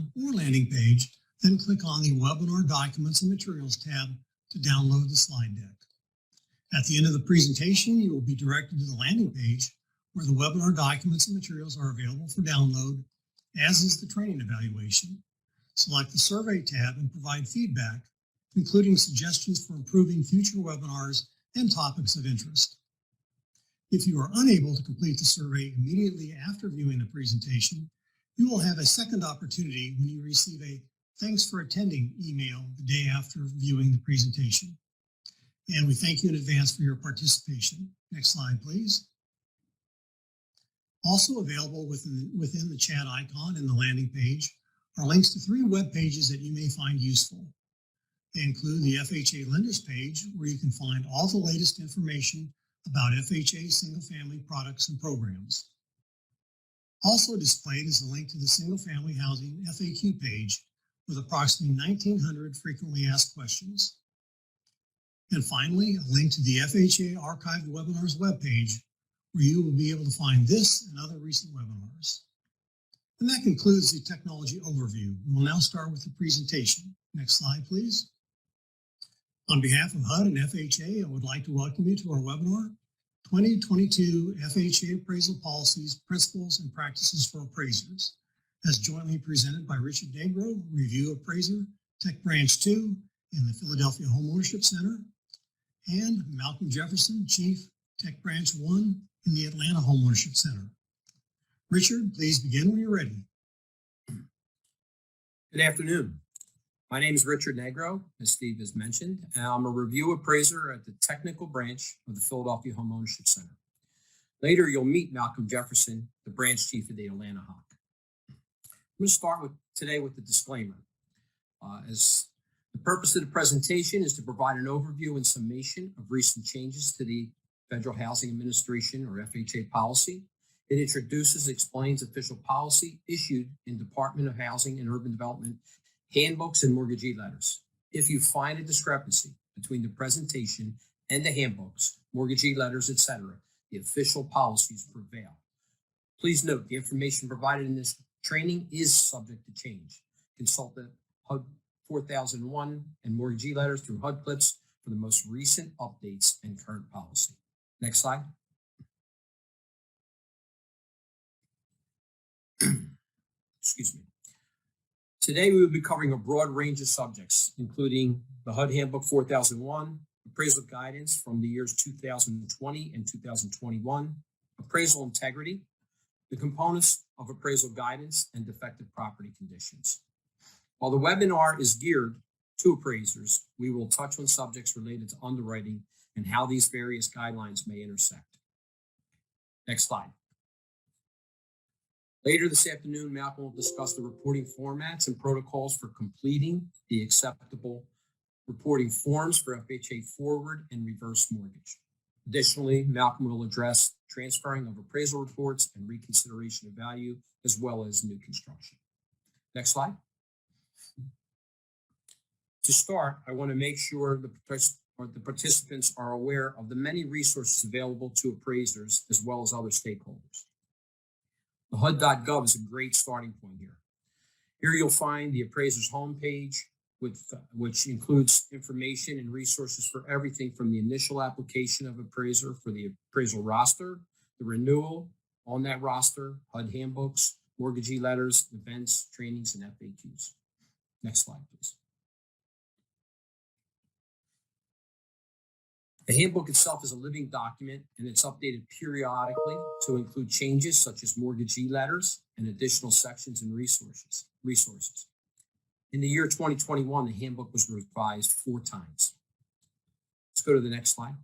icon or landing page, then click on the Webinar Documents and Materials tab to download the slide deck. At the end of the presentation, you will be directed to the landing page where the webinar documents and materials are available for download, as is the training evaluation. Select the Survey tab and provide feedback, including suggestions for improving future webinars and topics of interest. If you are unable to complete the survey immediately after viewing the presentation, you will have a second opportunity when you receive a "Thanks for attending" email the day after viewing the presentation. And we thank you in advance for your participation. Next slide, please. Also available within the chat icon and the landing page are links to 3 web pages that you may find useful. They include the FHA Lenders page, where you can find all the latest information about FHA single-family products and programs. Also displayed is a link to the Single-Family Housing FAQ page with approximately 1,900 frequently asked questions. And finally, a link to the FHA Archived Webinars webpage, where you will be able to find this and other recent webinars. And that concludes the technology overview. We will now start with the presentation. Next slide, please. On behalf of HUD and FHA, I would like to welcome you to our webinar, 2022 FHA Appraisal Policies, Principles, and Practices for Appraisers, as jointly presented by Richard Negro, Review Appraiser, Tech Branch 2 in the Philadelphia Homeownership Center, and Malcolm Jefferson, Chief, Tech Branch 1 in the Atlanta Homeownership Center. Richard, please begin when you're ready. Good afternoon. My name is Richard Negro, as Steve has mentioned, and I'm a review appraiser at the technical branch of the Philadelphia Homeownership Center. Later, you'll meet Malcolm Jefferson, the branch chief of the Atlanta HOC. I'm going to start today with the disclaimer. As the purpose of the presentation is to provide an overview and summation of recent changes to the Federal Housing Administration, or FHA policy. It introduces, explains official policy issued in Department of Housing and Urban Development handbooks and mortgagee letters. If you find a discrepancy between the presentation and the handbooks, mortgagee letters, etc., the official policies prevail. Please note the information provided in this training is subject to change. Consult the HUD 4001 and mortgagee letters through HUD clips for the most recent updates and current policy. Next slide. Excuse me. Today, we will be covering a broad range of subjects, including the HUD Handbook 4001, appraisal guidance from the years 2020 and 2021, appraisal integrity, the components of appraisal guidance, and defective property conditions. While the webinar is geared to appraisers, we will touch on subjects related to underwriting and how these various guidelines may intersect. Next slide. Later this afternoon, Malcolm will discuss the reporting formats and protocols for completing the acceptable reporting forms for FHA forward and reverse mortgage. Additionally, Malcolm will address transferring of appraisal reports and reconsideration of value, as well as new construction. Next slide. To start, I want to make sure the participants are aware of the many resources available to appraisers as well as other stakeholders. The HUD.gov is a great starting point here. Here you'll find the appraiser's homepage, which includes information and resources for everything from the initial application of appraiser for the appraisal roster, the renewal on that roster, HUD handbooks, mortgagee letters, events, trainings, and FAQs. Next slide, please. The handbook itself is a living document, and it's updated periodically to include changes such as mortgagee letters and additional sections and resources. In the year 2021, the handbook was revised 4 times. Let's go to the next slide.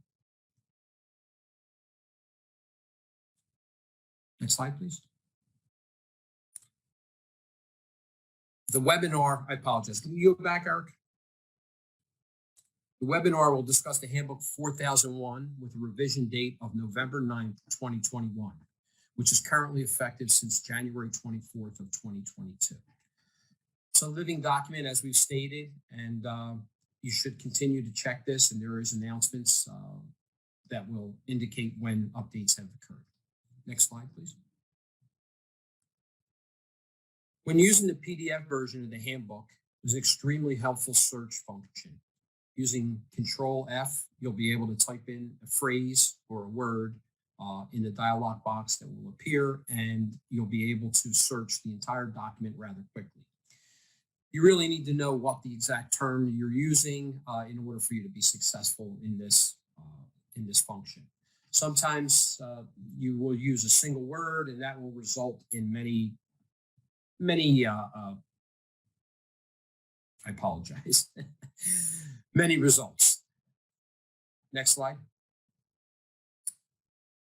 Next slide, please. The webinar, I apologize. Can you go back, Eric? The webinar will discuss the Handbook 4001 with a revision date of November 9th, 2021, which is currently effective since January 24th of 2022. It's a living document, as we've stated, and you should continue to check this, and there is announcements that will indicate when updates have occurred. Next slide, please. When using the PDF version of the handbook, there's an extremely helpful search function. Using Control F, you'll be able to type in a phrase or a word in the dialog box that will appear, and you'll be able to search the entire document rather quickly. You really need to know what the exact term you're using in order for you to be successful in this function. Sometimes you will use a single word, and that will result in many I apologize, many results. Next slide.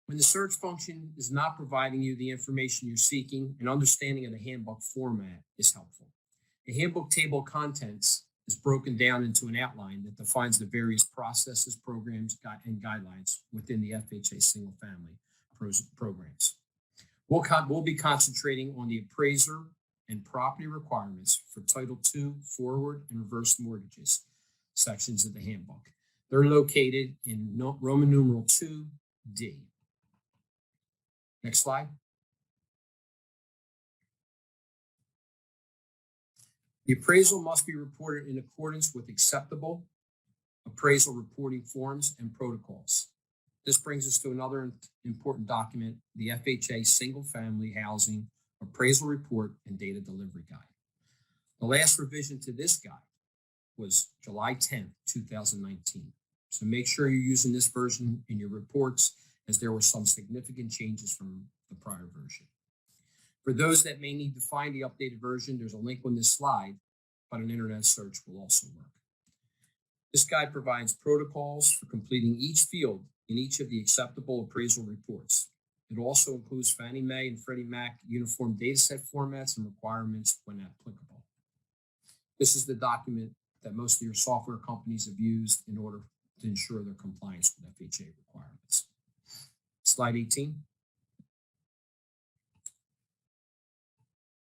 When the search function is not providing you the information you're seeking, an understanding of the handbook format is helpful. The handbook table of contents is broken down into an outline that defines the various processes, programs, and guidelines within the FHA single family programs. We'll be concentrating on the appraiser and property requirements for Title II forward and reverse mortgages sections of the handbook. They're located in Roman numeral 2D. Next slide. The appraisal must be reported in accordance with acceptable appraisal reporting forms and protocols. This brings us to another important document, the FHA Single Family Housing Appraisal Report and Data Delivery Guide. The last revision to this guide was July 10th, 2019. So make sure you're using this version in your reports, as there were some significant changes from the prior version. For those that may need to find the updated version, there's a link on this slide, but an internet search will also work. This guide provides protocols for completing each field in each of the acceptable appraisal reports. It also includes Fannie Mae and Freddie Mac uniform dataset formats and requirements when applicable. This is the document that most of your software companies have used in order to ensure their compliance with FHA requirements. Slide 18.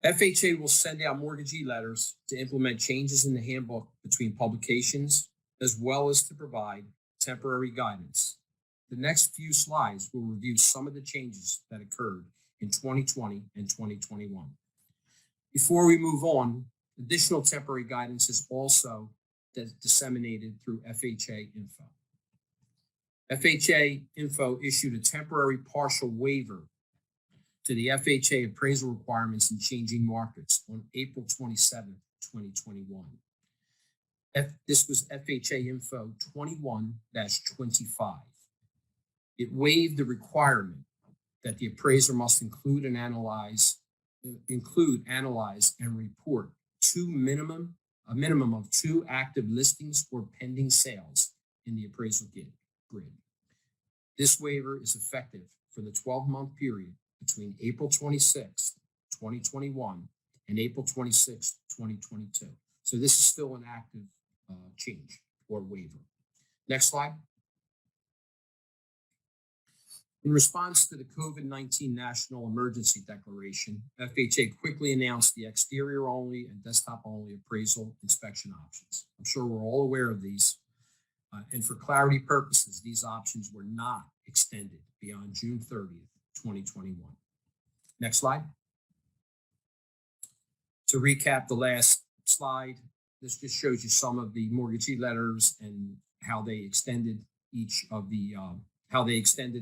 FHA will send out mortgagee letters to implement changes in the handbook between publications, as well as to provide temporary guidance. The next few slides will review some of the changes that occurred in 2020 and 2021. Before we move on, additional temporary guidance is also disseminated through FHA Info. FHA Info issued a temporary partial waiver to the FHA appraisal requirements in changing markets on April 27, 2021. This was FHA Info 21-25. It waived the requirement that the appraiser must include, analyze, and report a minimum of 2 active listings or pending sales in the appraisal grid. This waiver is effective for the 12-month period between April 26, 2021 and April 26, 2022. So this is still an active change or waiver. Next slide. In response to the COVID-19 National Emergency Declaration, FHA quickly announced the exterior-only and desktop-only appraisal inspection options. I'm sure we're all aware of these. And for clarity purposes, these options were not extended beyond June 30th, 2021. Next slide. To recap the last slide, this just shows you some of the mortgagee letters and how they extended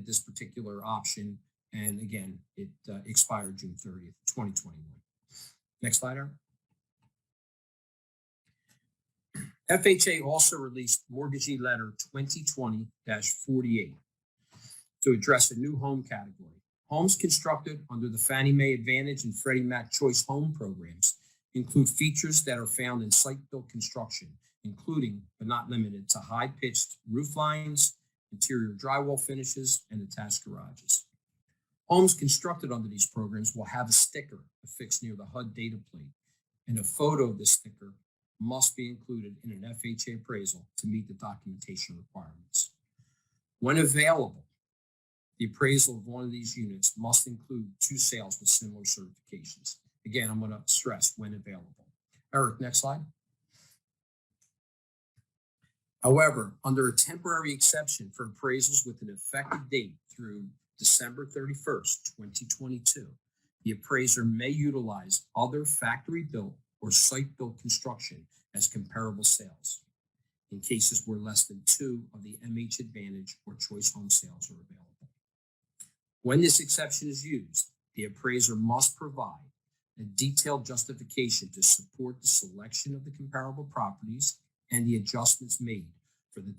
this particular option. And again, it expired June 30th, 2021. Next slide, Aaron. FHA also released Mortgagee Letter 2020-48 to address a new home category. Homes constructed under the Fannie Mae Advantage and Freddie Mac Choice Home programs include features that are found in site-built construction, including, but not limited to, high-pitched roof lines, interior drywall finishes, and attached garages. Homes constructed under these programs will have a sticker affixed near the HUD data plate, and a photo of this sticker must be included in an FHA appraisal to meet the documentation requirements. When available, the appraisal of one of these units must include 2 sales with similar certifications. Again, I'm going to stress when available. Eric, next slide. However, under a temporary exception for appraisals with an effective date through December 31st, 2022, The appraiser may utilize other factory-built or site-built construction as comparable sales in cases where less than 2 of the MH Advantage or Choice Home sales are available. When this exception is used, the appraiser must provide a detailed justification to support the selection of the comparable properties and the adjustments made for the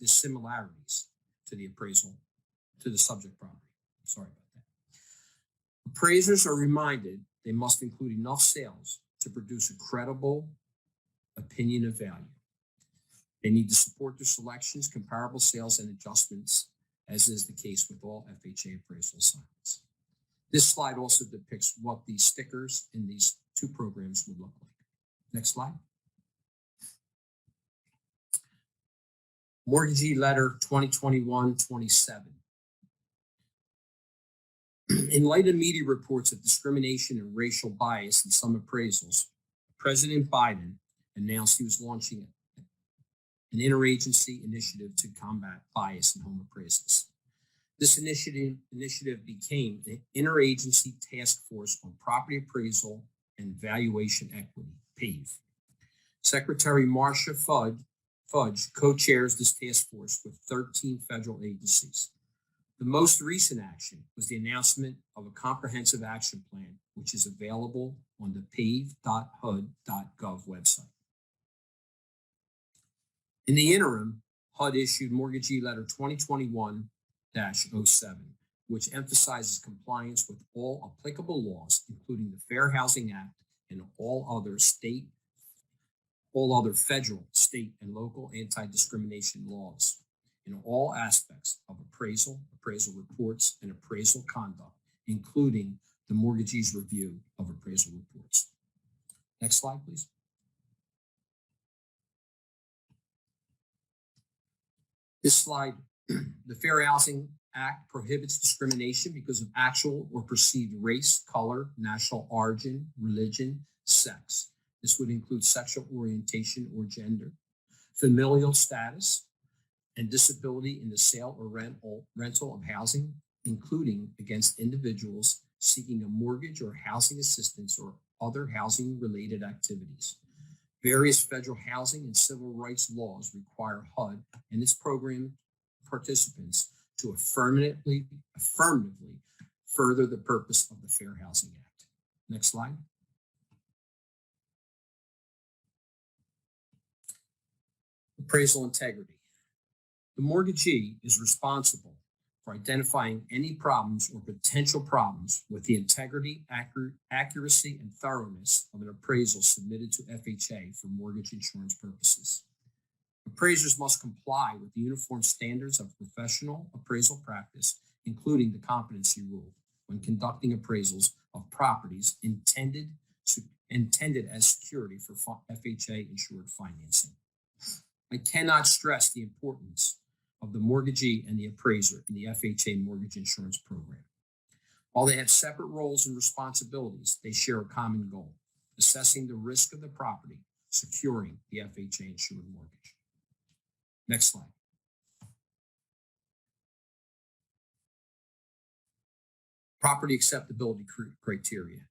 dissimilarities to the appraisal to the subject property. Sorry about that. Appraisers are reminded they must include enough sales to produce a credible opinion of value. They need to support their selections, comparable sales, and adjustments, as is the case with all FHA appraisal assignments. This slide also depicts what these stickers in these two programs would look like. Next slide. Mortgagee Letter 2021-27. In light of media reports of discrimination and racial bias in some appraisals, President Biden announced he was launching an interagency initiative to combat bias in home appraisals. This initiative became the Interagency Task Force on Property Appraisal and Valuation Equity, PAVE. Secretary Marcia Fudge co-chairs this task force with 13 federal agencies. The most recent action was the announcement of a comprehensive action plan, which is available on the pave.hud.gov website. In the interim, HUD issued Mortgagee Letter 2021-07, which emphasizes compliance with all applicable laws, including the Fair Housing Act and all other federal, state, and local anti-discrimination laws in all aspects of appraisal reports, and appraisal conduct, including the mortgagee's review of appraisal reports. Next slide, please. This slide, the Fair Housing Act prohibits discrimination because of actual or perceived race, color, national origin, religion, sex. This would include sexual orientation or gender, familial status, and disability in the sale or rental of housing, including against individuals seeking a mortgage or housing assistance or other housing-related activities. Various federal housing and civil rights laws require HUD and its program participants to affirmatively further the purpose of the Fair Housing Act. Next slide. Appraisal integrity. The mortgagee is responsible for identifying any problems or potential problems with the integrity, accuracy, and thoroughness of an appraisal submitted to FHA for mortgage insurance purposes. Appraisers must comply with the uniform standards of professional appraisal practice, including the competency rule, when conducting appraisals of properties intended as security for FHA insured financing. I cannot stress the importance of the mortgagee and the appraiser in the FHA mortgage insurance program. While they have separate roles and responsibilities, they share a common goal: assessing the risk of the property, securing the FHA insured mortgage. Next slide. Property acceptability criteria.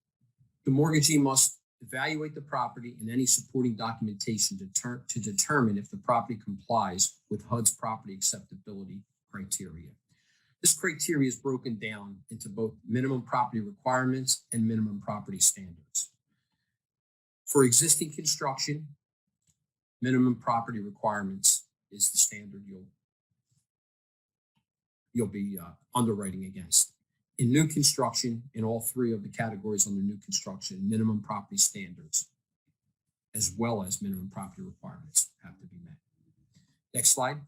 The mortgagee must evaluate the property and any supporting documentation to determine if the property complies with HUD's property acceptability criteria. This criteria is broken down into both minimum property requirements and minimum property standards. For existing construction, minimum property requirements is the standard you'll be underwriting against. In new construction, in all three of the categories under new construction, minimum property standards, as well as minimum property requirements, have to be met. Next slide.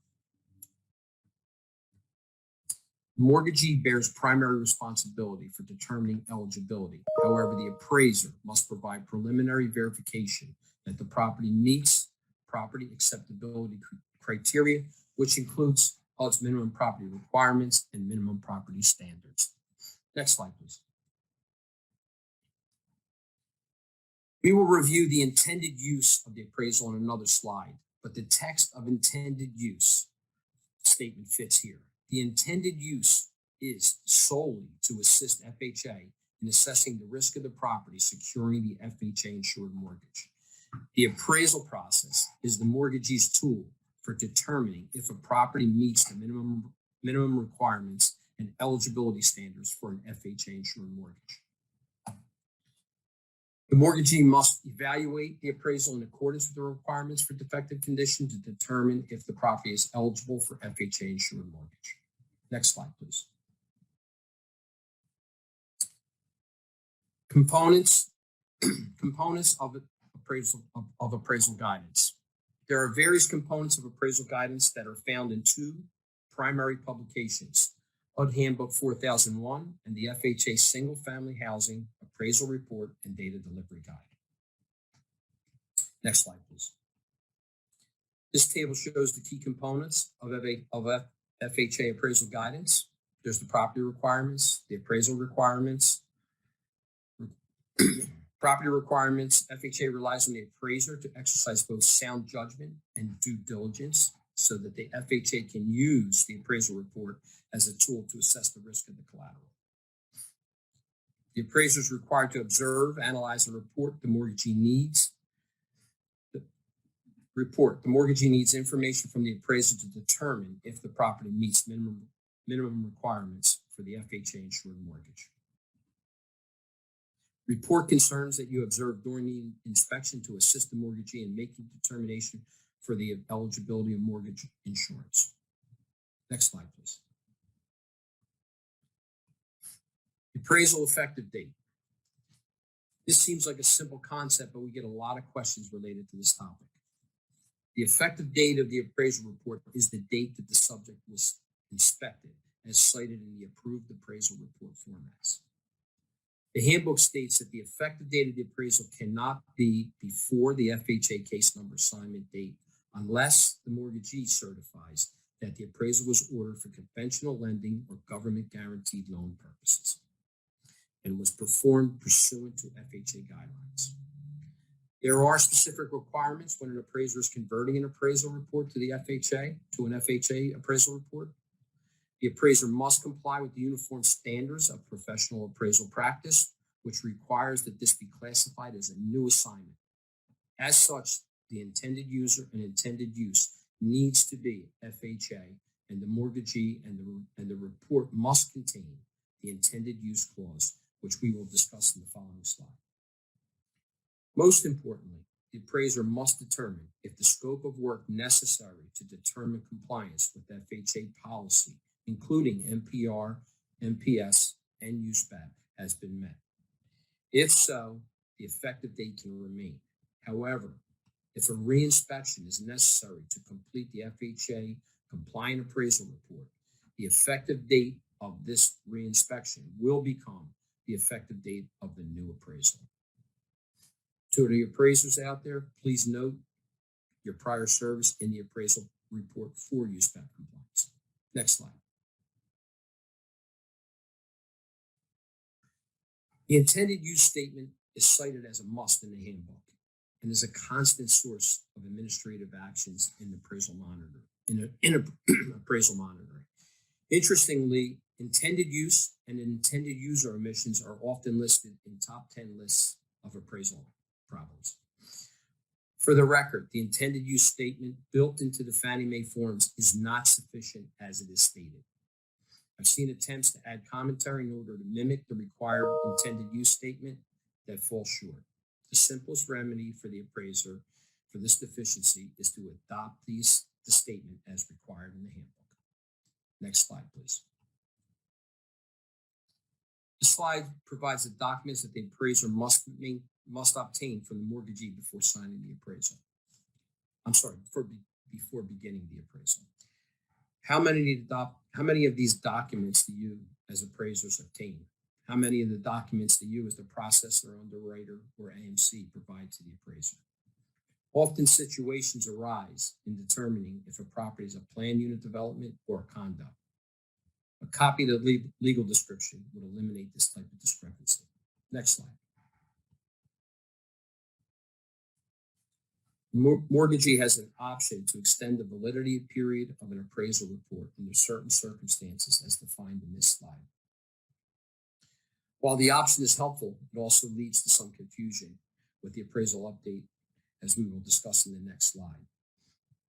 Mortgagee bears primary responsibility for determining eligibility. However, the appraiser must provide preliminary verification that the property meets property acceptability criteria, which includes HUD's minimum property requirements and minimum property standards. Next slide, please. We will review the intended use of the appraisal on another slide, but the text of intended use statement fits here. The intended use is solely to assist FHA in assessing the risk of the property securing the FHA insured mortgage. The appraisal process is the mortgagee's tool for determining if a property meets the minimum requirements and eligibility standards for an FHA insured mortgage. The mortgagee must evaluate the appraisal in accordance with the requirements for defective condition to determine if the property is eligible for FHA insured mortgage. Next slide, please. Components of appraisal guidance. There are various components of appraisal guidance that are found in two primary publications, HUD Handbook 4001 and the FHA Single Family Housing Appraisal Report and Data Delivery Guide. Next slide, please. This table shows the key components of FHA appraisal guidance. There's the property requirements, the appraisal requirements. Property requirements, FHA relies on the appraiser to exercise both sound judgment and due diligence so that the FHA can use the appraisal report as a tool to assess the risk of the collateral. The appraiser is required to observe, analyze, and report the mortgagee needs. The mortgagee needs information from the appraiser to determine if the property meets minimum requirements for the FHA insured mortgage. Report concerns that you observe during the inspection to assist the mortgagee in making determination for the eligibility of mortgage insurance. Next slide, please. Appraisal effective date. This seems like a simple concept, but we get a lot of questions related to this topic. The effective date of the appraisal report is the date that the subject was inspected, as cited in the approved appraisal report formats. The handbook states that the effective date of the appraisal cannot be before the FHA case number assignment date unless the mortgagee certifies that the appraisal was ordered for conventional lending or government guaranteed loan purposes and was performed pursuant to FHA guidelines. There are specific requirements when an appraiser is converting an appraisal report to an FHA appraisal report. The appraiser must comply with the uniform standards of professional appraisal practice, which requires that this be classified as a new assignment. As such, the intended user and intended use needs to be FHA, and the mortgagee and the report must contain the intended use clause, which we will discuss in the following slide. Most importantly, the appraiser must determine if the scope of work necessary to determine compliance with FHA policy, including NPR, NPS, and USPAP, has been met. If so, the effective date can remain. However, if a reinspection is necessary to complete the FHA compliant appraisal report, the effective date of this reinspection will become the effective date of the new appraisal. To the appraisers out there, please note your prior service in the appraisal report for USPAP compliance. Next slide. The intended use statement is cited as a must in the handbook and is a constant source of administrative actions in appraisal monitoring. Interestingly, intended use and intended user omissions are often listed in top 10 lists of appraisal problems. For the record, the intended use statement built into the Fannie Mae forms is not sufficient as it is stated. I've seen attempts to add commentary in order to mimic the required intended use statement that fall short. The simplest remedy for the appraiser for this deficiency is to adopt the statement as required in the handbook. Next slide, please. The slide provides the documents that the appraiser must obtain from the mortgagee before signing the appraisal. Before beginning the appraisal. How many of these documents do you as appraisers obtain? How many of the documents do you as the processor, underwriter, or AMC provide to the appraiser? Often situations arise in determining if a property is a planned unit development or a condo. A copy of the legal description would eliminate this type of discrepancy. Next slide. Mortgagee has an option to extend the validity period of an appraisal report under certain circumstances as defined in this slide. While the option is helpful, it also leads to some confusion with the appraisal update, as we will discuss in the next slide.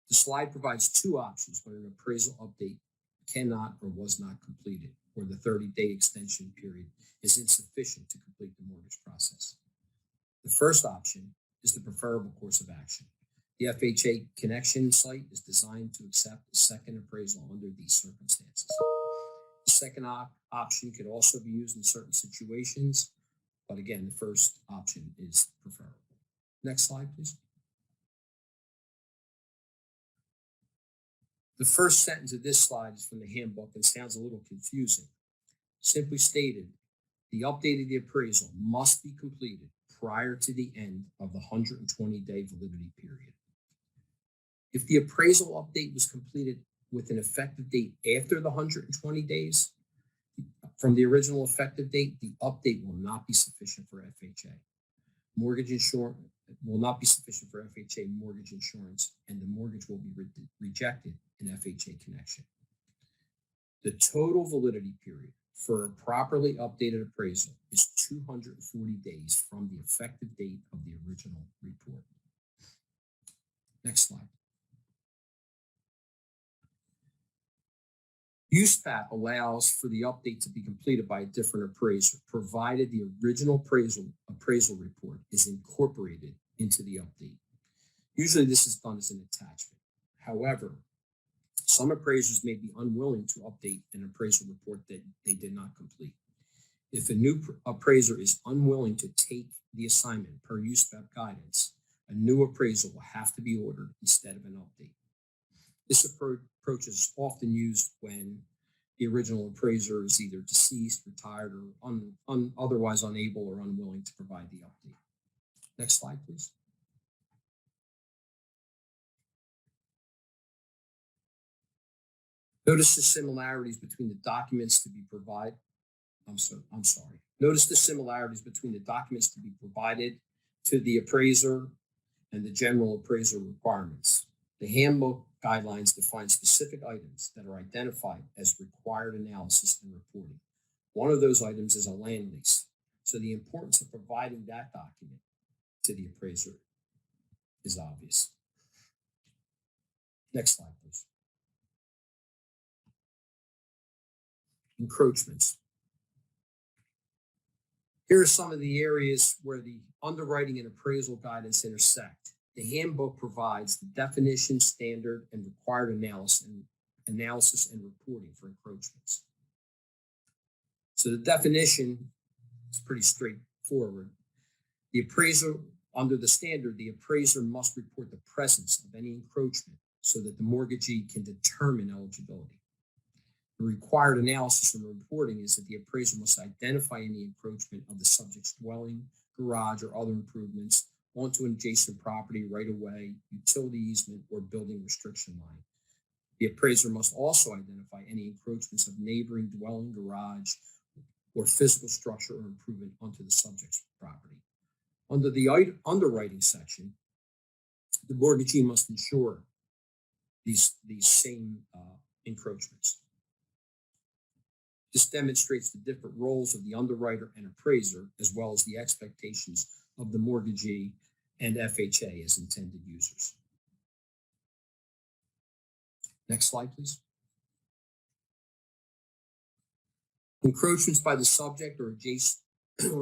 The slide provides two options when an appraisal update cannot or was not completed, or the 30-day extension period is insufficient to complete the mortgage process. The first option is the preferable course of action. The FHA connection site is designed to accept a second appraisal under these circumstances. The second option could also be used in certain situations, but again, the first option is preferable. Next slide, please. The first sentence of this slide is from the handbook and sounds a little confusing. Simply stated, the update of the appraisal must be completed prior to the end of the 120-day validity period. If the appraisal update was completed with an effective date after the 120 days from the original effective date, the update will not be sufficient for FHA. Mortgage insurance will not be sufficient for FHA mortgage insurance, and the mortgage will be rejected in FHA connection. The total validity period for a properly updated appraisal is 240 days from the effective date of the original report. Next slide. USPAP allows for the update to be completed by a different appraiser, provided the original appraisal report is incorporated into the update. Usually this is done as an attachment. However, some appraisers may be unwilling to update an appraisal report that they did not complete. If a new appraiser is unwilling to take the assignment per USPAP guidance, a new appraisal will have to be ordered instead of an update. This approach is often used when the original appraiser is either deceased, retired, or otherwise unable or unwilling to provide the update. Next slide, please. Notice the similarities between the documents to be provided. Notice the similarities between the documents to be provided to the appraiser and the general appraisal requirements. The handbook guidelines define specific items that are identified as required analysis and reporting. One of those items is a land lease. So the importance of providing that document to the appraiser is obvious. Next slide, please. Encroachments. Here are some of the areas where the underwriting and appraisal guidance intersect. The handbook provides the definition, standard, and required analysis and reporting for encroachments. So the definition is pretty straightforward. The appraiser, under the standard, the appraiser must report the presence of any encroachment so that the mortgagee can determine eligibility. The required analysis and reporting is that the appraiser must identify any encroachment of the subject's dwelling, garage, or other improvements onto an adjacent property, right of way, utility easement, or building restriction line. The appraiser must also identify any encroachments of neighboring dwelling, garage, or physical structure or improvement onto the subject's property. Under the underwriting section, the mortgagee must ensure these same encroachments. This demonstrates the different roles of the underwriter and appraiser, as well as the expectations of the mortgagee and FHA as intended users. Next slide, please. Encroachments by the subject or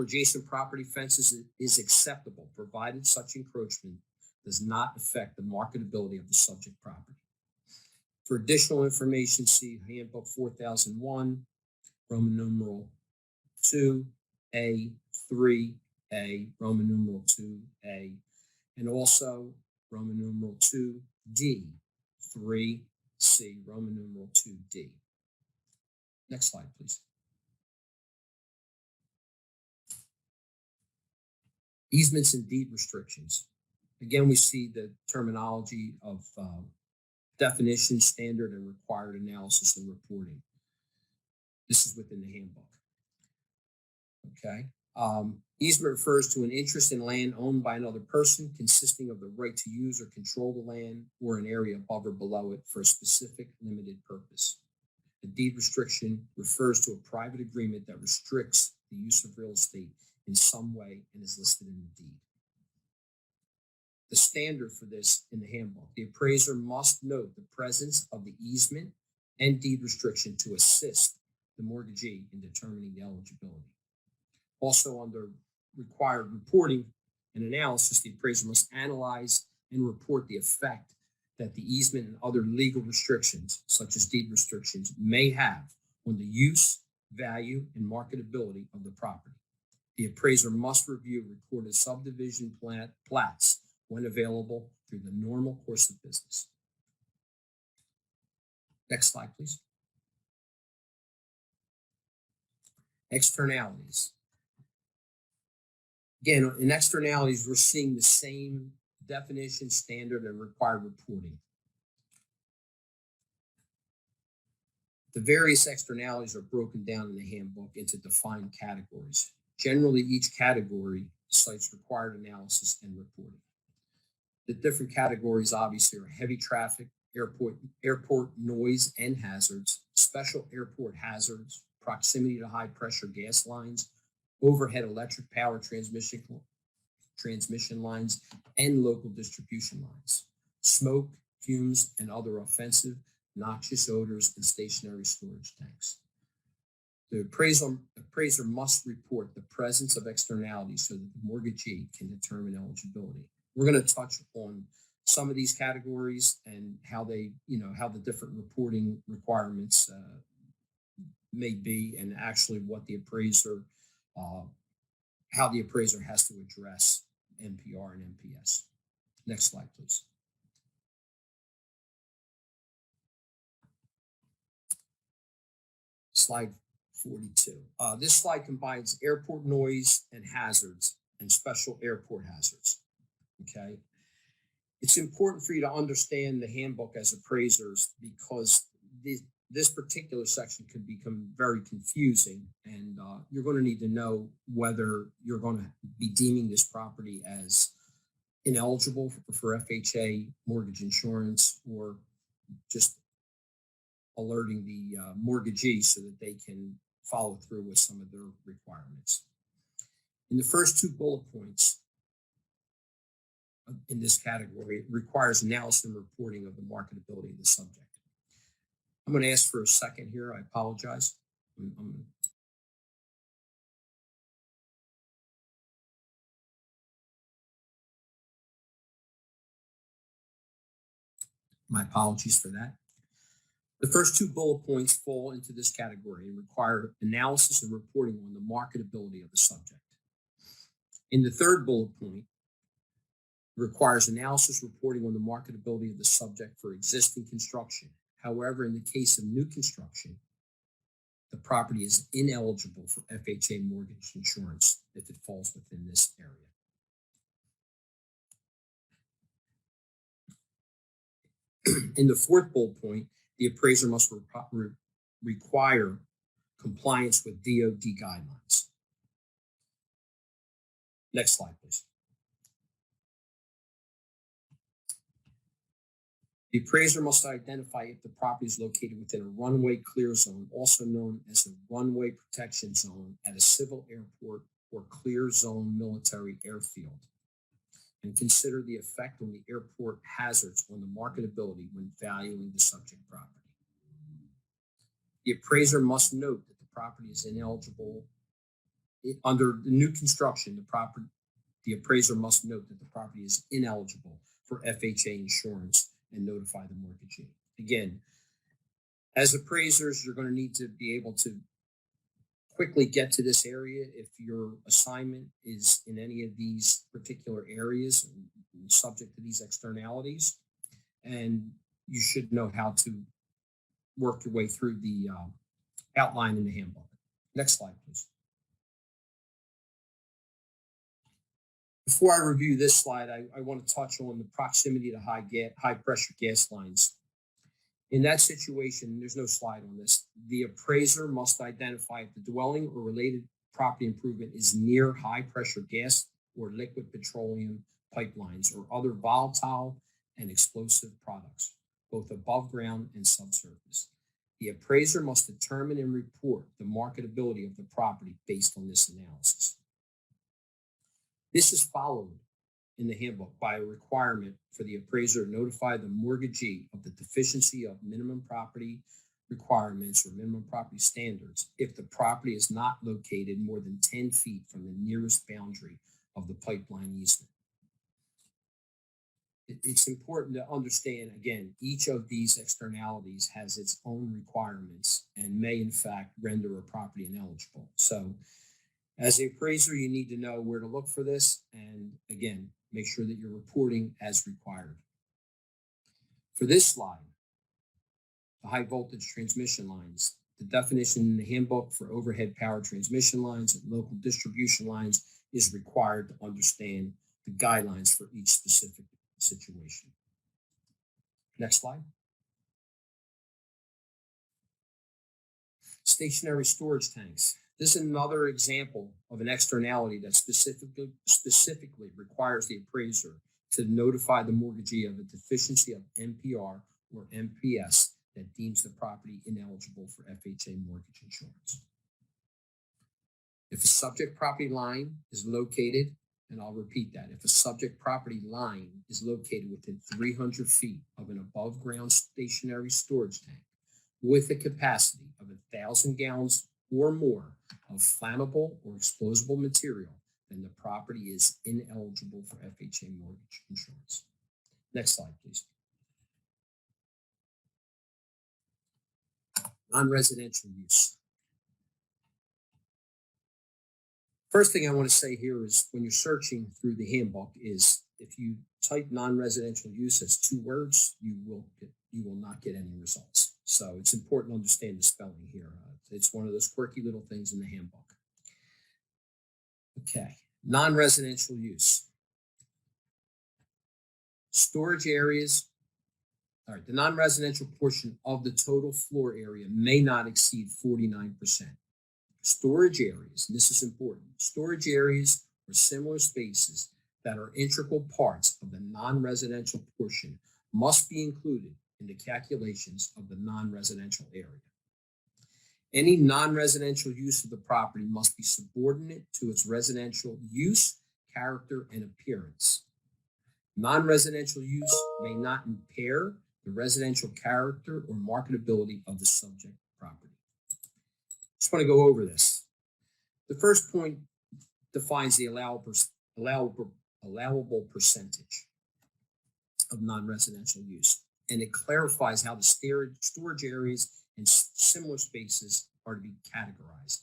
adjacent property fences is acceptable, provided such encroachment does not affect the marketability of the subject property. For additional information, see Handbook 4001, Roman numeral 2A, 3A, Roman numeral 2A, and also Roman numeral 2D, 3C, Roman numeral 2D. Next slide, please. Easements and deed restrictions. Again, we see the terminology of definition, standard, and required analysis and reporting. This is within the handbook. Okay. Easement refers to an interest in land owned by another person consisting of the right to use or control the land or an area above or below it for a specific limited purpose. A deed restriction refers to a private agreement that restricts the use of real estate in some way and is listed in the deed. The standard for this in the handbook, the appraiser must note the presence of the easement and deed restriction to assist the mortgagee in determining the eligibility. Also, under required reporting and analysis, the appraiser must analyze and report the effect that the easement and other legal restrictions, such as deed restrictions, may have on the use, value, and marketability of the property. The appraiser must review recorded subdivision plats when available through the normal course of business. Next slide, please. Externalities. Again, in externalities, we're seeing the same definition, standard, and required reporting. The various externalities are broken down in the handbook into defined categories. Generally, each category cites required analysis and reporting. The different categories obviously are heavy traffic, airport noise and hazards, special airport hazards, proximity to high pressure gas lines, overhead electric power transmission lines, and local distribution lines, smoke, fumes, and other offensive, noxious odors in stationary storage tanks. The appraiser must report the presence of externalities so that the mortgagee can determine eligibility. We're going to touch on some of these categories and how they, how the different reporting requirements may be, and actually what the appraiser, how the appraiser has to address NPR and NPS. Next slide, please. Slide 42. This slide combines airport noise and hazards and special airport hazards. Okay. It's important for you to understand the handbook as appraisers, because this particular section could become very confusing, and you're going to need to know whether you're going to be deeming this property as ineligible for FHA mortgage insurance, or just alerting the mortgagee so that they can follow through with some of their requirements. In the first two bullet points in this category, it requires analysis and reporting of the marketability of the subject. I'm going to ask for a second here. I apologize. My apologies for that. The first two bullet points fall into this category and require analysis and reporting on the marketability of the subject. In the third bullet point, requires analysis reporting on the marketability of the subject for existing construction. However, in the case of new construction, the property is ineligible for FHA mortgage insurance if it falls within this area. In the fourth bullet point, the appraiser must require compliance with DOD guidelines. Next slide, please. The appraiser must identify if the property is located within a runway clear zone, also known as a runway protection zone, at a civil airport or clear zone military airfield, and consider the effect on the airport hazards on the marketability when valuing the subject property. The appraiser must note that the property is ineligible under the new construction. The appraiser must note that the property is ineligible for FHA insurance and notify the mortgagee. Again, as appraisers, you're going to need to be able to quickly get to this area if your assignment is in any of these particular areas and subject to these externalities, and you should know how to work your way through the outline in the handbook. Next slide, please. Before I review this slide, I want to touch on the proximity to high pressure gas lines. In that situation, there's no slide on this. The appraiser must identify if the dwelling or related property improvement is near high pressure gas or liquid petroleum pipelines or other volatile and explosive products, both above ground and subsurface. The appraiser must determine and report the marketability of the property based on this analysis. This is followed in the handbook by a requirement for the appraiser to notify the mortgagee of the deficiency of minimum property requirements or minimum property standards if the property is not located more than 10 feet from the nearest boundary of the pipeline easement. It's important to understand, again, each of these externalities has its own requirements and may in fact render a property ineligible. So as the appraiser, you need to know where to look for this, and again, make sure that you're reporting as required. For this slide, the high voltage transmission lines, the definition in the handbook for overhead power transmission lines and local distribution lines is required to understand the guidelines for each specific situation. Next slide. Stationary storage tanks. This is another example of an externality that specifically requires the appraiser to notify the mortgagee of a deficiency of NPR or MPS that deems the property ineligible for FHA mortgage insurance. If a subject property line is located, and I'll repeat that, if a subject property line is located within 300 feet of an above ground stationary storage tank with a capacity of 1,000 gallons or more of flammable or explosible material, then the property is ineligible for FHA mortgage insurance. Next slide, please. Non-residential use. First thing I want to say here is when you're searching through the handbook is if you type non-residential use as 2 words, you will not get any results. So it's important to understand the spelling here. It's one of those quirky little things in the handbook. Okay, non-residential use. Storage areas. All right, the non-residential portion of the total floor area may not exceed 49%. Storage areas, and this is important, storage areas or similar spaces that are integral parts of the non-residential portion must be included in the calculations of the non-residential area. Any non-residential use of the property must be subordinate to its residential use, character, and appearance. Non-residential use may not impair the residential character or marketability of the subject property. Just want to go over this. The first point defines the allowable percentage of non-residential use, and it clarifies how the storage areas and similar spaces are to be categorized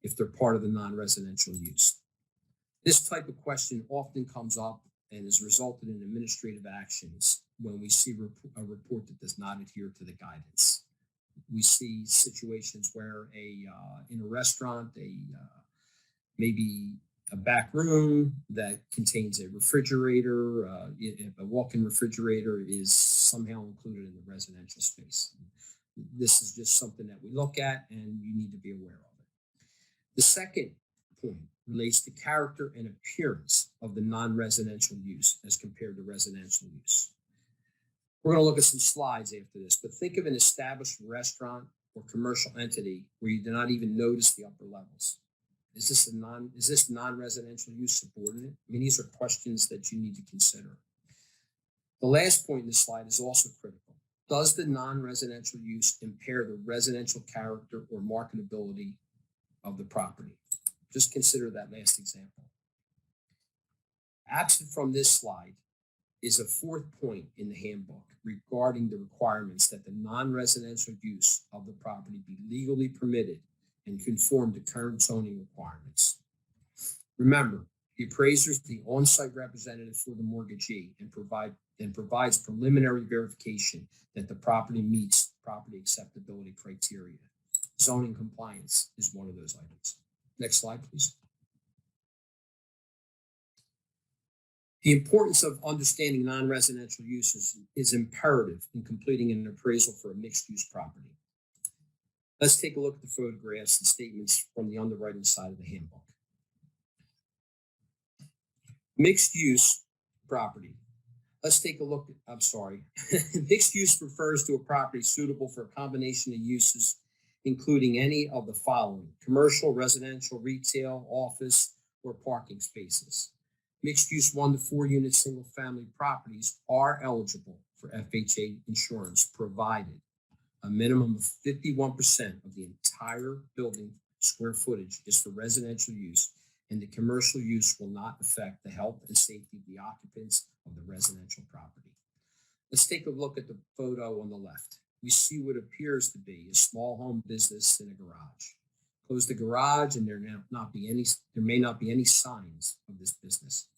if they're part of the non-residential use. This type of question often comes up and has resulted in administrative actions when we see a report that does not adhere to the guidance. We see situations where in a restaurant, maybe a back room that contains a refrigerator, a walk-in refrigerator is somehow included in the residential space. This is just something that we look at and you need to be aware of it. The second point relates to character and appearance of the non-residential use as compared to residential use. We're going to look at some slides after this, but think of an established restaurant or commercial entity where you do not even notice the upper levels. Is this non-residential use subordinate? I mean, these are questions that you need to consider. The last point in this slide is also critical. Does the non-residential use impair the residential character or marketability of the property? Just consider that last example. Absent from this slide is a 4th point in the handbook regarding the requirements that the non-residential use of the property be legally permitted and conform to current zoning requirements. Remember, the appraiser is the on-site representative for the mortgagee and provides preliminary verification that the property meets property acceptability criteria. Zoning compliance is one of those items. Next slide, please. The importance of understanding non-residential uses is imperative in completing an appraisal for a mixed-use property. Let's take a look at the photographs and statements from the underwriting side of the handbook. Mixed-use property. Let's take a look. I'm sorry. Mixed use refers to a property suitable for a combination of uses, including any of the following: commercial, residential, retail, office, or parking spaces. Mixed use 1 to 4 unit single family properties are eligible for FHA insurance, provided a minimum of 51% of the entire building square footage is for residential use, and the commercial use will not affect the health and safety of the occupants of the residential property. Let's take a look at the photo on the left. We see what appears to be a small home business in a garage. Close the garage, and there may not be any signs of this business.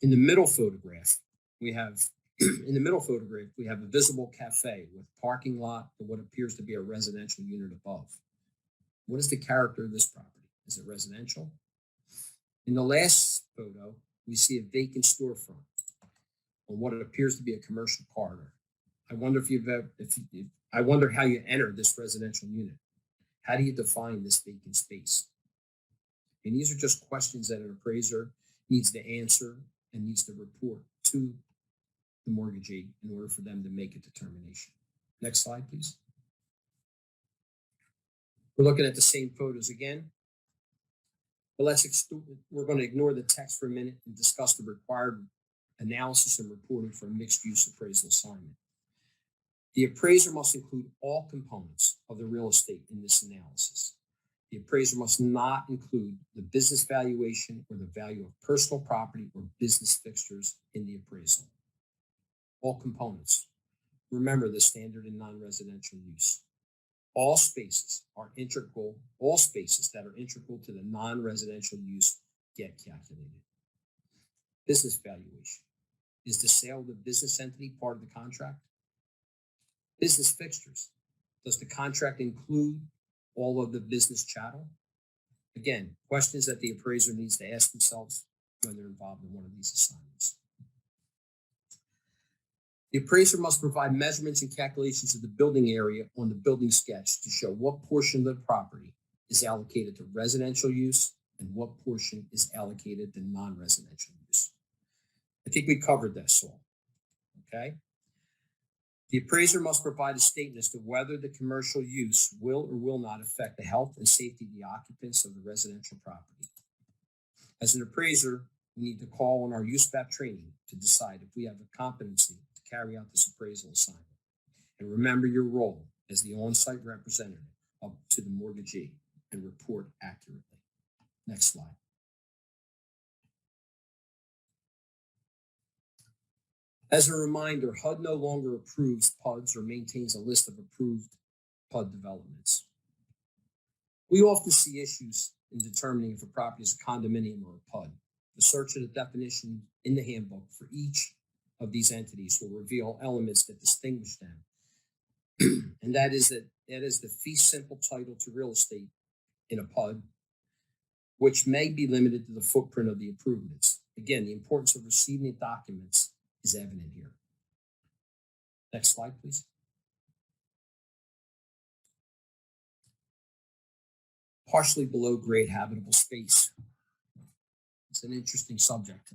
In the middle photograph, we have a visible cafe with parking lot and what appears to be a residential unit above. What is the character of this property? Is it residential? In the last photo, we see a vacant storefront on what appears to be a commercial corridor. I wonder how you enter this residential unit. How do you define this vacant space? And these are just questions that an appraiser needs to answer and needs to report to the mortgagee in order for them to make a determination. Next slide, please. We're looking at the same photos again, but we're going to ignore the text for a minute and discuss the required analysis and reporting for a mixed-use appraisal assignment. The appraiser must include all components of the real estate in this analysis. The appraiser must not include the business valuation or the value of personal property or business fixtures in the appraisal. All components. Remember the standard in non-residential use. All spaces that are integral to the non-residential use get calculated. Business valuation. Is the sale of the business entity part of the contract? Business fixtures. Does the contract include all of the business chattel? Again, questions that the appraiser needs to ask themselves when they're involved in one of these assignments. The appraiser must provide measurements and calculations of the building area on the building sketch to show what portion of the property is allocated to residential use and what portion is allocated to non-residential use. I think we covered this all, okay? The appraiser must provide a statement as to whether the commercial use will or will not affect the health and safety of the occupants of the residential property. As an appraiser, we need to call on our FHA training to decide if we have the competency to carry out this appraisal assignment. And remember your role as the on-site representative up to the mortgagee and report accurately. Next slide. As a reminder, HUD no longer approves PUDs or maintains a list of approved PUD developments. We often see issues in determining if a property is a condominium or a PUD. The search of the definition in the handbook for each of these entities will reveal elements that distinguish them. And that is the fee simple title to real estate in a PUD, which may be limited to the footprint of the improvements. Again, the importance of receiving the documents is evident here. Next slide, please. Partially below grade habitable space. It's an interesting subject.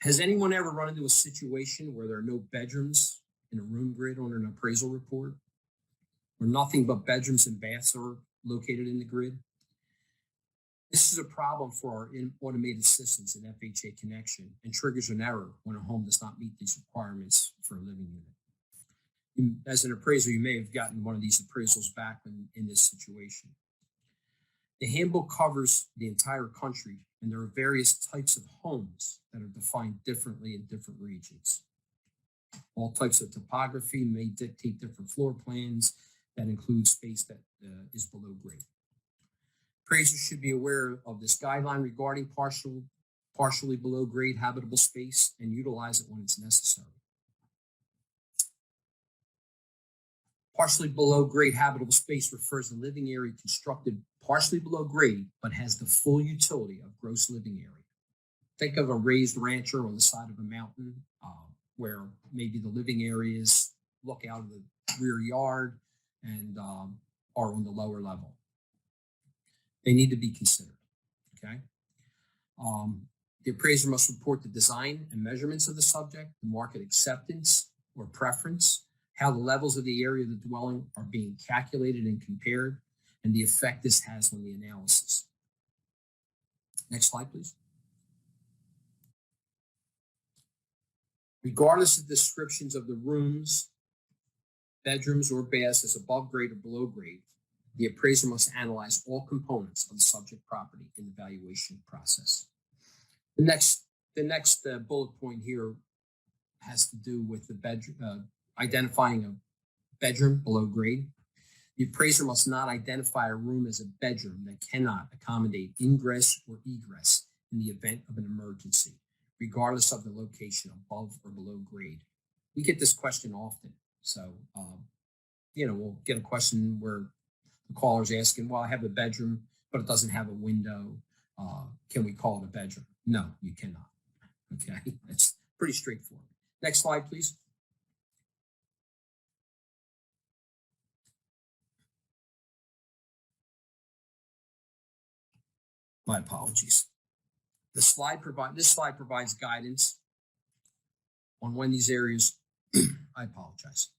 Has anyone ever run into a situation where there are no bedrooms in a room grid on an appraisal report, where nothing but bedrooms and baths are located in the grid? This is a problem for our automated systems in FHA Connection and triggers an error when a home does not meet these requirements for a living unit. As an appraiser, you may have gotten one of these appraisals back in this situation. The handbook covers the entire country, and there are various types of homes that are defined differently in different regions. All types of topography may dictate different floor plans that include space that is below grade. Appraisers should be aware of this guideline regarding partially below grade habitable space and utilize it when it's necessary. Partially below grade habitable space refers to living area constructed partially below grade, but has the full utility of gross living area. Think of a raised rancher on the side of a mountain where maybe the living areas look out of the rear yard and are on the lower level. They need to be considered, okay? The appraiser must report the design and measurements of the subject, the market acceptance or preference, how the levels of the area of the dwelling are being calculated and compared, and the effect this has on the analysis. Next slide, please. Regardless of descriptions of the rooms, bedrooms, or baths as above grade or below grade, the appraiser must analyze all components of the subject property in the valuation process. The next bullet point here has to do with the bedroom, identifying a bedroom below grade. The appraiser must not identify a room as a bedroom that cannot accommodate ingress or egress in the event of an emergency, regardless of the location above or below grade. We get this question often. So, we'll get a question where the caller's asking, well, I have a bedroom, but it doesn't have a window. Can we call it a bedroom? No, you cannot. Okay, that's pretty straightforward. Next slide, please. My apologies. This slide provides guidance on when these areas, I apologize.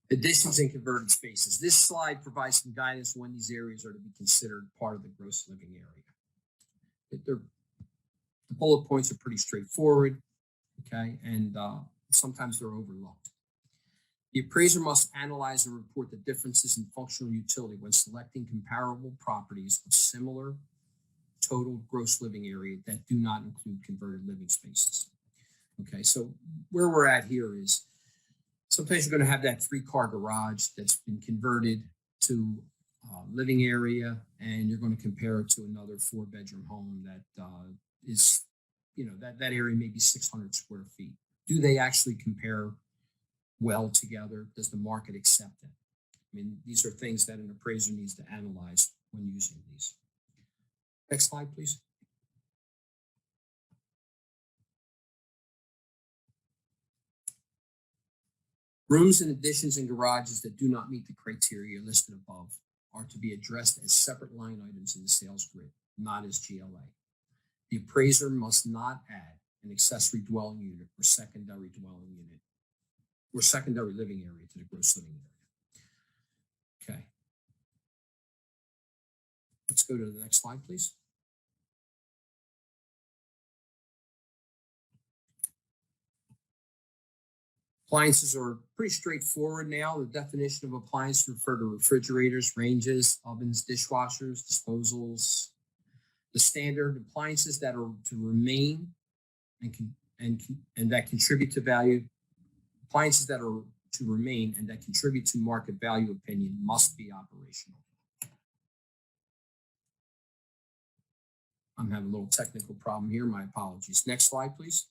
Additions and converted spaces. This slide provides some guidance when these areas are to be considered part of the gross living area. The bullet points are pretty straightforward, okay, and sometimes they're overlooked. The appraiser must analyze and report the differences in functional utility when selecting comparable properties of similar total gross living area that do not include converted living spaces. Okay, so where we're at here is sometimes you're going to have that 3-car garage that's been converted to living area, and you're going to compare it to another 4-bedroom home that is, that area may be 600 square feet. Do they actually compare well together? Does the market accept it? I mean, these are things that an appraiser needs to analyze when using these. Next slide, please. Rooms and additions and garages that do not meet the criteria listed above are to be addressed as separate line items in the sales grid, not as GLA. The appraiser must not add an accessory dwelling unit or secondary dwelling unit or secondary living area to the gross living area. Okay. Let's go to the next slide, please. Appliances are pretty straightforward now. The definition of appliance refer to refrigerators, ranges, ovens, dishwashers, disposals. The standard appliances that are to remain and that contribute to value. Appliances that are to remain and that contribute to market value opinion must be operational. I'm having a little technical problem here. My apologies. Next slide, please.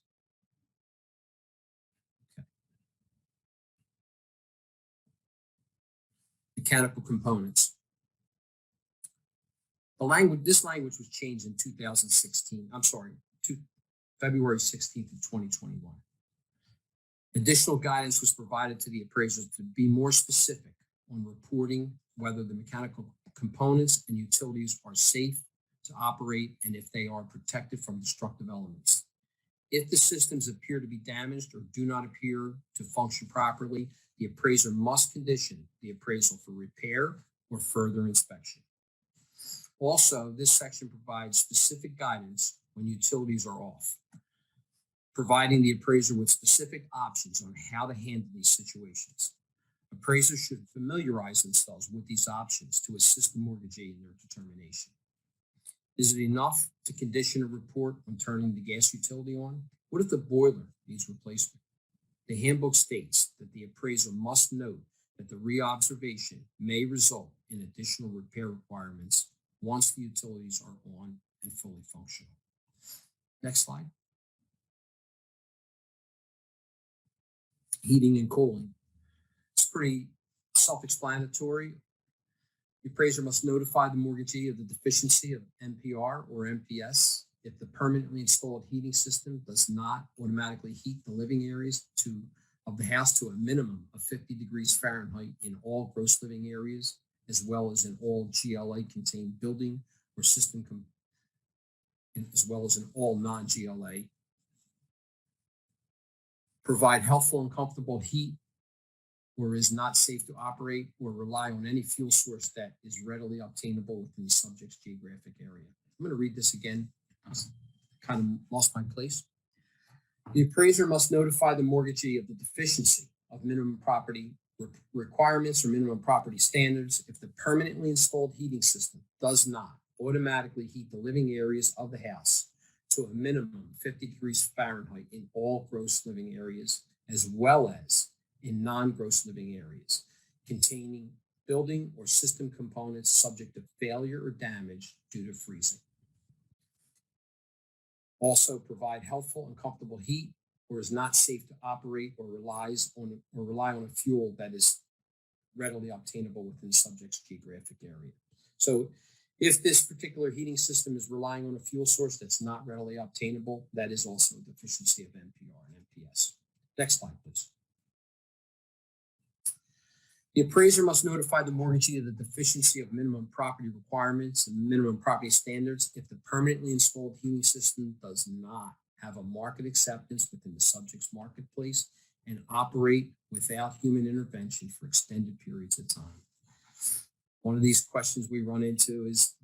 Mechanical components. This language was changed in 2016. February 16th of 2021. Additional guidance was provided to the appraisers to be more specific on reporting whether the mechanical components and utilities are safe to operate and if they are protected from destructive elements. If the systems appear to be damaged or do not appear to function properly, the appraiser must condition the appraisal for repair or further inspection. Also, this section provides specific guidance when utilities are off, providing the appraiser with specific options on how to handle these situations. Appraisers should familiarize themselves with these options to assist the mortgagee in their determination. Is it enough to condition a report on turning the gas utility on? What if the boiler needs replacement? The handbook states that the appraiser must note that the reobservation may result in additional repair requirements once the utilities are on and fully functional. Next slide. Heating and cooling. It's pretty self-explanatory. The appraiser must notify the mortgagee of the deficiency of NPR or MPS if the permanently installed heating system does not automatically heat the living areas of the house to a minimum of 50 degrees Fahrenheit in all gross living areas, as well as in all GLA contained building or system as well as in all non-GLA. Provide healthful and comfortable heat or is not safe to operate or rely on any fuel source that is readily obtainable within the subject's geographic area. I'm going to read this again. I kind of lost my place. The appraiser must notify the mortgagee of the deficiency of minimum property requirements or minimum property standards if the permanently installed heating system does not automatically heat the living areas of the house to a minimum 50 degrees Fahrenheit in all gross living areas, as well as in non-gross living areas containing building or system components subject to failure or damage due to freezing. Also provide healthful and comfortable heat or is not safe to operate or rely on a fuel that is readily obtainable within the subject's geographic area. So if this particular heating system is relying on a fuel source that's not readily obtainable, that is also a deficiency of NPR and NPS. Next slide, please. The appraiser must notify the mortgagee of the deficiency of minimum property requirements and minimum property standards if the permanently installed heating system does not have a market acceptance within the subject's marketplace and operate without human intervention for extended periods of time. One of these questions we run into is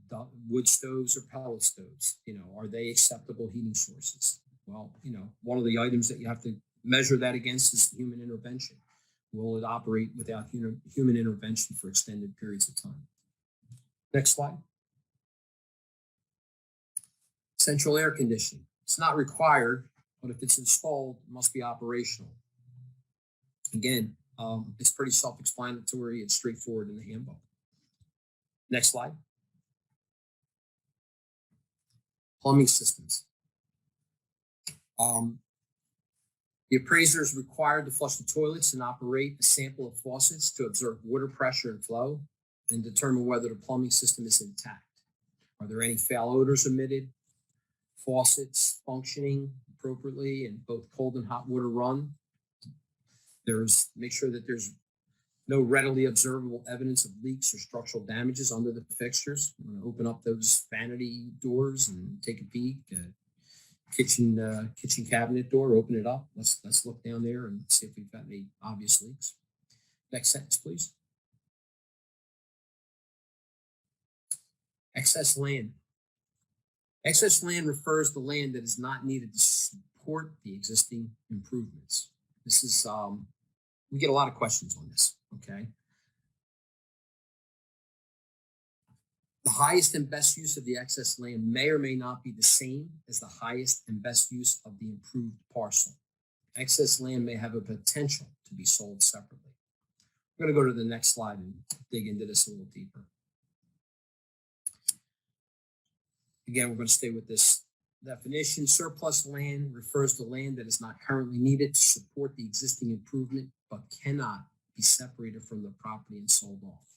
wood stoves or pellet stoves. Are they acceptable heating sources? Well, one of the items that you have to measure that against is human intervention. Will it operate without human intervention for extended periods of time? Next slide. Central air conditioning. It's not required, but if it's installed, it must be operational. Again, it's pretty self-explanatory. It's straightforward in the handbook. Next slide. Plumbing systems. The appraiser is required to flush the toilets and operate a sample of faucets to observe water pressure and flow and determine whether the plumbing system is intact. Are there any foul odors emitted? Faucets functioning appropriately and both cold and hot water run. Make sure that there's no readily observable evidence of leaks or structural damages under the fixtures. I'm going to open up those vanity doors and take a peek. Kitchen cabinet door, open it up. Let's look down there and see if we've got any obvious leaks. Next sentence, please. Excess land. Excess land refers to land that is not needed to support the existing improvements. This is, we get a lot of questions on this, okay? The highest and best use of the excess land may or may not be the same as the highest and best use of the improved parcel. Excess land may have a potential to be sold separately. We're going to go to the next slide and dig into this a little deeper. Again, we're going to stay with this definition. Surplus land refers to land that is not currently needed to support the existing improvement, but cannot be separated from the property and sold off.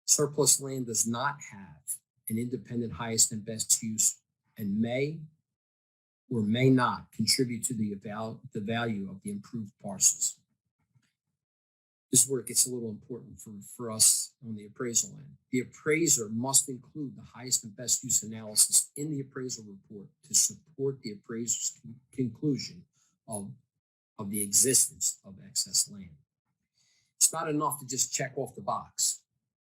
Surplus land does not have an independent highest and best use and may or may not contribute to the value of the improved parcels. This is where it gets a little important for us on the appraisal end. The appraiser must include the highest and best use analysis in the appraisal report to support the appraiser's conclusion of the existence of excess land. It's not enough to just check off the box.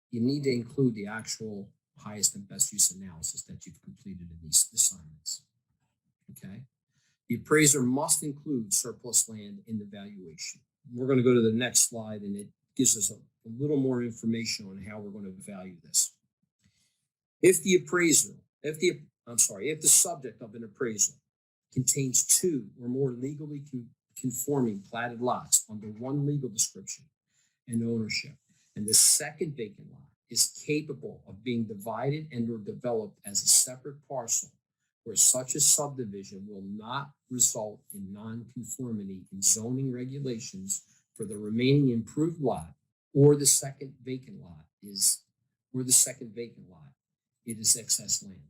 You need to include the actual highest and best use analysis that you've completed in these assignments, okay? The appraiser must include surplus land in the valuation. We're going to go to the next slide, and it gives us a little more information on how we're going to value this. If the subject of an appraisal contains two or more legally conforming platted lots under one legal description and ownership, and the second vacant lot is capable of being divided and or developed as a separate parcel where such a subdivision will not result in nonconformity in zoning regulations for the remaining improved lot or the second vacant lot it is excess land.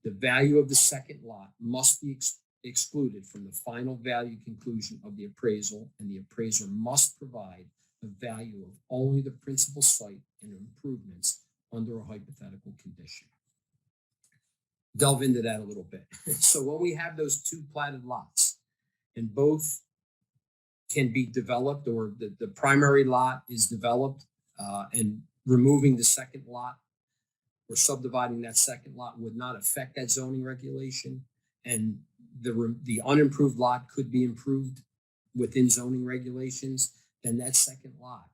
The value of the second lot must be excluded from the final value conclusion of the appraisal, and the appraiser must provide the value of only the principal site and improvements under a hypothetical condition. delve into that a little bit. So when we have those two platted lots and both can be developed, or the primary lot is developed, and removing the second lot or subdividing that second lot would not affect that zoning regulation, and the unimproved lot could be improved within zoning regulations, then that second lot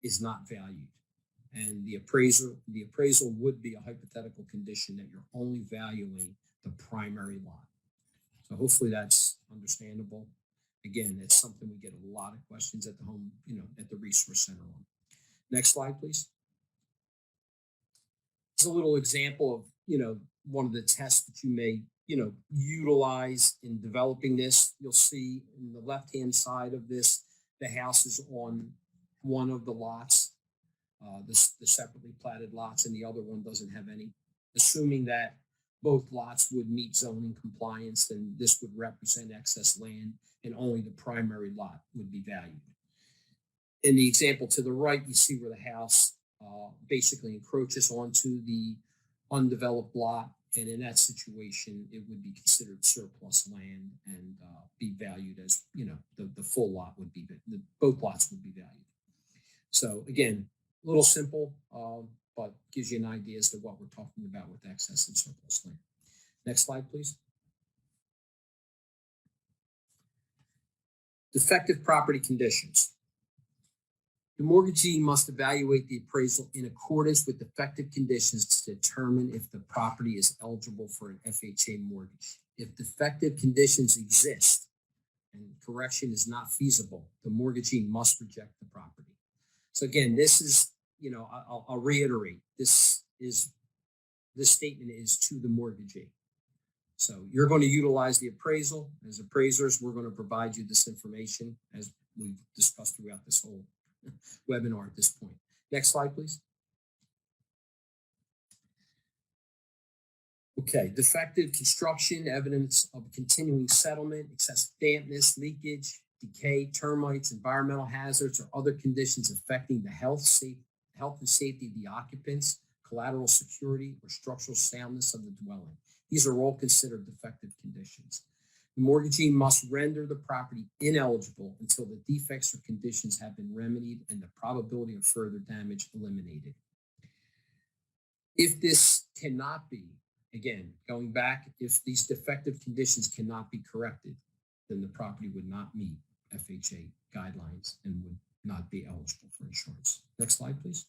is not valued. And the appraisal would be a hypothetical condition that you're only valuing the primary lot. So hopefully that's understandable. Again, it's something we get a lot of questions at the home, at the resource center on. Next slide, please. It's a little example of, one of the tests that you may, utilize in developing this. You'll see in the left-hand side of this, the house is on one of the lots, the separately platted lots, and the other one doesn't have any. Assuming that both lots would meet zoning compliance, then this would represent excess land and only the primary lot would be valued. In the example to the right, you see where the house basically encroaches onto the undeveloped lot, and in that situation, it would be considered surplus land and be valued as, the full lot would be, both lots would be valued. So again, a little simple, but gives you an idea as to what we're talking about with excess and surplus land. Next slide, please. Defective property conditions. The mortgagee must evaluate the appraisal in accordance with defective conditions to determine if the property is eligible for an FHA mortgage. If defective conditions exist and correction is not feasible, the mortgagee must reject the property. So again, this is, I'll reiterate, this statement is to the mortgagee. So you're going to utilize the appraisal. As appraisers, we're going to provide you this information as we've discussed throughout this whole webinar at this point. Next slide, please. Okay, defective construction, evidence of continuing settlement, excessive dampness, leakage, decay, termites, environmental hazards, or other conditions affecting the health and safety of the occupants, collateral security, or structural soundness of the dwelling. These are all considered defective conditions. The mortgagee must render the property ineligible until the defects or conditions have been remedied and the probability of further damage eliminated. If this cannot be, again, going back, if these defective conditions cannot be corrected, then the property would not meet FHA guidelines and would not be eligible for insurance. Next slide, please.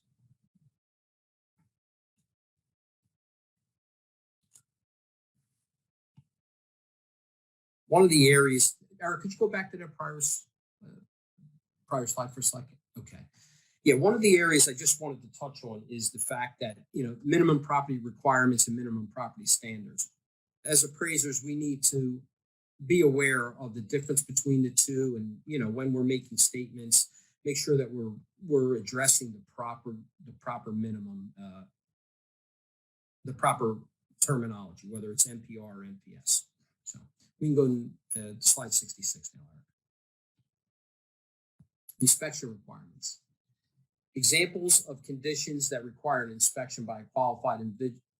One of the areas, Eric, could you go back to the prior slide for a second? Okay. Yeah, one of the areas I just wanted to touch on is the fact that, minimum property requirements and minimum property standards. As appraisers, we need to be aware of the difference between the two, and, when we're making statements, make sure that we're addressing the proper minimum, the proper terminology, whether it's NPR or NPS. So we can go to slide 66 now. Inspection requirements. Examples of conditions that require an inspection by a qualified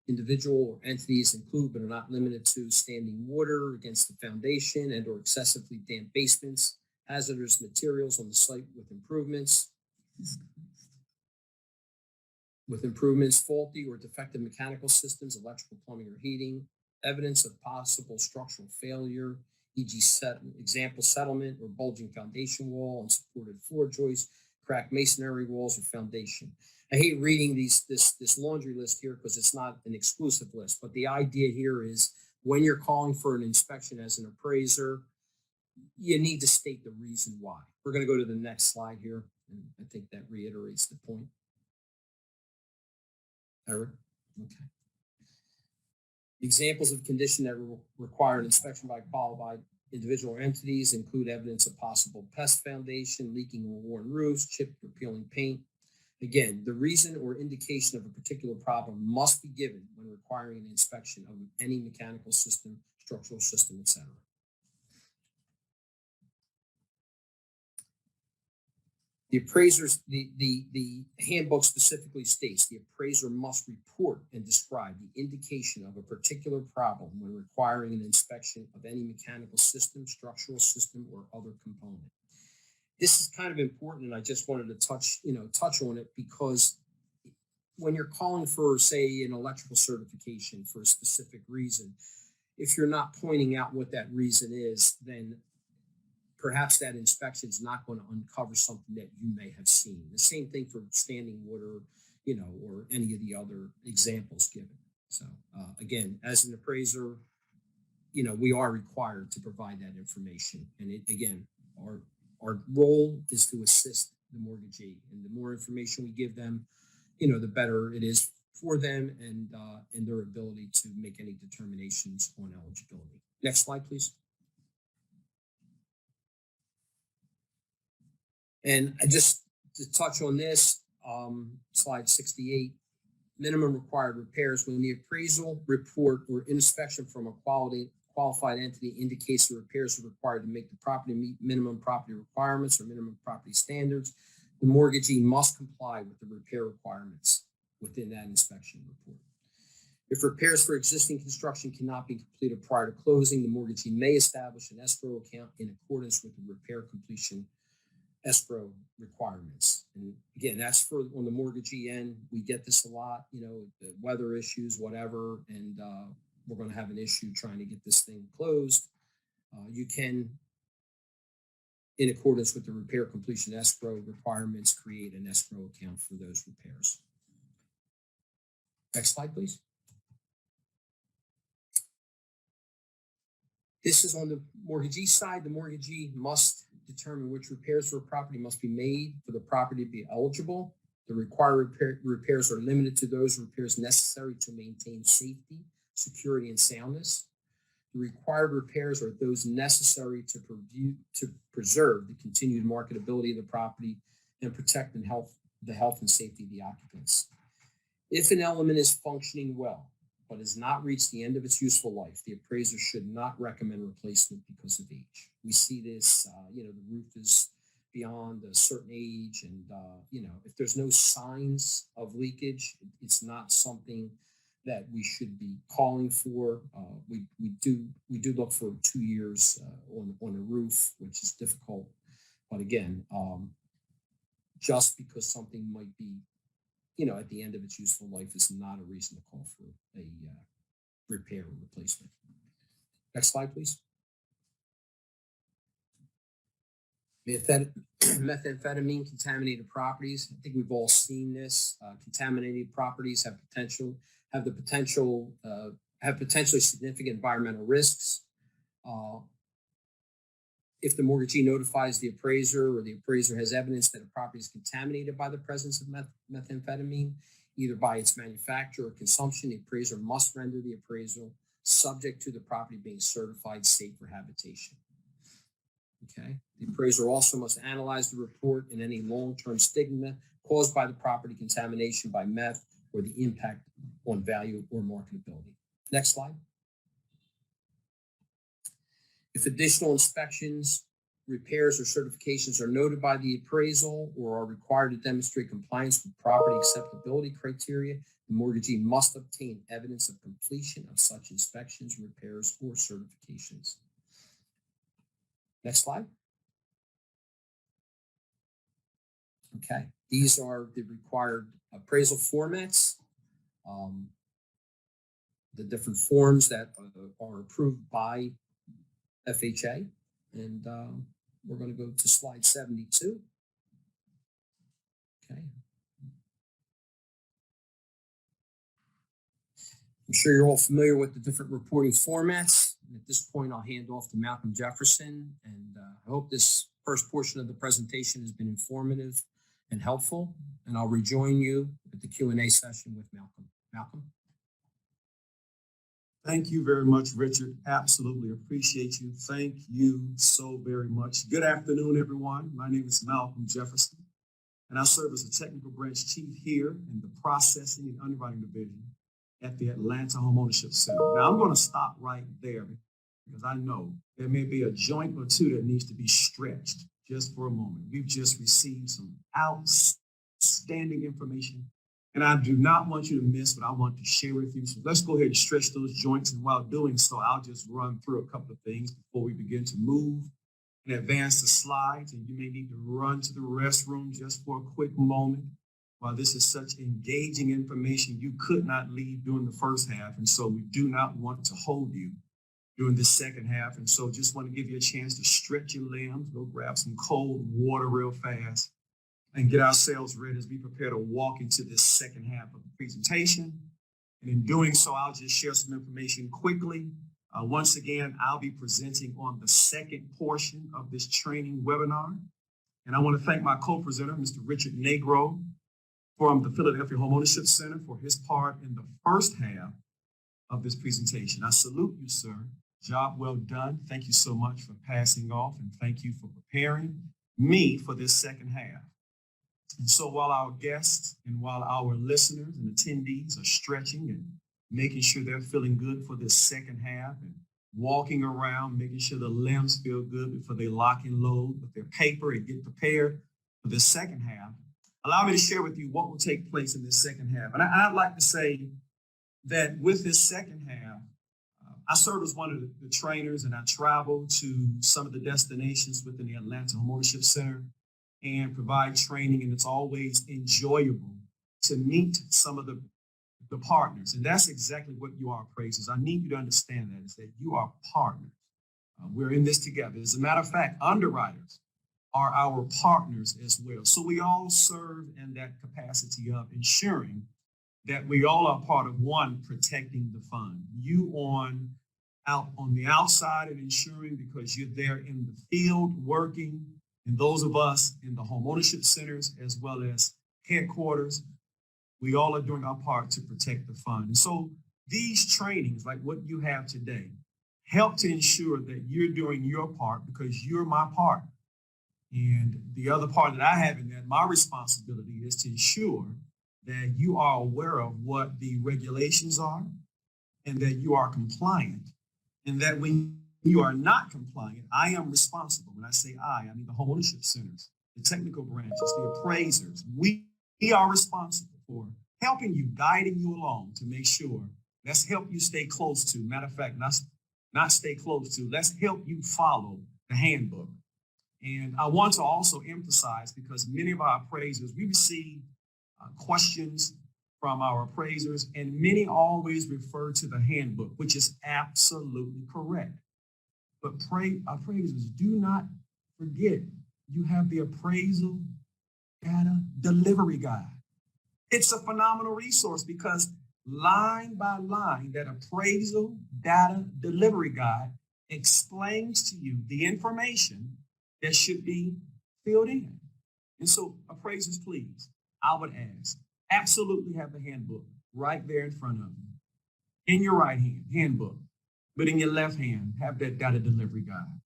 individual or entities include, but are not limited to, standing water against the foundation and or excessively damp basements, hazardous materials on the site with improvements, faulty or defective mechanical systems, electrical, plumbing, or heating, evidence of possible structural failure, e.g. example settlement or bulging foundation wall, unsupported floor joists, cracked masonry walls, or foundation. I hate reading this laundry list here because it's not an exclusive list, but the idea here is when you're calling for an inspection as an appraiser, you need to state the reason why. We're going to go to the next slide here, and I think that reiterates the point. Eric? Okay. Examples of condition that require an inspection by qualified individual or entities include evidence of possible pest foundation, leaking or worn roofs, chipped or peeling paint. Again, the reason or indication of a particular problem must be given when requiring an inspection of any mechanical system, structural system, etc. The appraisers, the handbook specifically states the appraiser must report and describe the indication of a particular problem when requiring an inspection of any mechanical system, structural system, or other component. This is kind of important, and I just wanted to touch on it because when you're calling for, say, an electrical certification for a specific reason, if you're not pointing out what that reason is, then perhaps that inspection is not going to uncover something that you may have seen. The same thing for standing water, or any of the other examples given. So again, as an appraiser, we are required to provide that information. And again, our role is to assist the mortgagee, and the more information we give them, the better it is for them and their ability to make any determinations on eligibility. Next slide, please. And just to touch on this, slide 68, minimum required repairs. When the appraisal report or inspection from a qualified entity indicates the repairs are required to make the property meet minimum property requirements or minimum property standards, the mortgagee must comply with the repair requirements within that inspection report. If repairs for existing construction cannot be completed prior to closing, the mortgagee may establish an escrow account in accordance with the repair completion escrow requirements. And again, that's for on the mortgagee end. We get this a lot, the weather issues, whatever, and we're going to have an issue trying to get this thing closed. You can, in accordance with the repair completion escrow requirements, create an escrow account for those repairs. Next slide, please. This is on the mortgagee side. The mortgagee must determine which repairs for a property must be made for the property to be eligible. The required repairs are limited to those repairs necessary to maintain safety, security, and soundness. The required repairs are those necessary to preserve the continued marketability of the property and protect the health and safety of the occupants. If an element is functioning well, but has not reached the end of its useful life, the appraiser should not recommend replacement because of age. We see this, the roof is beyond a certain age, and if there's no signs of leakage, it's not something that we should be calling for. We do look for 2 years on a roof, which is difficult. But again, just because something might be at the end of its useful life is not a reason to call for a repair or replacement. Next slide, please. Methamphetamine contaminated properties. I think we've all seen this. Contaminated properties have potentially significant environmental risks. If the mortgagee notifies the appraiser or the appraiser has evidence that a property is contaminated by the presence of methamphetamine, either by its manufacture or consumption, the appraiser must render the appraisal subject to the property being certified safe for habitation. Okay. The appraiser also must analyze the report and any long-term stigma caused by the property contamination by meth or the impact on value or marketability. Next slide. If additional inspections, repairs, or certifications are noted by the appraisal or are required to demonstrate compliance with property acceptability criteria, the mortgagee must obtain evidence of completion of such inspections, repairs, or certifications. Next slide. Okay, these are the required appraisal formats, the different forms that are approved by FHA, and we're going to go to slide 72. Okay. I'm sure you're all familiar with the different reporting formats. And at this point, I'll hand off to Malcolm Jefferson, and I hope this first portion of the presentation has been informative and helpful, and I'll rejoin you at the Q&A session with Malcolm. Malcolm? Thank you very much, Richard. Absolutely appreciate you. Thank you so very much. Good afternoon, everyone. My name is Malcolm Jefferson, and I serve as a technical branch chief here in the processing and underwriting division at the Atlanta Homeownership Center. Now, I'm going to stop right there because I know there may be a joint or two that needs to be stretched just for a moment. We've just received some outstanding information, and I do not want you to miss what I want to share with you. So let's go ahead and stretch those joints. And while doing so, I'll just run through a couple of things before we begin to move and advance the slides. And you may need to run to the restroom just for a quick moment. While this is such engaging information, you could not leave during the first half. And so we do not want to hold you during the second half. And so just want to give you a chance to stretch your limbs, go grab some cold water real fast, and get ourselves ready as we prepare to walk into this second half of the presentation. And in doing so, I'll just share some information quickly. Once again, I'll be presenting on the second portion of this training webinar. And I want to thank my co-presenter, Mr. Richard Negro, from the Philadelphia Homeownership Center for his part in the first half of this presentation. I salute you, sir. Job well done. Thank you so much for passing off, and thank you for preparing me for this second half. And so while our guests and while our listeners and attendees are stretching and making sure they're feeling good for this second half and walking around, making sure the limbs feel good before they lock and load with their paper and get prepared for this second half, allow me to share with you what will take place in this second half. And I'd like to say that with this second half, I serve as one of the trainers, and I travel to some of the destinations within the Atlanta Homeownership Center and provide training. And it's always enjoyable to meet some of the partners. And that's exactly what you are, appraisers. I need you to understand that, is that you are partners. We're in this together. As a matter of fact, underwriters are our partners as well. So we all serve in that capacity of ensuring that we all are part of one, protecting the fund. You out on the outside and ensuring because you're there in the field working, and those of us in the homeownership centers as well as headquarters, we all are doing our part to protect the fund. And so these trainings, like what you have today, help to ensure that you're doing your part because you're my partner. And the other part that I have in that, my responsibility is to ensure that you are aware of what the regulations are and that you are compliant, and that when you are not compliant, I am responsible. When I say I mean the homeownership centers, the technical branches, the appraisers. We are responsible for helping you, guiding you along to make sure, let's help you stay close to, matter of fact, not stay close to, let's help you follow the handbook. And I want to also emphasize, because many of our appraisers, we receive questions from our appraisers, and many always refer to the handbook, which is absolutely correct. But appraisers, do not forget, you have the appraisal data delivery guide. It's a phenomenal resource because line by line, that appraisal data delivery guide explains to you the information that should be filled in. And so appraisers, please, I would ask, absolutely have the handbook right there in front of you. In your right hand, handbook, but in your left hand, have that data delivery guide.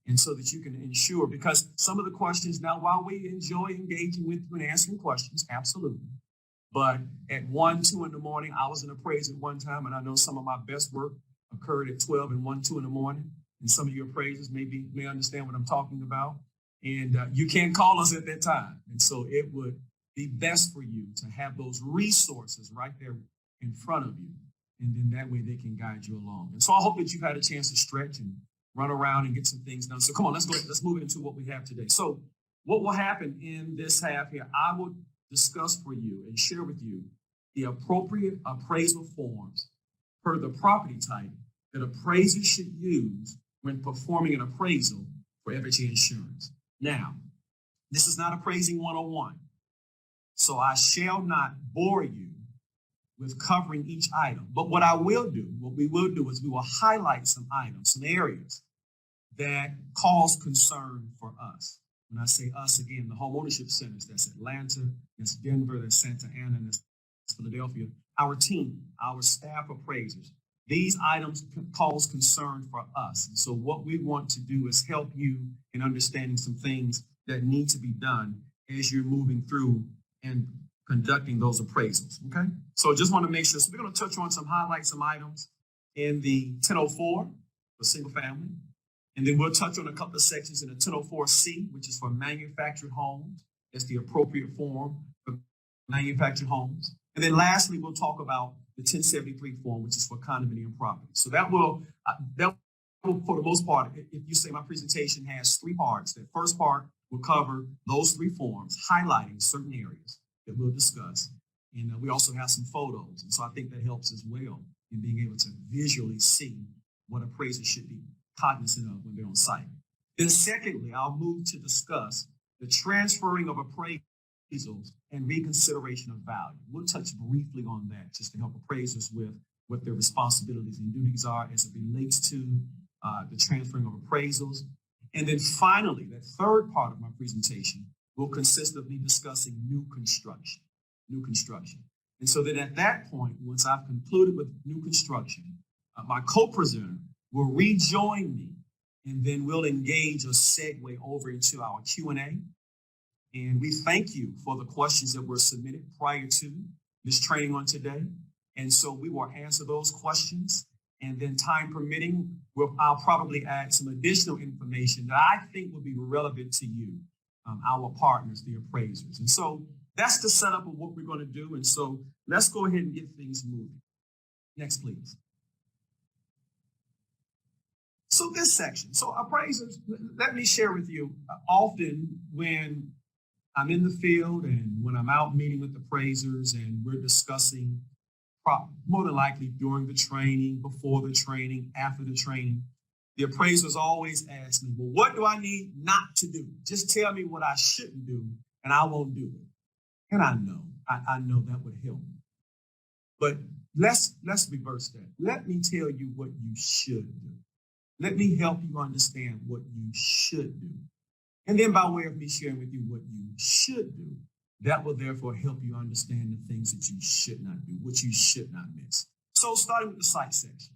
And so that you can ensure, because some of the questions now, while we enjoy engaging with you and answering questions, absolutely. But at 1, 2 in the morning, I was an appraiser at one time, and I know some of my best work occurred at 12 and 1, 2 in the morning. And some of your appraisers may understand what I'm talking about. And you can't call us at that time. And so it would be best for you to have those resources right there in front of you. And then that way they can guide you along. And so I hope that you've had a chance to stretch and run around and get some things done. So come on, let's move into what we have today. So what will happen in this half here, I will discuss for you and share with you the appropriate appraisal forms per the property type that appraisers should use when performing an appraisal for FHA insurance. Now, this is not appraising 101. So I shall not bore you with covering each item. But what we will do is we will highlight some items, some areas that cause concern for us. When I say us, again, the homeownership centers, that's Atlanta, that's Denver, that's Santa Ana, and that's Philadelphia. Our team, our staff appraisers, these items cause concern for us. And so what we want to do is help you in understanding some things that need to be done as you're moving through and conducting those appraisals, okay? So just want to make sure. So we're going to touch on highlight some items in the 1004 for single family. And then we'll touch on a couple of sections in the 1004C, which is for manufactured homes. That's the appropriate form for manufactured homes. And then lastly, we'll talk about the 1073 form, which is for condominium property. So that will, for the most part, if you say my presentation has three parts, the first part will cover those three forms, highlighting certain areas that we'll discuss. And we also have some photos. And so I think that helps as well in being able to visually see what appraisers should be cognizant of when they're on site. Then secondly, I'll move to discuss the transferring of appraisals and reconsideration of value. We'll touch briefly on that just to help appraisers with what their responsibilities and duties are as it relates to the transferring of appraisals. And then finally, that third part of my presentation will consist of me discussing new construction. And so then at that point, once I've concluded with new construction, my co-presenter will rejoin me, and then we'll engage or segue over into our Q&A. And we thank you for the questions that were submitted prior to this training on today. And so we will answer those questions. And then time permitting, I'll probably add some additional information that I think will be relevant to you, our partners, the appraisers. And so that's the setup of what we're going to do. And so let's go ahead and get things moving. Next, please. So this section, so appraisers, let me share with you, often when I'm in the field and when I'm out meeting with appraisers and we're discussing, more than likely during the training, before the training, after the training, the appraisers always ask me, well, what do I need not to do? Just tell me what I shouldn't do and I won't do it. And I know that would help me. But let's reverse that. Let me tell you what you should do. Let me help you understand what you should do. And then by way of me sharing with you what you should do, that will therefore help you understand the things that you should not do, what you should not miss. So starting with the site section,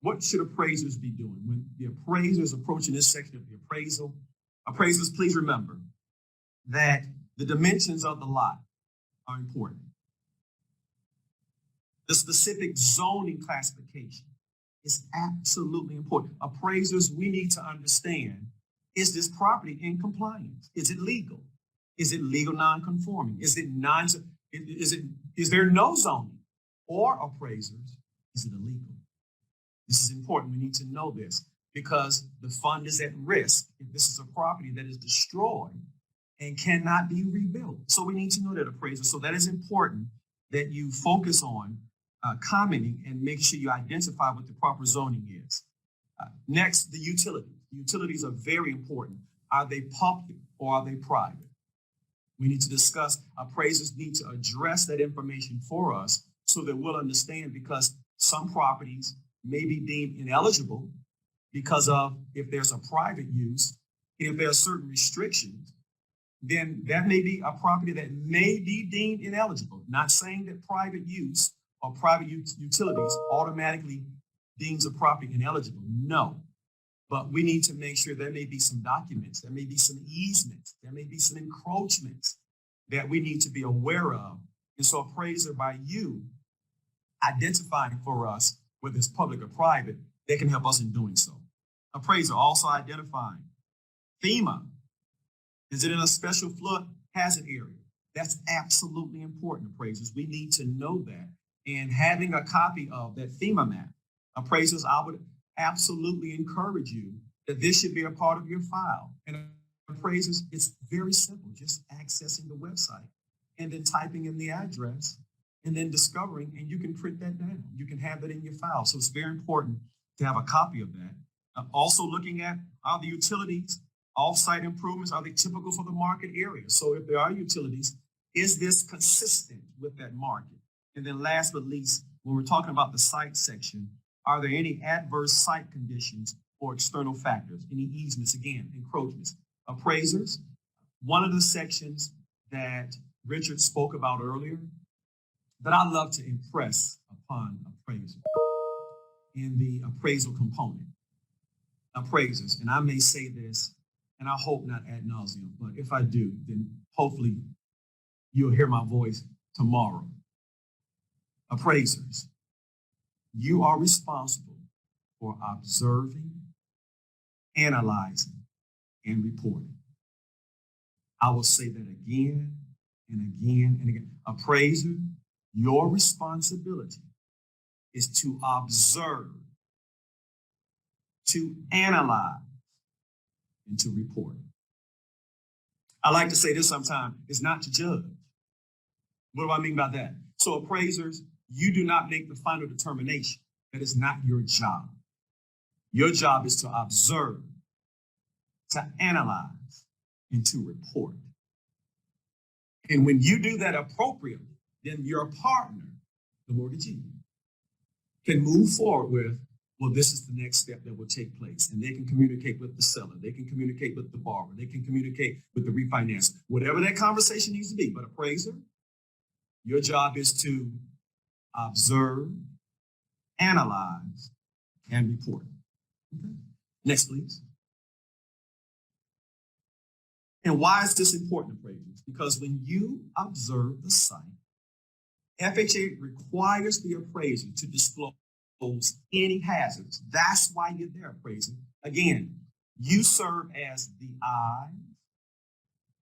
what should appraisers be doing? When the appraiser is approaching this section of the appraisal, appraisers, please remember that the dimensions of the lot are important. The specific zoning classification is absolutely important. Appraisers, we need to understand, is this property in compliance? Is it legal? Is it legal non-conforming? Is there no zoning? Or appraisers, is it illegal? This is important. We need to know this because the fund is at risk if this is a property that is destroyed and cannot be rebuilt. So we need to know that, appraiser. So that is important that you focus on commenting and make sure you identify what the proper zoning is. Next, the utilities. Utilities are very important. Are they public or are they private? We need to discuss, appraisers need to address that information for us so that we'll understand, because some properties may be deemed ineligible because of if there's a private use, and if there are certain restrictions, then that may be a property that may be deemed ineligible. Not saying that private use or private utilities automatically deems a property ineligible. No, but we need to make sure there may be some documents, there may be some easements, there may be some encroachments that we need to be aware of. And so appraiser, by you identifying for us whether it's public or private, they can help us in doing so. Appraiser also identifying FEMA. Is it in a special flood hazard area? That's absolutely important, appraisers. We need to know that. And having a copy of that FEMA map, appraisers, I would absolutely encourage you that this should be a part of your file. And appraisers, it's very simple, just accessing the website and then typing in the address and then discovering, and you can print that down. You can have that in your file. So it's very important to have a copy of that. Also looking at, are the utilities, off-site improvements, are they typical for the market area? So if there are utilities, is this consistent with that market? And then last but least, when we're talking about the site section, are there any adverse site conditions or external factors? Any easements, again, encroachments? Appraisers, one of the sections that Richard spoke about earlier that I love to impress upon appraisers in the appraisal component. Appraisers, and I may say this, and I hope not ad nauseum, but if I do, then hopefully you'll hear my voice tomorrow. Appraisers, you are responsible for observing, analyzing, and reporting. I will say that again and again and again. Appraiser, your responsibility is to observe, to analyze, and to report. I like to say this sometimes, it's not to judge. What do I mean by that? So appraisers, you do not make the final determination. That is not your job. Your job is to observe, to analyze, and to report. And when you do that appropriately, then your partner, the mortgagee, can move forward with, well, this is the next step that will take place. And they can communicate with the seller. They can communicate with the borrower. They can communicate with the refinancer, whatever that conversation needs to be. But appraiser, your job is to observe, analyze, and report. Okay. Next, please. And why is this important, appraisers? Because when you observe the site, FHA requires the appraiser to disclose any hazards. That's why you're there, appraiser. Again, you serve as the eyes,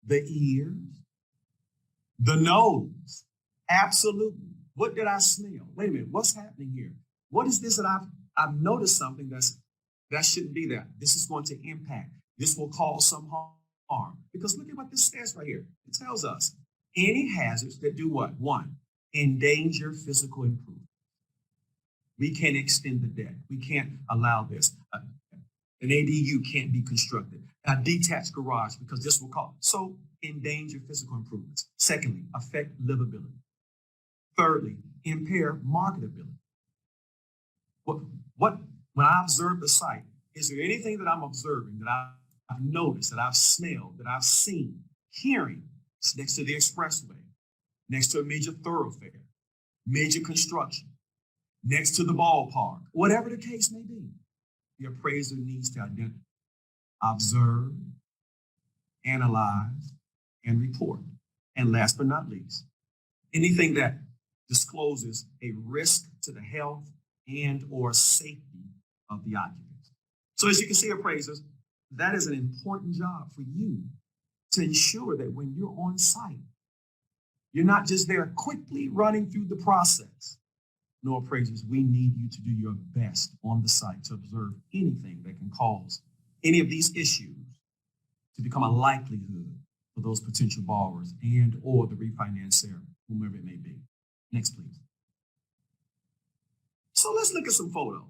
the ears, the nose. Absolutely. What did I smell? Wait a minute, what's happening here? What is this that I've noticed something that shouldn't be there? This is going to impact. This will cause some harm. Because look at what this says right here. It tells us any hazards that do what? One, endanger physical improvement. We can't extend the deck. We can't allow this. An ADU can't be constructed. A detached garage, because this will cause. So endanger physical improvements. Secondly, affect livability. Thirdly, impair marketability. When I observe the site, is there anything that I'm observing that I've noticed, that I've smelled, that I've seen, hearing? It's next to the expressway, next to a major thoroughfare, major construction, next to the ballpark, whatever the case may be. The appraiser needs to identify, observe, analyze, and report. And last but not least, anything that discloses a risk to the health and or safety of the occupants. So as you can see, appraisers, that is an important job for you to ensure that when you're on site, you're not just there quickly running through the process. No, appraisers, we need you to do your best on the site to observe anything that can cause any of these issues to become a likelihood for those potential borrowers and or the refinancer, whomever it may be. Next, please. So let's look at some photos.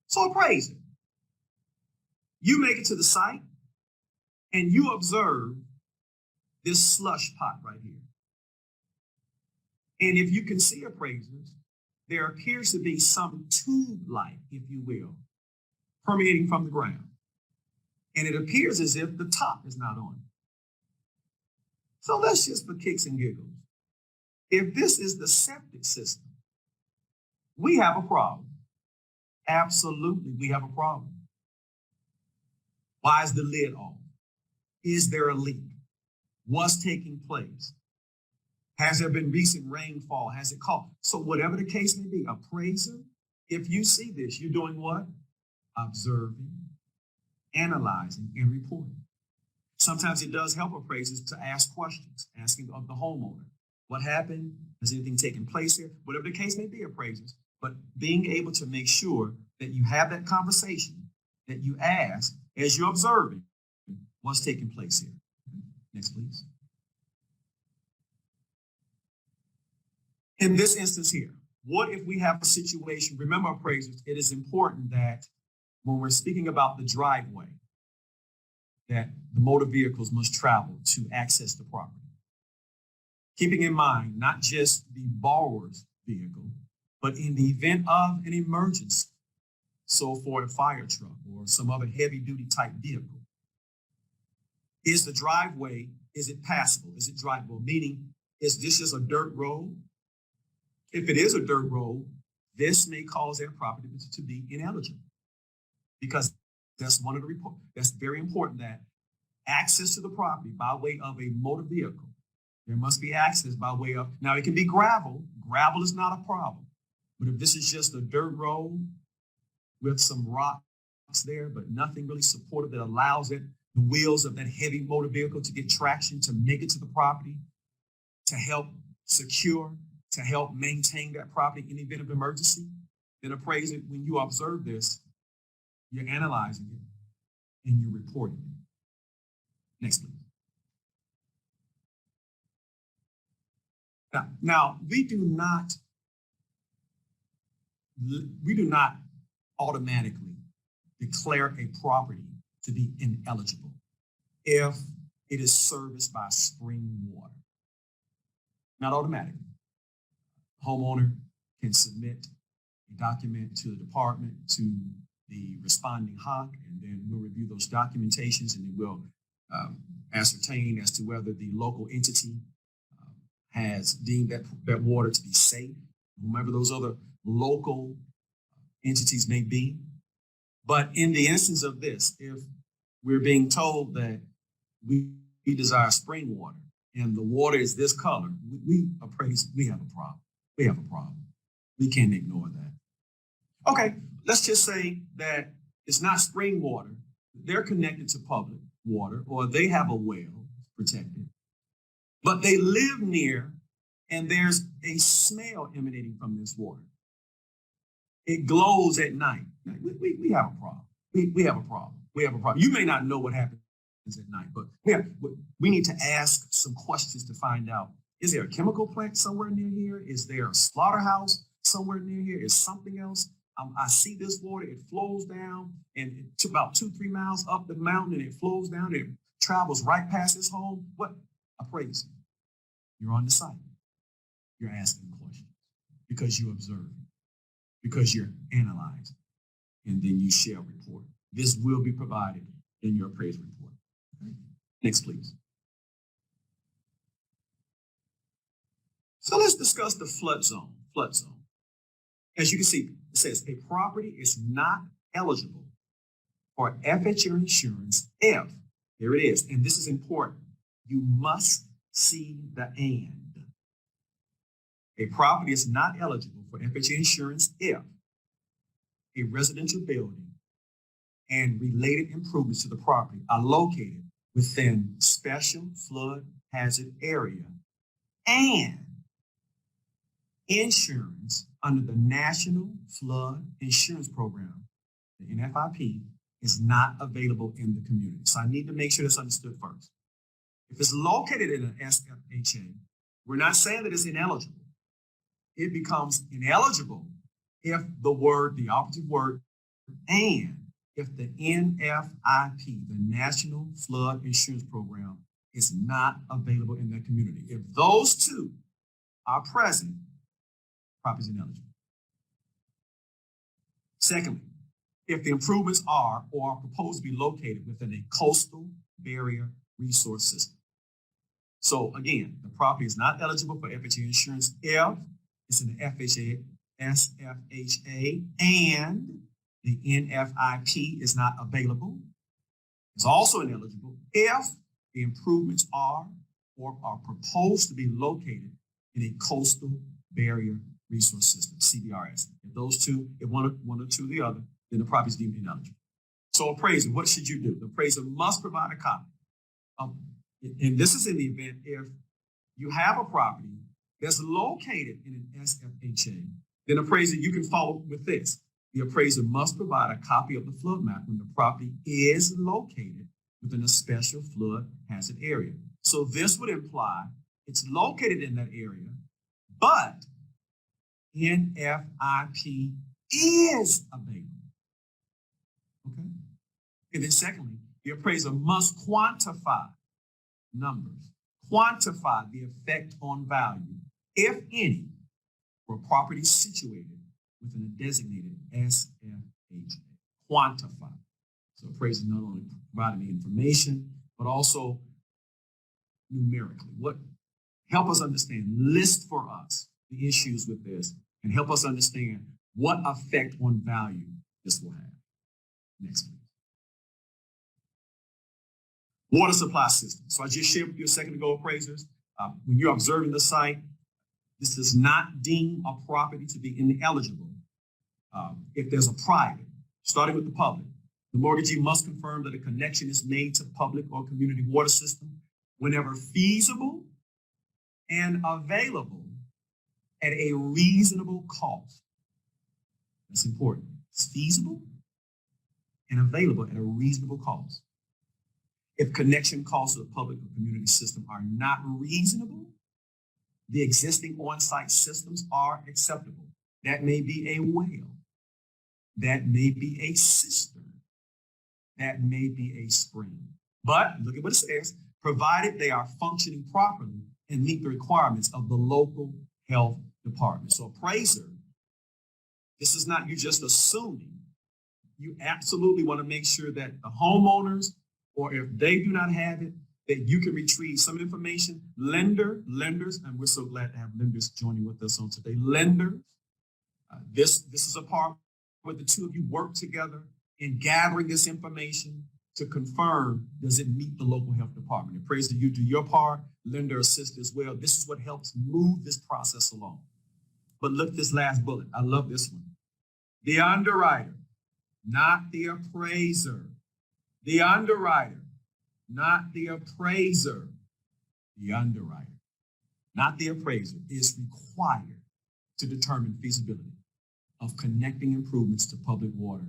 So appraiser, you make it to the site and you observe this slush pot right here. And if you can see, appraisers, there appears to be some tube-like, if you will, permeating from the ground. And it appears as if the top is not on. So let's just, for kicks and giggles, if this is the septic system, we have a problem. Absolutely, we have a problem. Why is the lid off? Is there a leak? What's taking place? Has there been recent rainfall? Has it caught? So whatever the case may be, appraiser, if you see this, you're doing what? Observing, analyzing, and reporting. Sometimes it does help appraisers to ask questions, asking of the homeowner, what happened? Has anything taken place here? Whatever the case may be, appraisers, but being able to make sure that you have that conversation, that you ask as you're observing what's taking place here. Next, please. In this instance here, what if we have a situation? Remember, appraisers, it is important that when we're speaking about the driveway, that the motor vehicles must travel to access the property. Keeping in mind, not just the borrower's vehicle, but in the event of an emergency, so for a fire truck or some other heavy duty type vehicle, is the driveway, is it passable? Is it drivable? Meaning, is this just a dirt road? If it is a dirt road, this may cause their property to be ineligible, because that's one of the reports. That's very important, that access to the property by way of a motor vehicle. There must be access by way of, now it can be gravel. Gravel is not a problem. But if this is just a dirt road with some rocks there, but nothing really supportive that allows it, the wheels of that heavy motor vehicle to get traction, to make it to the property, to help secure, to help maintain that property in the event of emergency, then appraiser, when you observe this, you're analyzing it and you're reporting it. Next, please. Now we do not automatically declare a property to be ineligible if it is serviced by spring water. Not automatically. Homeowner can submit a document to the department, to the responding HOC, and then we'll review those documentations and then we'll ascertain as to whether the local entity has deemed that water to be safe, whomever those other local entities may be. But in the instance of this, if we're being told that we desire spring water and the water is this color, we have a problem. We have a problem. We can't ignore that. Okay, let's just say that it's not spring water. They're connected to public water or they have a well protected, but they live near and there's a smell emanating from this water. It glows at night. We have a problem. We have a problem. We have a problem. You may not know what happens at night, but we need to ask some questions to find out. Is there a chemical plant somewhere near here? Is there a slaughterhouse somewhere near here? Is something else? I see this water, it flows down and it's about 2-3 miles up the mountain and it flows down and it travels right past his home. What? Appraisal. You're on the site. You're asking questions because you observe, because you're analyzing, and then you shall report. This will be provided in your appraisal report. Okay. Next, please. So let's discuss the flood zone. Flood zone. As you can see, it says a property is not eligible for FHA insurance if, here it is, and this is important, you must see the and. A property is not eligible for FHA insurance if a residential building and related improvements to the property are located within special flood hazard area and insurance under the National Flood Insurance Program, the NFIP, is not available in the community. So I need to make sure that's understood first. If it's located in an SFHA, we're not saying that it's ineligible. It becomes ineligible if the operative word, and if the NFIP, the National Flood Insurance Program, is not available in that community. If those two are present, property is ineligible. Secondly, if the improvements are or are proposed to be located within a coastal barrier resource system. So again, the property is not eligible for FHA insurance if it's in the FHA, SFHA, and the NFIP is not available. It's also ineligible if the improvements are or are proposed to be located in a coastal barrier resource system, CBRS. If those two, if one or two of the other, then the property is deemed ineligible. So appraiser, what should you do? The appraiser must provide a copy. And this is in the event if you have a property that's located in an SFHA, then appraiser, you can follow with this. The appraiser must provide a copy of the flood map when the property is located within a special flood hazard area. So this would imply it's located in that area, but NFIP is available. Okay. And then secondly, the appraiser must quantify numbers, quantify the effect on value, if any, for a property situated within a designated SFHA. Quantify. So appraiser not only providing the information, but also numerically. Help us understand, list for us the issues with this, and help us understand what effect on value this will have. Next, please. Water supply system. So I just shared with you a second ago, appraisers, when you're observing the site, This does not deem a property to be ineligible if there's a private, starting with the public. The mortgagee must confirm that a connection is made to public or community water system whenever feasible and available at a reasonable cost. That's important. It's feasible and available at a reasonable cost. If connection costs of the public or community system are not reasonable, the existing on-site systems are acceptable. That may be a well. That may be a cistern. That may be a spring. But look at what it says, provided they are functioning properly and meet the requirements of the local health department. So appraiser, this is not you just assuming. You absolutely want to make sure that the homeowners, or if they do not have it, that you can retrieve some information. Lenders, and we're so glad to have lenders joining with us on today. Lenders, this is a part where the two of you work together in gathering this information to confirm, does it meet the local health department? And praise that you do your part, lender assist as well. This is what helps move this process along. But look at this last bullet. I love this one. The underwriter, not the appraiser. The underwriter, not the appraiser. The underwriter, not the appraiser, is required to determine feasibility of connecting improvements to public water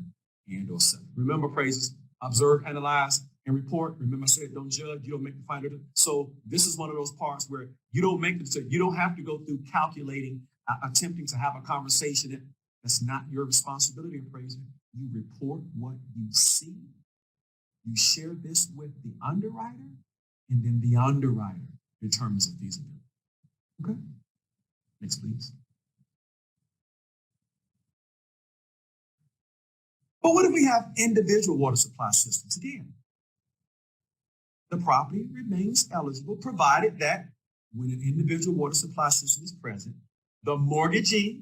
and or septic. Remember, appraisers, observe, analyze, and report. Remember, I said don't judge, you don't make the finder. So this is one of those parts where you don't make the decision. You don't have to go through calculating, attempting to have a conversation. That's not your responsibility, appraiser. You report what you see. You share this with the underwriter, and then the underwriter determines the feasibility. Okay? Next, please. But what if we have individual water supply systems? Again, the property remains eligible, provided that when an individual water supply system is present, the mortgagee,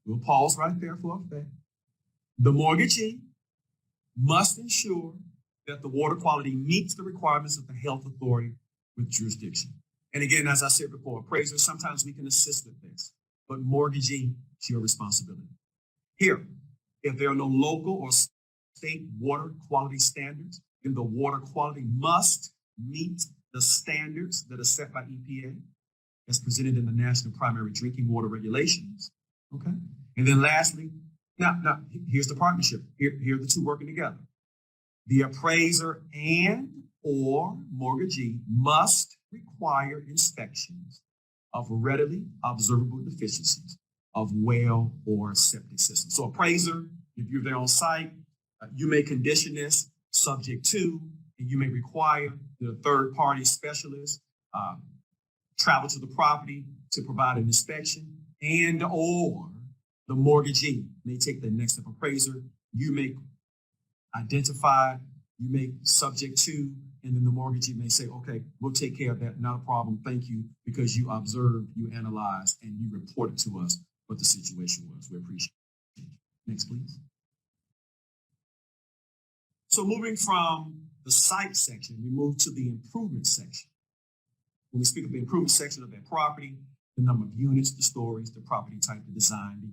we'll pause right there for effect, the mortgagee must ensure that the water quality meets the requirements of the health authority with jurisdiction. And again, as I said before, appraisers, sometimes we can assist with this, but mortgagee, it's your responsibility. Here, if there are no local or state water quality standards, then the water quality must meet the standards that are set by EPA as presented in the National Primary Drinking Water Regulations. Okay. And then lastly, now here's the partnership. Here are the two working together. The appraiser and or mortgagee must require inspections of readily observable deficiencies of well or septic systems. So appraiser, if you're there on site, you may condition this subject to, and you may require the third party specialist travel to the property to provide an inspection, and or the mortgagee may take the next step. Appraiser, you may identify, you may subject to, and then the mortgagee may say, okay, we'll take care of that, not a problem, thank you, because you observed, you analyzed, and you reported to us what the situation was. We appreciate it. Next, please. So moving from the site section, we move to the improvement section. When we speak of the improvement section of that property, the number of units, the stories, the property type, the design, the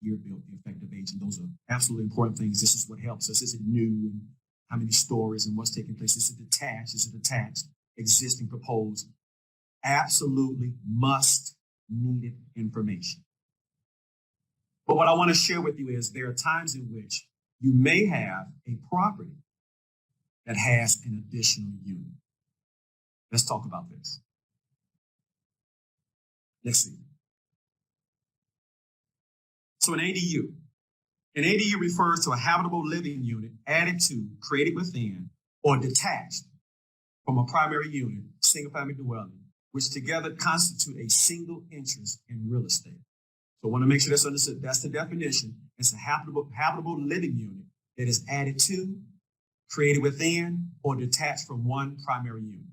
year built, the effective age, and those are absolutely important things. This is what helps us. Is it new? And how many stories and what's taking place? Is it detached? Is it attached? Existing, proposed? Absolutely must needed information. But what I want to share with you is there are times in which you may have a property that has an additional unit. Let's talk about this. Let's see. So an ADU. An ADU refers to a habitable living unit added to, created within, or detached from a primary unit, single-family dwelling, which together constitute a single interest in real estate. So I want to make sure that's understood. That's the definition. It's a habitable living unit that is added to, created within, or detached from one primary unit.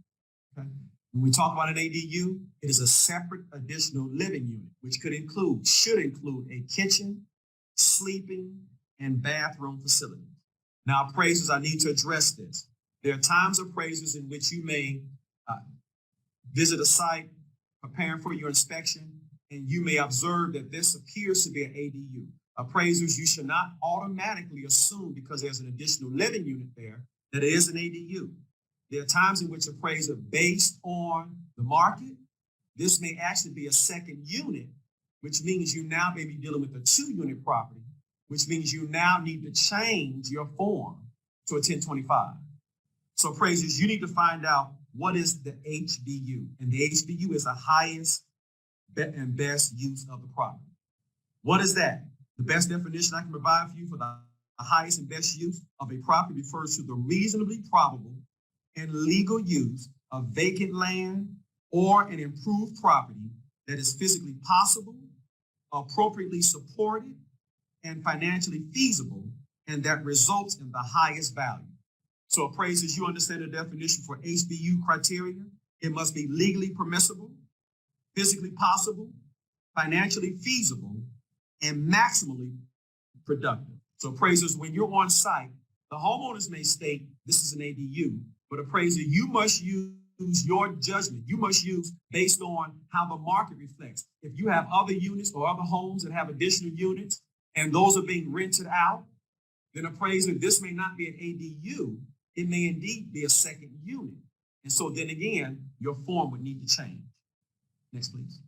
Okay? When we talk about an ADU, it is a separate additional living unit, which should include a kitchen, sleeping, and bathroom facility. Now, appraisers, I need to address this. There are times, appraisers, in which you may visit a site, preparing for your inspection, and you may observe that this appears to be an ADU. Appraisers, you should not automatically assume because there's an additional living unit there that it is an ADU. There are times in which appraiser, based on the market, this may actually be a second unit, which means you now may be dealing with a 2-unit property, which means you now need to change your form to a 1025. So appraisers, you need to find out what is the HBU, and the HBU is the highest and best use of the property. What is that? The best definition I can provide for you for the highest and best use of a property refers to the reasonably probable and legal use of vacant land or an improved property that is physically possible, appropriately supported, and financially feasible, and that results in the highest value. So appraisers, you understand the definition for HBU criteria. It must be legally permissible, physically possible, financially feasible, and maximally productive. So appraisers, when you're on site, the homeowners may state this is an ADU, but appraiser, you must use your judgment. You must use based on how the market reflects. If you have other units or other homes that have additional units and those are being rented out, then appraiser, this may not be an ADU. It may indeed be a second unit. And so then again, your form would need to change. Next, please.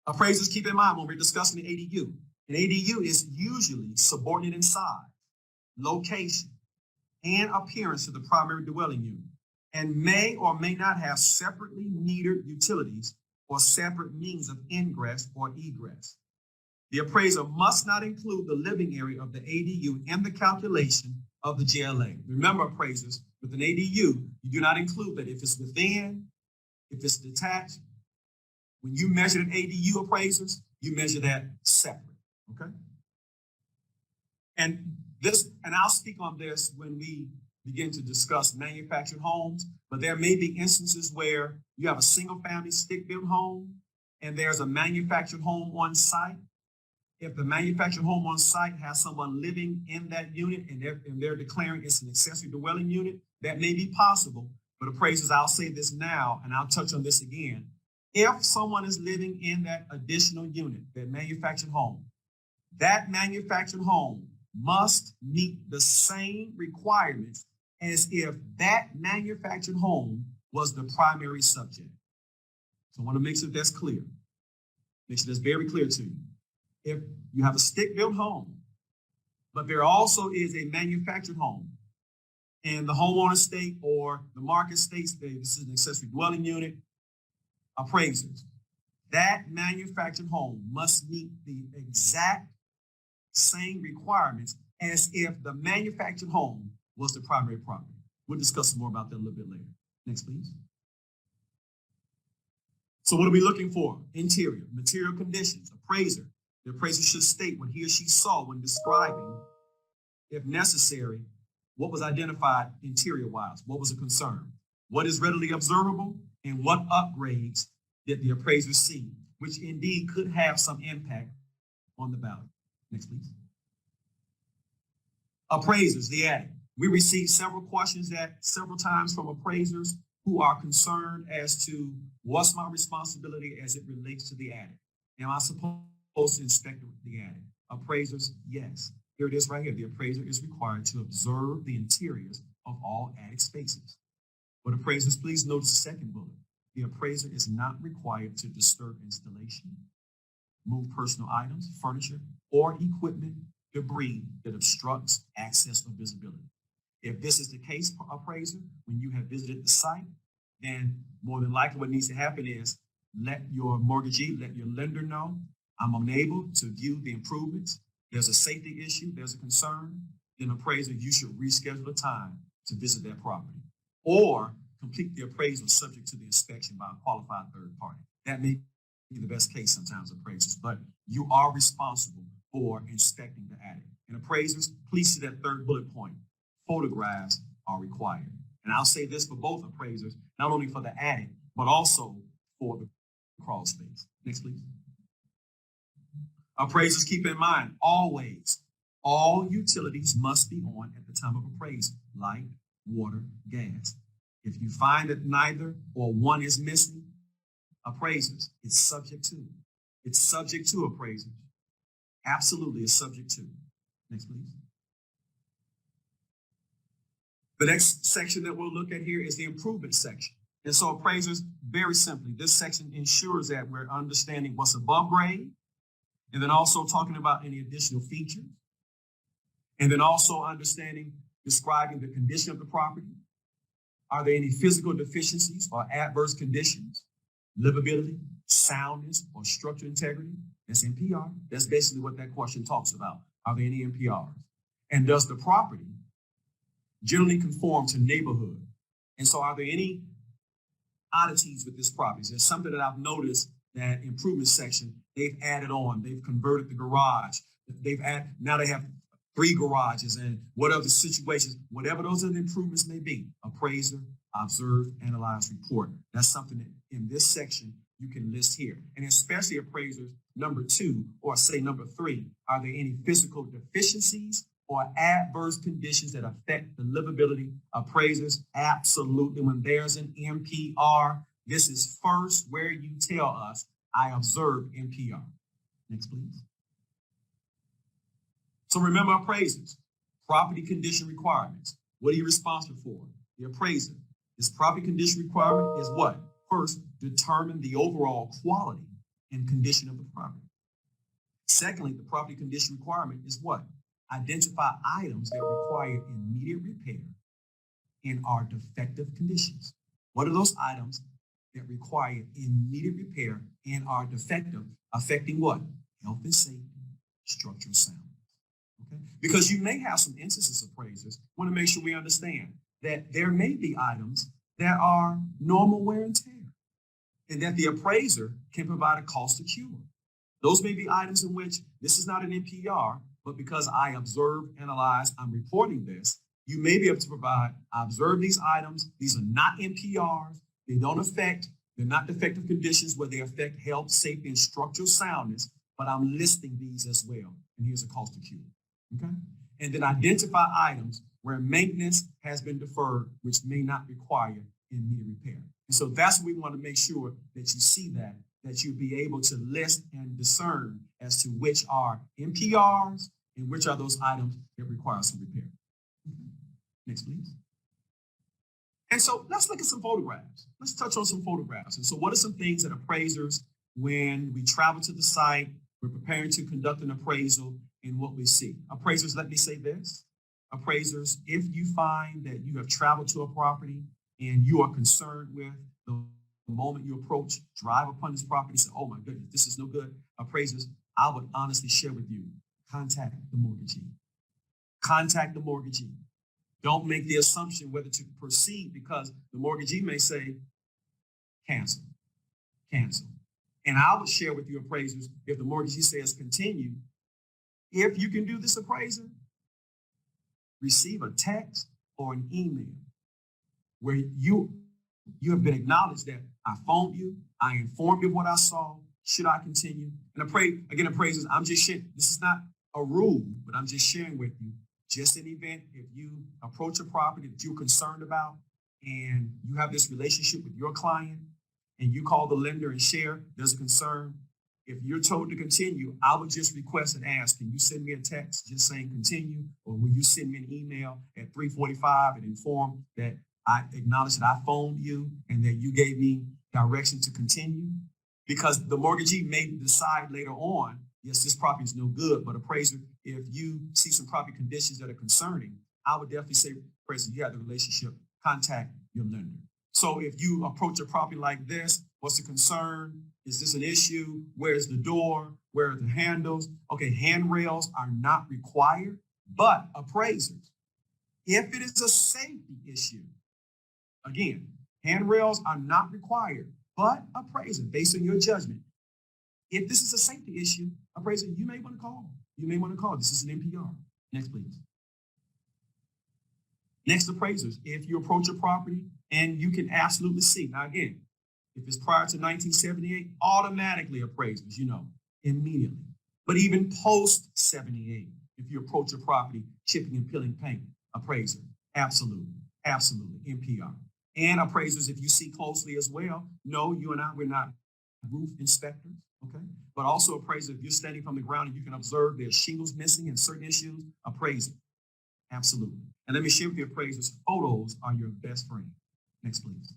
Appraisers, keep in mind when we're discussing the ADU, an ADU is usually subordinate in size, location, and appearance to the primary dwelling unit, and may or may not have separately metered utilities or separate means of ingress or egress. The appraiser must not include the living area of the ADU in the calculation of the GLA. Remember, appraisers, with an ADU, you do not include that if it's within, if it's detached. When you measure an ADU, appraisers, you measure that separate, okay? And I'll speak on this when we begin to discuss manufactured homes, but there may be instances where you have a single family stick-built home and there's a manufactured home on site. If the manufactured home on site has someone living in that unit and they're declaring it's an accessory dwelling unit, that may be possible. But appraisers, I'll say this now and I'll touch on this again. If someone is living in that additional unit, that manufactured home must meet the same requirements as if that manufactured home was the primary subject. So I want to make sure that's clear. Make sure that's very clear to you. If you have a stick-built home, but there also is a manufactured home, and the homeowner state or the market states that this is an accessory dwelling unit, appraisers, that manufactured home must meet the exact same requirements as if the manufactured home was the primary property. We'll discuss more about that a little bit later. Next, please. So what are we looking for? Interior, material conditions, appraiser. The appraiser should state what he or she saw when describing, if necessary, what was identified interior-wise, what was a concern, what is readily observable, and what upgrades did the appraiser see, which indeed could have some impact on the value. Next, please. Appraisers, the attic. We received several questions several times from appraisers who are concerned as to what's my responsibility as it relates to the attic. Am I supposed to inspect the attic? Appraisers, yes. Here it is right here. The appraiser is required to observe the interiors of all attic spaces. But appraisers, please notice the second bullet. The appraiser is not required to disturb installation, move personal items, furniture, or equipment, debris that obstructs access or visibility. If this is the case, appraiser, when you have visited the site, then more than likely what needs to happen is let your mortgagee, let your lender know, I'm unable to view the improvements. There's a safety issue, there's a concern. Then appraiser, you should reschedule a time to visit that property or complete the appraisal subject to the inspection by a qualified third party. That may be the best case sometimes, appraisers, but you are responsible for inspecting the attic. And appraisers, please see that third bullet point. Photographs are required. And I'll say this for both appraisers, not only for the attic, but also for the crawl space. Next, please. Appraisers, keep in mind, always, all utilities must be on at the time of appraisal, light, water, gas. If you find that neither or one is missing, appraisers, it's subject to. It's subject to appraisers. Absolutely, it's subject to. Next, please. The next section that we'll look at here is the improvement section. And so appraisers, very simply, this section ensures that we're understanding what's above grade, and then also talking about any additional features, and then also understanding, describing the condition of the property. Are there any physical deficiencies or adverse conditions, livability, soundness, or structural integrity? That's NPR. That's basically what that question talks about. Are there any NPRs? And does the property generally conform to neighborhood? And so are there any oddities with this property? There's something that I've noticed that improvement section, they've added on, they've converted the garage. Now they have 3 garages, and what other situations, whatever those other improvements may be, appraiser, observe, analyze, report. That's something that in this section you can list here. And especially appraisers, number 2, or say number 3, are there any physical deficiencies or adverse conditions that affect the livability? Appraisers, absolutely. When there's an NPR, this is first where you tell us, I observe NPR. Next, please. So remember appraisers, property condition requirements. What are you responsible for? The appraiser. This property condition requirement is what? First, determine the overall quality and condition of the property. Secondly, the property condition requirement is what? Identify items that require immediate repair and are defective conditions. What are those items that require immediate repair and are defective, affecting what? Health and safety, structural sound. Okay? Because you may have some instances, appraisers, want to make sure we understand that there may be items that are normal wear and tear, and that the appraiser can provide a cost to cure. Those may be items in which this is not an NPR, but because I observe, analyze, I'm reporting this, you may be able to provide, I observe these items, these are not NPRs, they don't affect, they're not defective conditions where they affect health, safety, and structural soundness, but I'm listing these as well. And here's a cost to cure, okay? And then identify items where maintenance has been deferred, which may not require immediate repair. And so that's what we want to make sure that you see that you'll be able to list and discern as to which are NPRs and which are those items that require some repair. Okay. Next, please. And so let's look at some photographs. Let's touch on some photographs. And so what are some things that appraisers, when we travel to the site, we're preparing to conduct an appraisal, and what we see? Appraisers, let me say this. Appraisers, if you find that you have traveled to a property and you are concerned with the moment you approach, drive upon this property, say, oh my goodness, this is no good. Appraisers, I would honestly share with you, contact the mortgagee. Contact the mortgagee. Don't make the assumption whether to proceed, because the mortgagee may say, cancel. And I would share with you, appraisers, if the mortgagee says continue, if you can do this, appraiser, receive a text or an email where you have been acknowledged that I phoned you, I informed you of what I saw, should I continue? And appraisers, I'm just sharing, this is not a rule, but I'm just sharing with you, just an event, if you approach a property that you're concerned about and you have this relationship with your client and you call the lender and share there's a concern, if you're told to continue, I would just request and ask, can you send me a text just saying continue, or will you send me an email at 3:45 and inform that I acknowledge that I phoned you and that you gave me direction to continue? Because the mortgagee may decide later on, yes, this property is no good, but appraiser, if you see some property conditions that are concerning, I would definitely say, appraiser, you have the relationship, contact your lender. So if you approach a property like this, what's the concern? Is this an issue? Where's the door? Where are the handles? Okay, handrails are not required, but appraisers, if it is a safety issue, again, handrails are not required, but appraiser, based on your judgment, if this is a safety issue, appraiser, you may want to call. This is an NPR. Next, please. Next, appraisers, if you approach a property and you can absolutely see. Now, again, if it's prior to 1978, automatically appraisers, immediately. But even post 78, if you approach a property, chipping and peeling paint, appraiser, absolutely, NPR. And appraisers, if you see closely as well, no, you and I, we're not roof inspectors, okay? But also appraiser, if you're standing from the ground and you can observe there's shingles missing and certain issues, appraiser, absolutely. And let me share with you, appraisers, photos are your best friend. Next, please.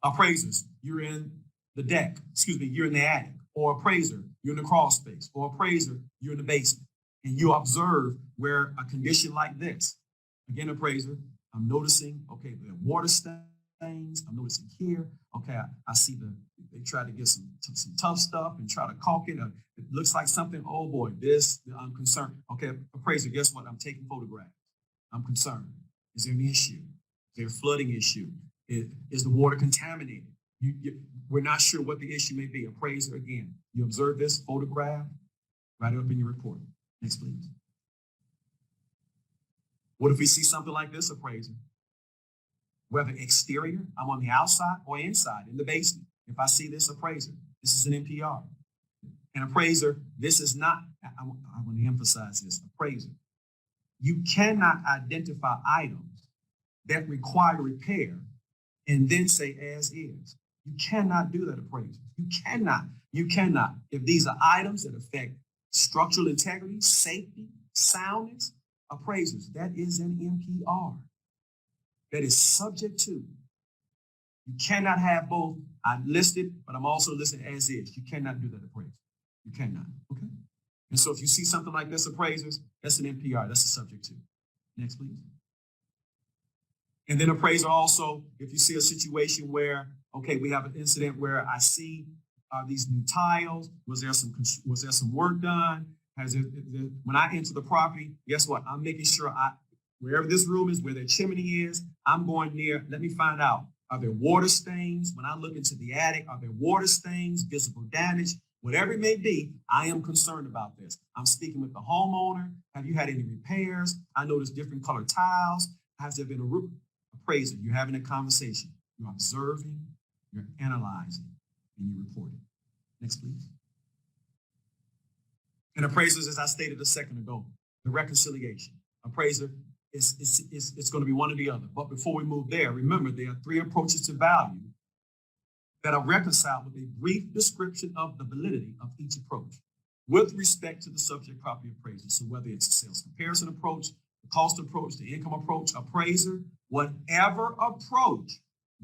Appraisers, you're in the deck, you're in the attic, or appraiser, you're in the crawl space, or appraiser, you're in the basement, and you observe where a condition like this, again, appraiser, I'm noticing, okay, the water stains, I'm noticing here, okay, I see they try to get some tough stuff and try to caulk it. It looks like something, oh boy, I'm concerned. Okay, appraiser, guess what? I'm taking photographs. I'm concerned. Is there an issue? Is there a flooding issue? Is the water contaminated? We're not sure what the issue may be. Appraiser, again, you observe this photograph, write it up in your report. Next, please. What if we see something like this, appraiser? Whether exterior, I'm on the outside or inside, in the basement. If I see this, appraiser, this is an NPR. An appraiser, this is not, I want to emphasize this, appraiser. You cannot identify items that require repair and then say as is. You cannot do that, appraiser. You cannot. If these are items that affect structural integrity, safety, soundness, appraisers, that is an NPR. That is subject to. You cannot have both. I listed, but I'm also listed as is. You cannot do that, appraiser. You cannot, okay? And so if you see something like this, appraisers, that's an NPR, that's a subject to. Next, please. And then appraiser also, if you see a situation where, okay, we have an incident where I see these new tiles, was there some work done? When I enter the property, guess what? I'm making sure wherever this room is, where their chimney is, I'm going near, let me find out, are there water stains? When I look into the attic, are there water stains, visible damage? Whatever it may be, I am concerned about this. I'm speaking with the homeowner. Have you had any repairs? I noticed different colored tiles. Has there been a roof? Appraiser, you're having a conversation. You're observing, you're analyzing, and you're reporting. Next, please. And appraisers, as I stated a second ago, the reconciliation. Appraiser, it's going to be one or the other. But before we move there, remember there are three approaches to value that are reconciled with a brief description of the validity of each approach with respect to the subject property appraiser. So whether it's a sales comparison approach, the cost approach, the income approach, appraiser, whatever approach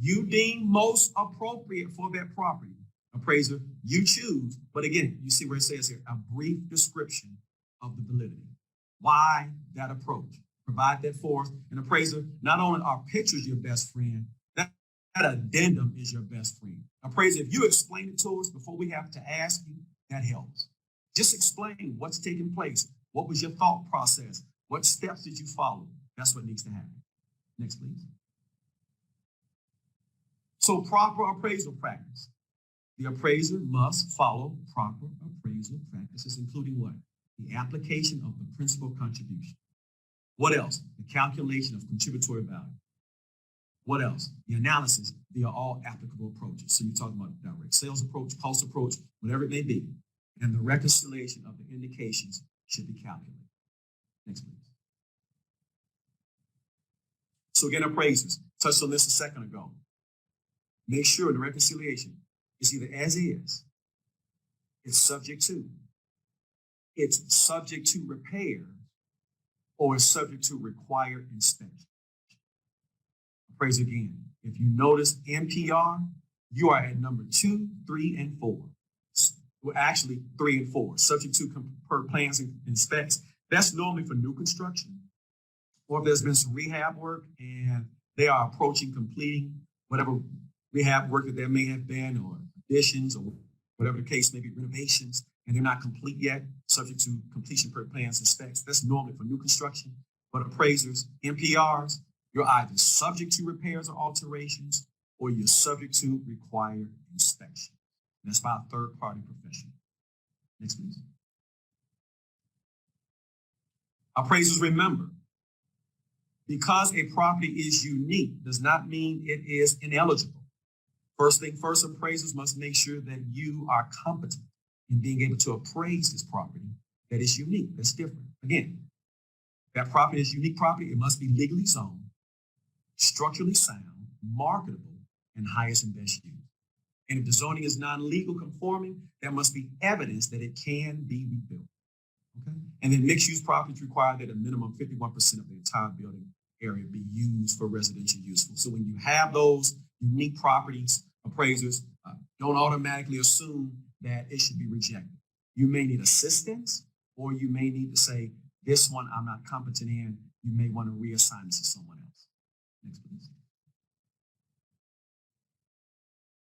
you deem most appropriate for that property, appraiser, you choose. But again, you see where it says here, a brief description of the validity. Why that approach? Provide that for us. And appraiser, not only are pictures your best friend, that addendum is your best friend. Appraiser, if you explain it to us before we have to ask you, that helps. Just explain what's taking place. What was your thought process? What steps did you follow? That's what needs to happen. Next, please. So proper appraisal practice. The appraiser must follow proper appraisal practices, including what? The application of the principal contribution. What else? The calculation of contributory value. What else? The analysis. They are all applicable approaches. So you're talking about direct sales approach, cost approach, whatever it may be. And the reconciliation of the indications should be calculated. Next, please. So again, appraisers, touched on this a second ago. Make sure the reconciliation is either as is, it's subject to repair, or it's subject to required inspection. Appraiser again, if you notice NPR, you are at number 2, 3, and 4. Well, actually 3 and 4, subject to per plans and inspects. That's normally for new construction, or if there's been some rehab work and they are approaching completing whatever rehab work that there may have been, or additions, or whatever the case may be, renovations, and they're not complete yet, subject to completion per plans and specs. That's normally for new construction. But appraisers, NPRs, you're either subject to repairs or alterations, or you're subject to required inspection. And that's by a third-party professional. Next, please. Appraisers, remember, because a property is unique does not mean it is ineligible. First thing first, appraisers must make sure that you are competent in being able to appraise this property that is unique, that's different. Again, that property is unique property, it must be legally zoned, structurally sound, marketable, and highest and best use. And if the zoning is non-legal conforming, there must be evidence that it can be rebuilt. Okay? And then mixed-use properties require that a minimum 51% of the entire building area be used for residential use. So when you have those unique properties, appraisers don't automatically assume that it should be rejected. You may need assistance, or you may need to say, this one I'm not competent in. You may want to reassign this to someone else. Next, please.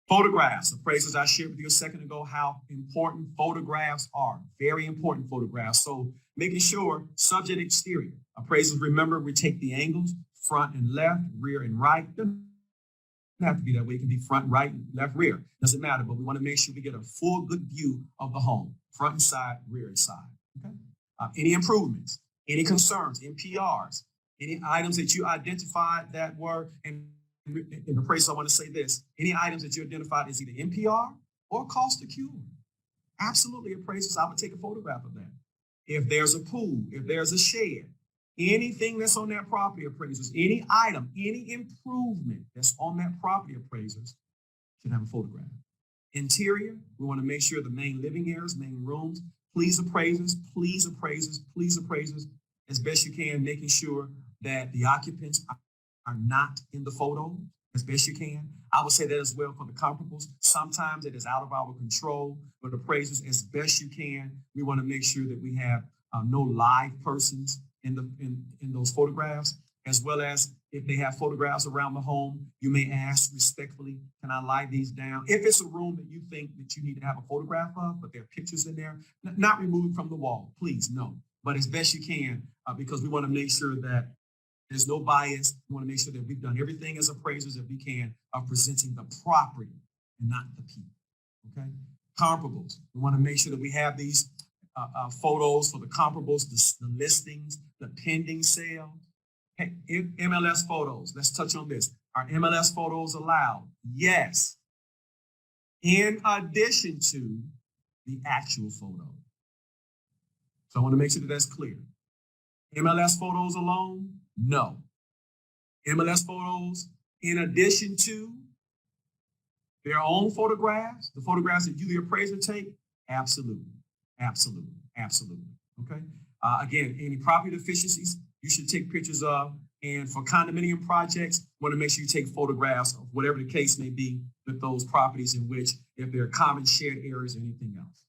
Photographs. Appraisers, I shared with you a second ago how important photographs are. Very important photographs. So making sure subject exterior. Appraisers, remember, we take the angles, front and left, rear and right. Doesn't have to be that way. It can be front, right, left, rear. Doesn't matter, but we want to make sure we get a full good view of the home, front and side, rear and side. Okay. Any improvements, any concerns, NPRs, any items that you identified that were, and in the appraisal, I want to say this, any items that you identified as either NPR or cost to cure. Absolutely, appraisers, I would take a photograph of that. If there's a pool, if there's a shed, anything that's on that property, appraisers, any item, any improvement that's on that property, appraisers, should have a photograph. Interior, we want to make sure the main living areas, main rooms, please appraisers, please appraisers, please appraisers, as best you can, making sure that the occupants are not in the photo as best you can. I would say that as well for the comparables. Sometimes it is out of our control, but appraisers, as best you can, we want to make sure that we have no live persons in those photographs, as well as if they have photographs around the home, you may ask respectfully, can I lie these down? If it's a room that you think that you need to have a photograph of, but there are pictures in there, not removed from the wall, please, no. But as best you can, because we want to make sure that there's no bias. We want to make sure that we've done everything as appraisers that we can of presenting the property and not the people, okay? Comparables. We want to make sure that we have these photos for the comparables, the listings, the pending sale. Hey, MLS photos. Let's touch on this. Are MLS photos allowed? Yes. In addition to the actual photo. So I want to make sure that that's clear. MLS photos alone? No. MLS photos in addition to their own photographs, the photographs that you, the appraiser, take? Absolutely. Absolutely. Absolutely. Okay. Again, any property deficiencies you should take pictures of. And for condominium projects, want to make sure you take photographs of whatever the case may be with those properties in which, if there are common shared areas or anything else.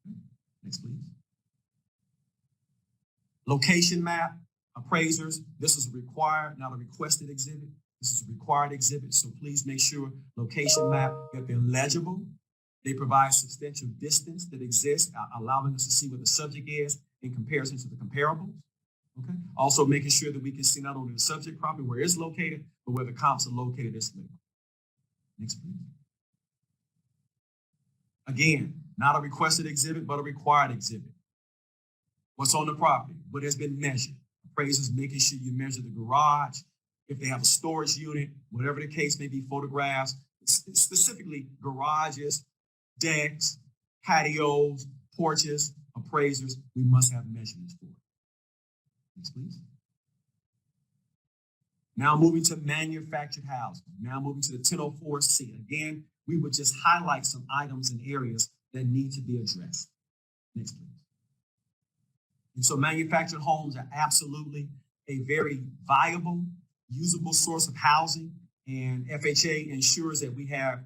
Okay. Next, please. Location map. Appraisers, this is required, not a requested exhibit. This is a required exhibit, so please make sure location map, that they're legible. They provide substantial distance that exists, allowing us to see what the subject is in comparison to the comparables. Okay. Also making sure that we can see not only the subject property, where it's located, but where the comps are located as well. Next, please. Again, not a requested exhibit, but a required exhibit. What's on the property? What has been measured? Appraisers making sure you measure the garage, if they have a storage unit, whatever the case may be, photographs, specifically garages, decks, patios, porches, appraisers, we must have measurements for it. Next, please. Now moving to manufactured housing. Now moving to the 1004C. Again, we would just highlight some items and areas that need to be addressed. Next, please. And so manufactured homes are absolutely a very viable, usable source of housing, and FHA ensures that we have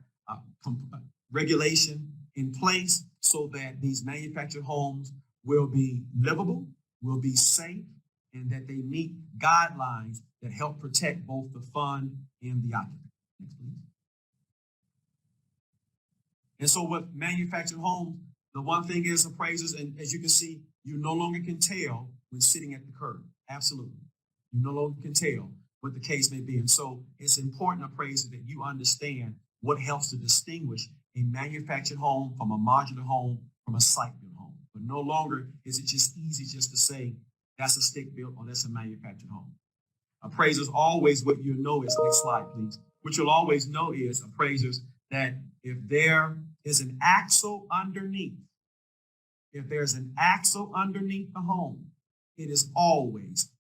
regulation in place so that these manufactured homes will be livable, will be safe, and that they meet guidelines that help protect both the fund and the occupant. Next, please. And so with manufactured homes, the one thing is appraisers, and as you can see, you no longer can tell when sitting at the curb. Absolutely. You no longer can tell what the case may be. And so it's important, appraiser, that you understand what helps to distinguish a manufactured home from a modular home from a site-built home. But no longer is it just easy just to say that's a stick-built or that's a manufactured home. Appraisers always, what you know is, next slide, please. What you'll always know is, appraisers, that if there is an axle underneath, if there's an axle underneath the home, it is always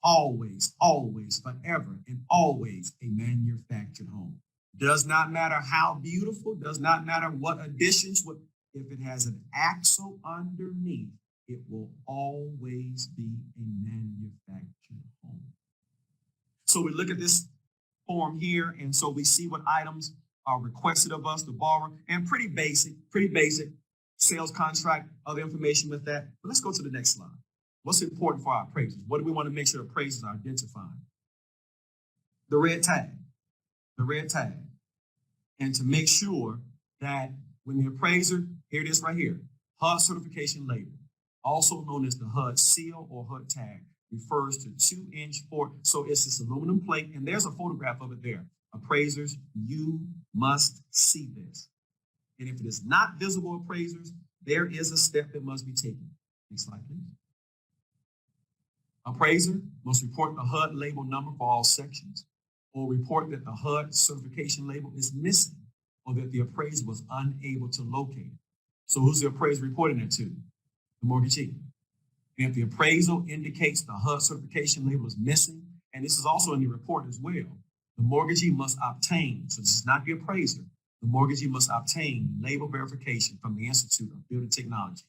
always, always, forever, and always a manufactured home. Does not matter how beautiful, does not matter what additions, if it has an axle underneath, it will always be a manufactured home. So we look at this form here, and so we see what items are requested of us, the borrower, and pretty basic sales contract, other information with that. But let's go to the next slide. What's important for our appraisers? What do we want to make sure appraisers are identifying? The red tag. And to make sure that when the appraiser, here it is right here, HUD certification label, also known as the HUD seal or HUD tag, refers to 2-inch fork. So it's this aluminum plate, and there's a photograph of it there. Appraisers, you must see this. And if it is not visible, appraisers, there is a step that must be taken. Next slide, please. Appraiser must report the HUD label number for all sections, or report that the HUD certification label is missing, or that the appraiser was unable to locate it. So who's the appraiser reporting it to? The mortgagee. And if the appraisal indicates the HUD certification label is missing, and this is also in the report as well, the mortgagee must obtain, so this is not the appraiser, the mortgagee must obtain label verification from the Institute of Building Technology,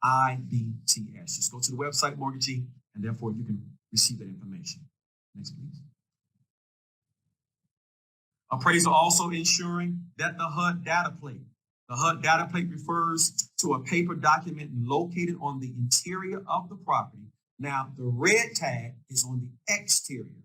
IBTS. Just go to the website, mortgagee, and therefore you can receive that information. Next, please. Appraisal also ensuring that the HUD data plate. The HUD data plate refers to a paper document located on the interior of the property. Now, the red tag is on the exterior.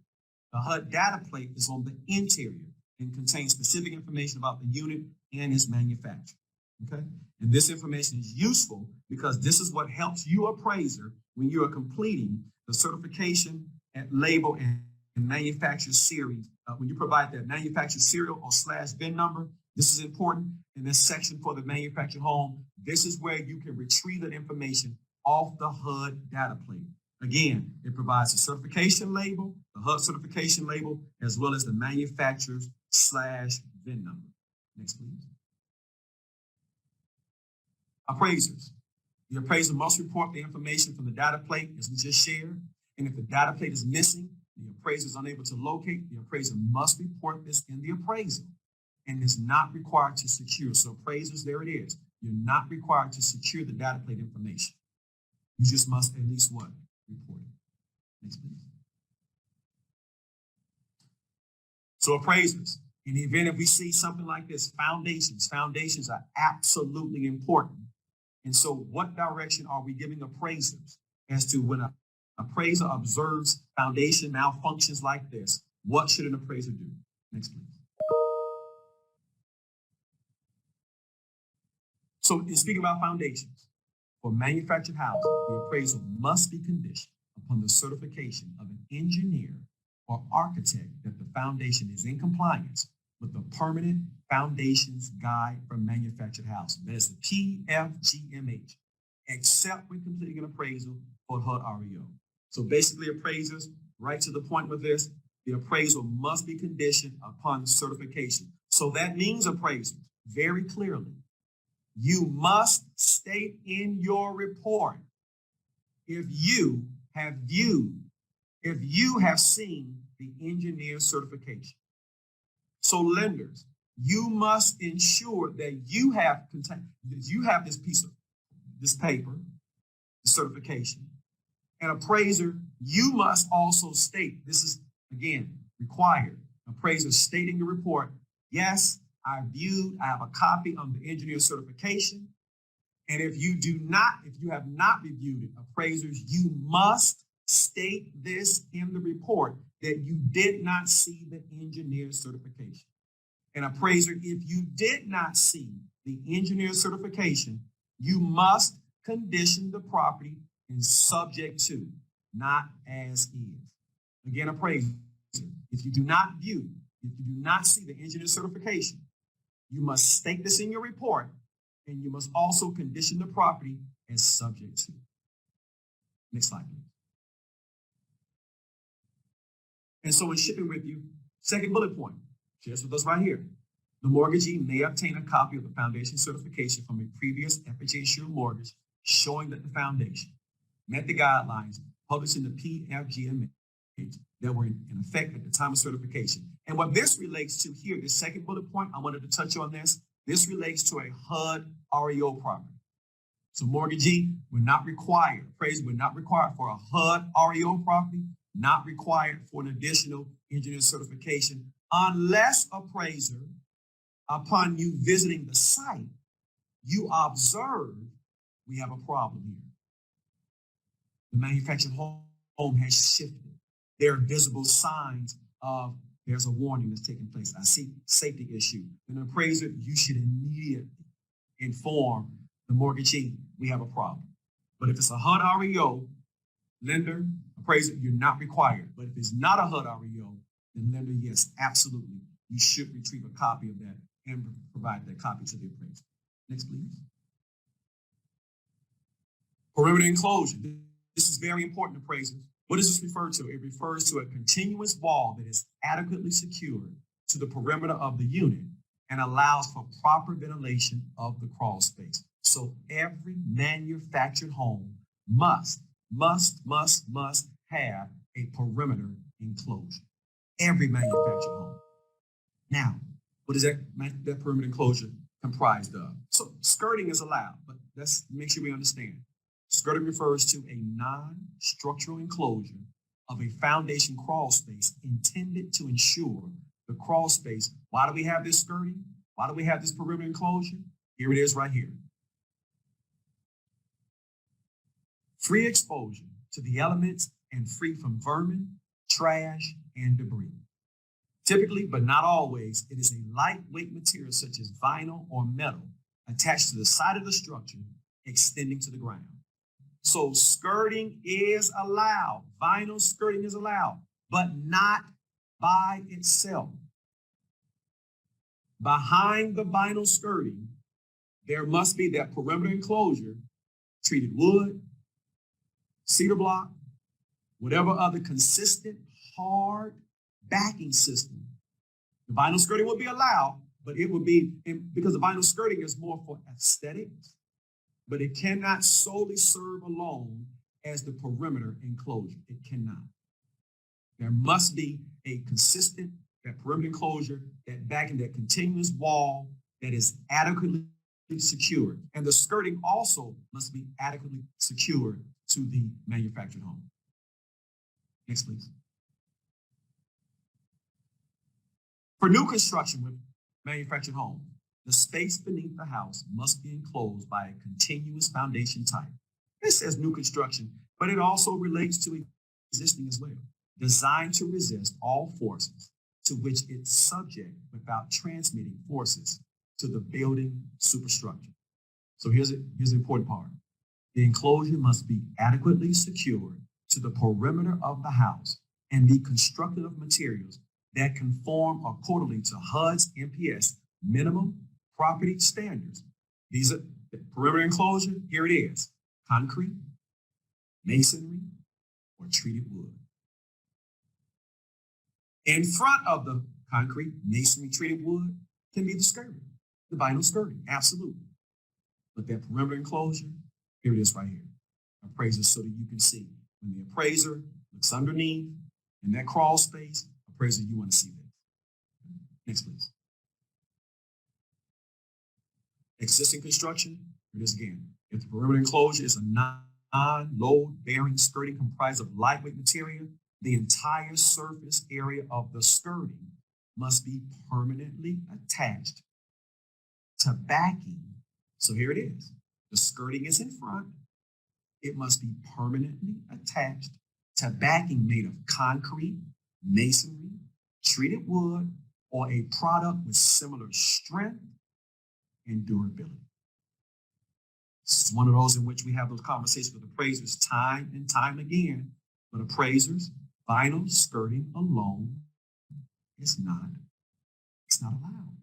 The HUD data plate is on the interior and contains specific information about the unit and its manufacturer. Okay? And this information is useful because this is what helps you, appraiser, when you are completing the certification and label and manufacturer series. When you provide that manufacturer serial or /VIN number, this is important in this section for the manufactured home. This is where you can retrieve that information off the HUD data plate. Again, it provides a certification label, the HUD certification label, as well as the manufacturer's /VIN number. Next, please. Appraisers. The appraiser must report the information from the data plate, as we just shared. And if the data plate is missing, the appraiser is unable to locate, the appraiser must report this in the appraisal and is not required to secure. So appraisers, there it is. You're not required to secure the data plate information. You just must at least what? Report it. Next, please. So appraisers, in the event if we see something like this, foundations are absolutely important. And so what direction are we giving appraisers as to when an appraiser observes foundation malfunctions like this? What should an appraiser do? Next, please. So in speaking about foundations, for manufactured housing, the appraisal must be conditioned upon the certification of an engineer or architect that the foundation is in compliance with the Permanent Foundations Guide for Manufactured Housing. That is the PFGMH, except when completing an appraisal for HUD REO. So basically, appraisers, right to the point with this, the appraisal must be conditioned upon certification. So that means, appraisers, very clearly, you must state in your report if you have seen the engineer certification. So lenders, you must ensure that you have this paper, the certification. An appraiser, you must also state, this is again required, appraiser stating your report, yes, I have a copy of the engineer certification. And if you have not reviewed it, appraisers, you must state this in the report that you did not see the engineer certification. And appraiser, if you did not see the engineer certification, you must condition the property in subject to, not as is. Again, appraiser, if you do not see the engineer certification, you must state this in your report, and you must also condition the property as subject to. Next slide, please. And so in shipping with you, second bullet point, shares with us right here. The mortgagee may obtain a copy of the foundation certification from a previous FHA insured mortgage showing that the foundation met the guidelines, published in the PFGMA that were in effect at the time of certification. And what this relates to here, the second bullet point, I wanted to touch on this. This relates to a HUD REO property. So mortgagee, we're not required, appraiser, we're not required for a HUD REO property, not required for an additional engineer certification, unless appraiser, upon you visiting the site, you observe we have a problem here. The manufactured home has shifted. There are visible signs of there's a warning that's taking place. I see safety issue. An appraiser, you should immediately inform the mortgagee we have a problem. But if it's a HUD REO, lender, appraiser, you're not required. But if it's not a HUD REO, then lender, yes, absolutely. You should retrieve a copy of that and provide that copy to the appraiser. Next, please. Perimeter enclosure. This is very important, appraisers. What does this refer to? It refers to a continuous wall that is adequately secured to the perimeter of the unit and allows for proper ventilation of the crawl space. So every manufactured home must have a perimeter enclosure. Every manufactured home. Now, what is that perimeter enclosure comprised of? So skirting is allowed, but let's make sure we understand. Skirting refers to a non-structural enclosure of a foundation crawl space intended to ensure the crawl space. Why do we have this skirting? Why do we have this perimeter enclosure? Here it is right here. Free exposure to the elements and free from vermin, trash, and debris. Typically, but not always, it is a lightweight material such as vinyl or metal attached to the side of the structure extending to the ground. So skirting is allowed. Vinyl skirting is allowed, but not by itself. Behind the vinyl skirting, there must be that perimeter enclosure, treated wood, cedar block, whatever other consistent, hard backing system. The vinyl skirting would be allowed, but it would be, because the vinyl skirting is more for aesthetics, but it cannot solely serve alone as the perimeter enclosure. It cannot. There must be a consistent, that perimeter enclosure, that backing, that continuous wall that is adequately secured. And the skirting also must be adequately secured to the manufactured home. Next, please. For new construction with manufactured home, the space beneath the house must be enclosed by a continuous foundation type. It says new construction, but it also relates to existing as well. Designed to resist all forces to which it's subject without transmitting forces to the building superstructure. So here's the important part. The enclosure must be adequately secured to the perimeter of the house and be constructed of materials that conform accordingly to HUD's MPS minimum property standards. These are the perimeter enclosure. Here it is: concrete, masonry, or treated wood. In front of the concrete, masonry, treated wood can be the skirting, the vinyl skirting, absolutely. But that perimeter enclosure, here it is right here. Appraiser, so that you can see. When the appraiser looks underneath in that crawl space, appraiser, you want to see this. Next, please. Existing construction, here it is again. If the perimeter enclosure is a non-load bearing skirting comprised of lightweight material, the entire surface area of the skirting must be permanently attached to backing. So here it is. The skirting is in front. It must be permanently attached to backing made of concrete, masonry, treated wood, or a product with similar strength and durability. This is one of those in which we have those conversations with appraisers time and time again. But appraisers, vinyl skirting alone is not allowed.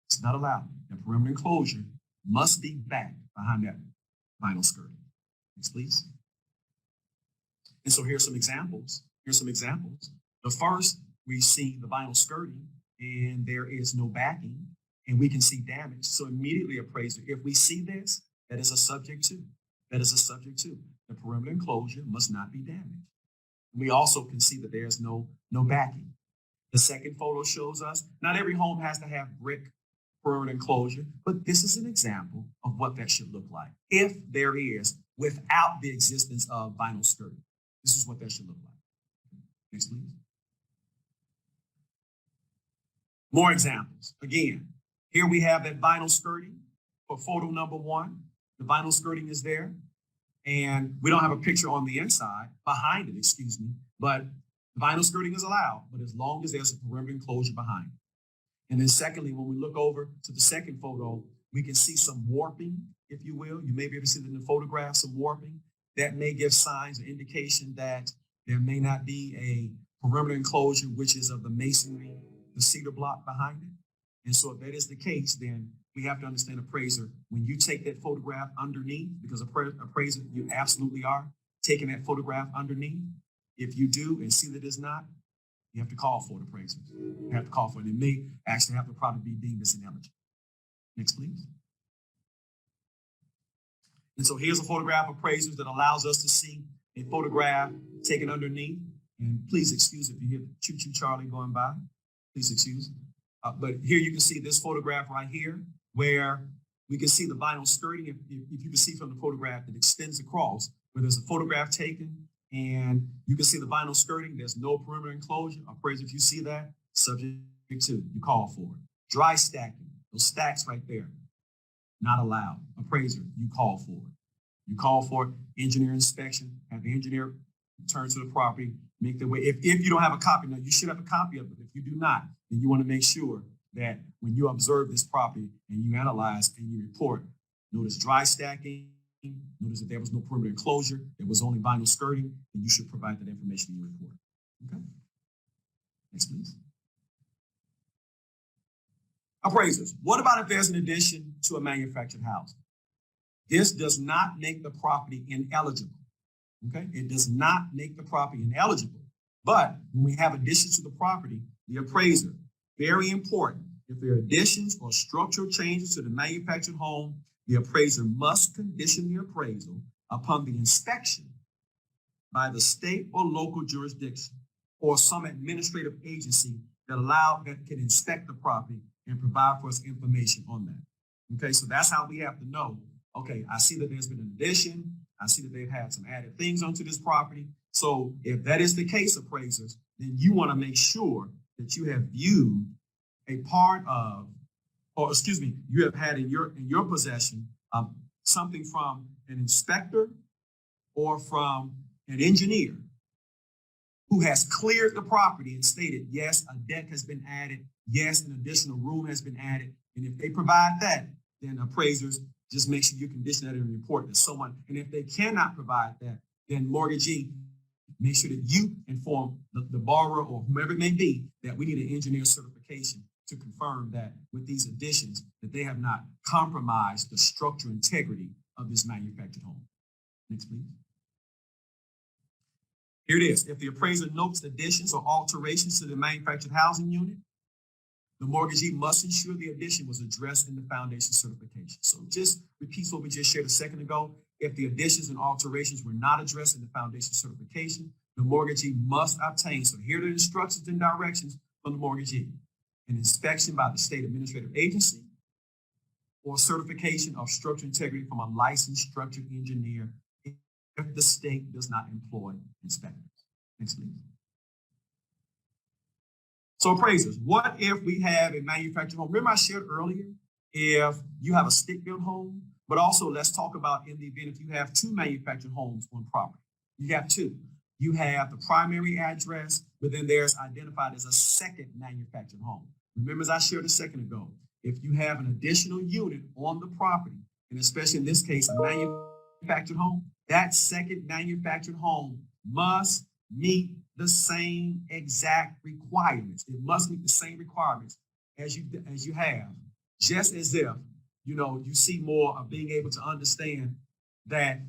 It's not allowed. The perimeter enclosure must be backed behind that vinyl skirting. Next, please. And so here's some examples. The first, we see the vinyl skirting and there is no backing and we can see damage. So immediately, appraiser, if we see this, that is a subject to. that is a subject to. The perimeter enclosure must not be damaged. We also can see that there's no backing. The second photo shows us not every home has to have brick perimeter enclosure, but this is an example of what that should look like if there is without the existence of vinyl skirting. This is what that should look like. Next, please. More examples. Again, here we have that vinyl skirting for photo number 1. The vinyl skirting is there, and we don't have a picture on the inside, behind it, excuse me, but vinyl skirting is allowed, but as long as there's a perimeter enclosure behind it. And then secondly, when we look over to the second photo, we can see some warping, if you will. You may be able to see that in the photograph, some warping. That may give signs or indication that there may not be a perimeter enclosure, which is of the masonry, the cedar block behind it. And so if that is the case, then we have to understand, appraiser, when you take that photograph underneath, because appraiser, you absolutely are taking that photograph underneath. If you do and see that it's not, you have to call for it, appraiser. You have to call for it. It may actually have the property be deemed as ineligible. Next, please. And so here's a photograph of appraisers that allows us to see a photograph taken underneath. And please excuse if you hear the choo-choo Charlie going by. Please excuse. But here you can see this photograph right here, where we can see the vinyl skirting. If you can see from the photograph, it extends across, where there's a photograph taken, and you can see the vinyl skirting. There's no perimeter enclosure. Appraiser, if you see that, subject to, you call for it. Dry stacking, those stacks right there, not allowed. Appraiser, you call for it. You call for it. Engineer inspection, have the engineer return to the property, make their way. If you don't have a copy, now you should have a copy of it. If you do not, then you want to make sure that when you observe this property and you analyze and you report, notice dry stacking, notice that there was no perimeter enclosure, there was only vinyl skirting, then you should provide that information in your report. Okay? Next, please. Appraisers, what about if there's an addition to a manufactured house? This does not make the property ineligible. Okay? It does not make the property ineligible. But when we have additions to the property, the appraiser, very important, if there are additions or structural changes to the manufactured home, the appraiser must condition the appraisal upon the inspection by the state or local jurisdiction or some administrative agency that can inspect the property and provide for us information on that. Okay, so that's how we have to know, okay, I see that there's been an addition. I see that they've had some added things onto this property. So if that is the case, appraisers, then you want to make sure that you have viewed a part of, or excuse me, you have had in your possession something from an inspector or from an engineer who has cleared the property and stated, yes, a deck has been added, yes, an additional room has been added. And if they provide that, then appraisers, just make sure you condition that in a report that someone, and if they cannot provide that, then mortgagee, make sure that you inform the borrower or whomever it may be that we need an engineer certification to confirm that with these additions that they have not compromised the structural integrity of this manufactured home. Next, please. Here it is. If the appraiser notes additions or alterations to the manufactured housing unit, the mortgagee must ensure the addition was addressed in the foundation certification. So just repeats what we just shared a second ago. If the additions and alterations were not addressed in the foundation certification, the mortgagee must obtain, so here are the instructions and directions from the mortgagee, an inspection by the state administrative agency or certification of structural integrity from a licensed structural engineer if the state does not employ inspectors. Next, please. So appraisers, what if we have a manufactured home? Remember I shared earlier, if you have a stick-built home, but also let's talk about in the event if you have two manufactured homes on property. You have two. You have the primary address, but then there's identified as a second manufactured home. Remember, as I shared a second ago, if you have an additional unit on the property, and especially in this case, a manufactured home, that second manufactured home must meet the same exact requirements. It must meet the same requirements as you have, just as if, you see more of being able to understand that,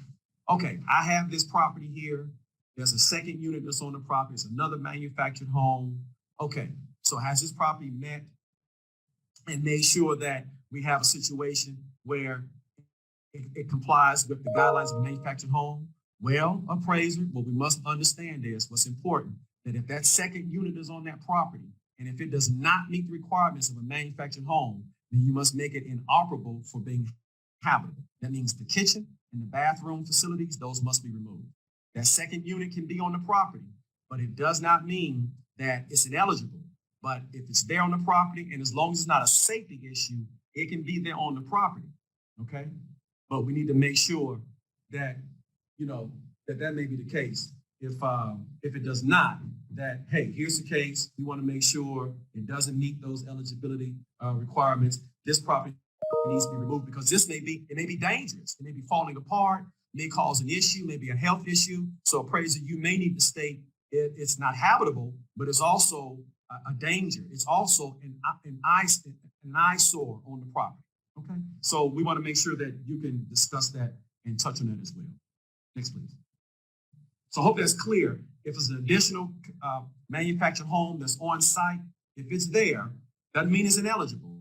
okay, I have this property here. There's a second unit that's on the property. It's another manufactured home. Okay, so has this property met and made sure that we have a situation where it complies with the guidelines of a manufactured home. Well, appraiser, what we must understand is what's important, that if that second unit is on that property, and if it does not meet the requirements of a manufactured home, then you must make it inoperable for being habitable. That means the kitchen and the bathroom facilities, those must be removed. That second unit can be on the property, but it does not mean that it's ineligible. But if it's there on the property, and as long as it's not a safety issue, it can be there on the property, okay? But we need to make sure that, that may be the case. If it does not, that, hey, here's the case. We want to make sure it doesn't meet those eligibility requirements. This property needs to be removed because it may be dangerous. It may be falling apart, may cause an issue, maybe a health issue. So appraiser, you may need to state it's not habitable, but it's also a danger. It's also an eyesore on the property. Okay, so we want to make sure that you can discuss that and touch on that as well. Next, please. So I hope that's clear. If it's an additional manufactured home that's on site, if it's there, doesn't mean it's ineligible,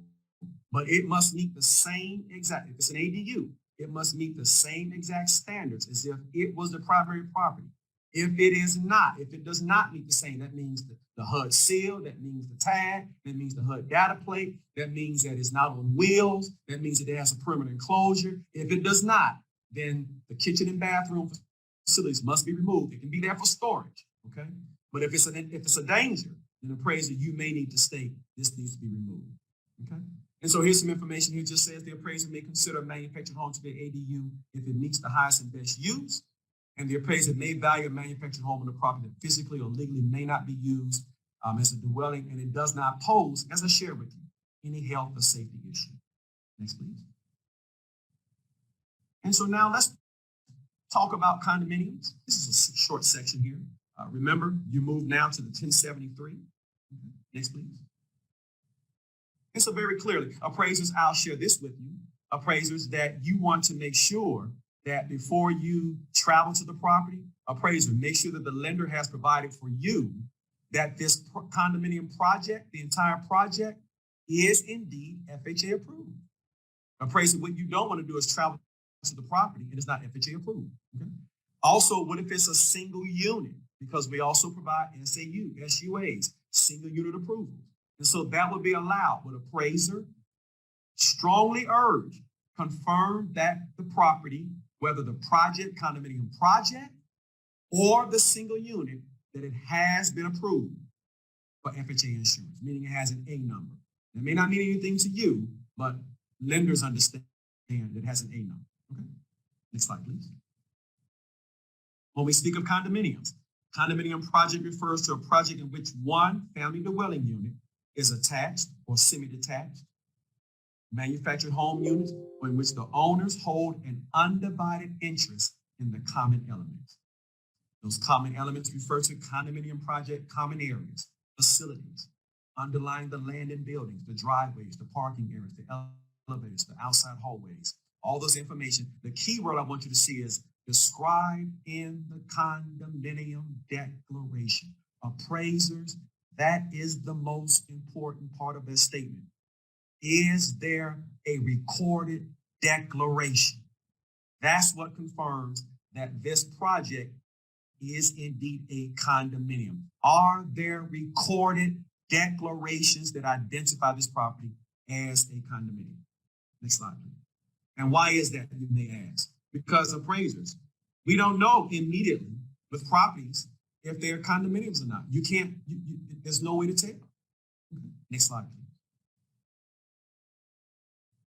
but it must meet the same exact, if it's an ADU, it must meet the same exact standards as if it was the primary property. If it is not, if it does not meet the same, that means the HUD seal, that means the tag, that means the HUD data plate, that means that it's not on wheels, that means that it has a perimeter enclosure. If it does not, then the kitchen and bathroom facilities must be removed. It can be there for storage, okay? But if it's a danger, then appraiser, you may need to state this needs to be removed, okay? And so here's some information here. It just says the appraiser may consider a manufactured home to be an ADU if it meets the highest and best use. And the appraiser may value a manufactured home on the property that physically or legally may not be used as a dwelling, and it does not pose, as I shared with you, any health or safety issue. Next, please. And so now let's talk about condominiums. This is a short section here. Remember, you move now to the 1073. Next, please. And so very clearly, appraisers, I'll share this with you, appraisers, that you want to make sure that before you travel to the property, appraiser, make sure that the lender has provided for you that this condominium project, the entire project, is indeed FHA approved. Appraiser, what you don't want to do is travel to the property and it's not FHA approved. Okay? Also, what if it's a single unit? Because we also provide SUAs, single unit approval. And so that would be allowed, but appraiser strongly urge, confirm that the property, whether the project, condominium project, or the single unit, that it has been approved for FHA insurance, meaning it has an A number. It may not mean anything to you, but lenders understand it has an A number. Okay, next slide, please. When we speak of condominiums, condominium project refers to a project in which one family dwelling unit is attached or semi-detached, manufactured home units in which the owners hold an undivided interest in the common elements. Those common elements refer to condominium project common areas, facilities, underlying the land and buildings, the driveways, the parking areas, the elevators, the outside hallways, all those information. The key word I want you to see is described in the condominium declaration. Appraisers, that is the most important part of this statement. Is there a recorded declaration? That's what confirms that this project is indeed a condominium. Are there recorded declarations that identify this property as a condominium? Next slide, please. And why is that, you may ask? Because appraisers, we don't know immediately with properties if they're condominiums or not. You can't, there's no way to tell. Okay. Next slide, please.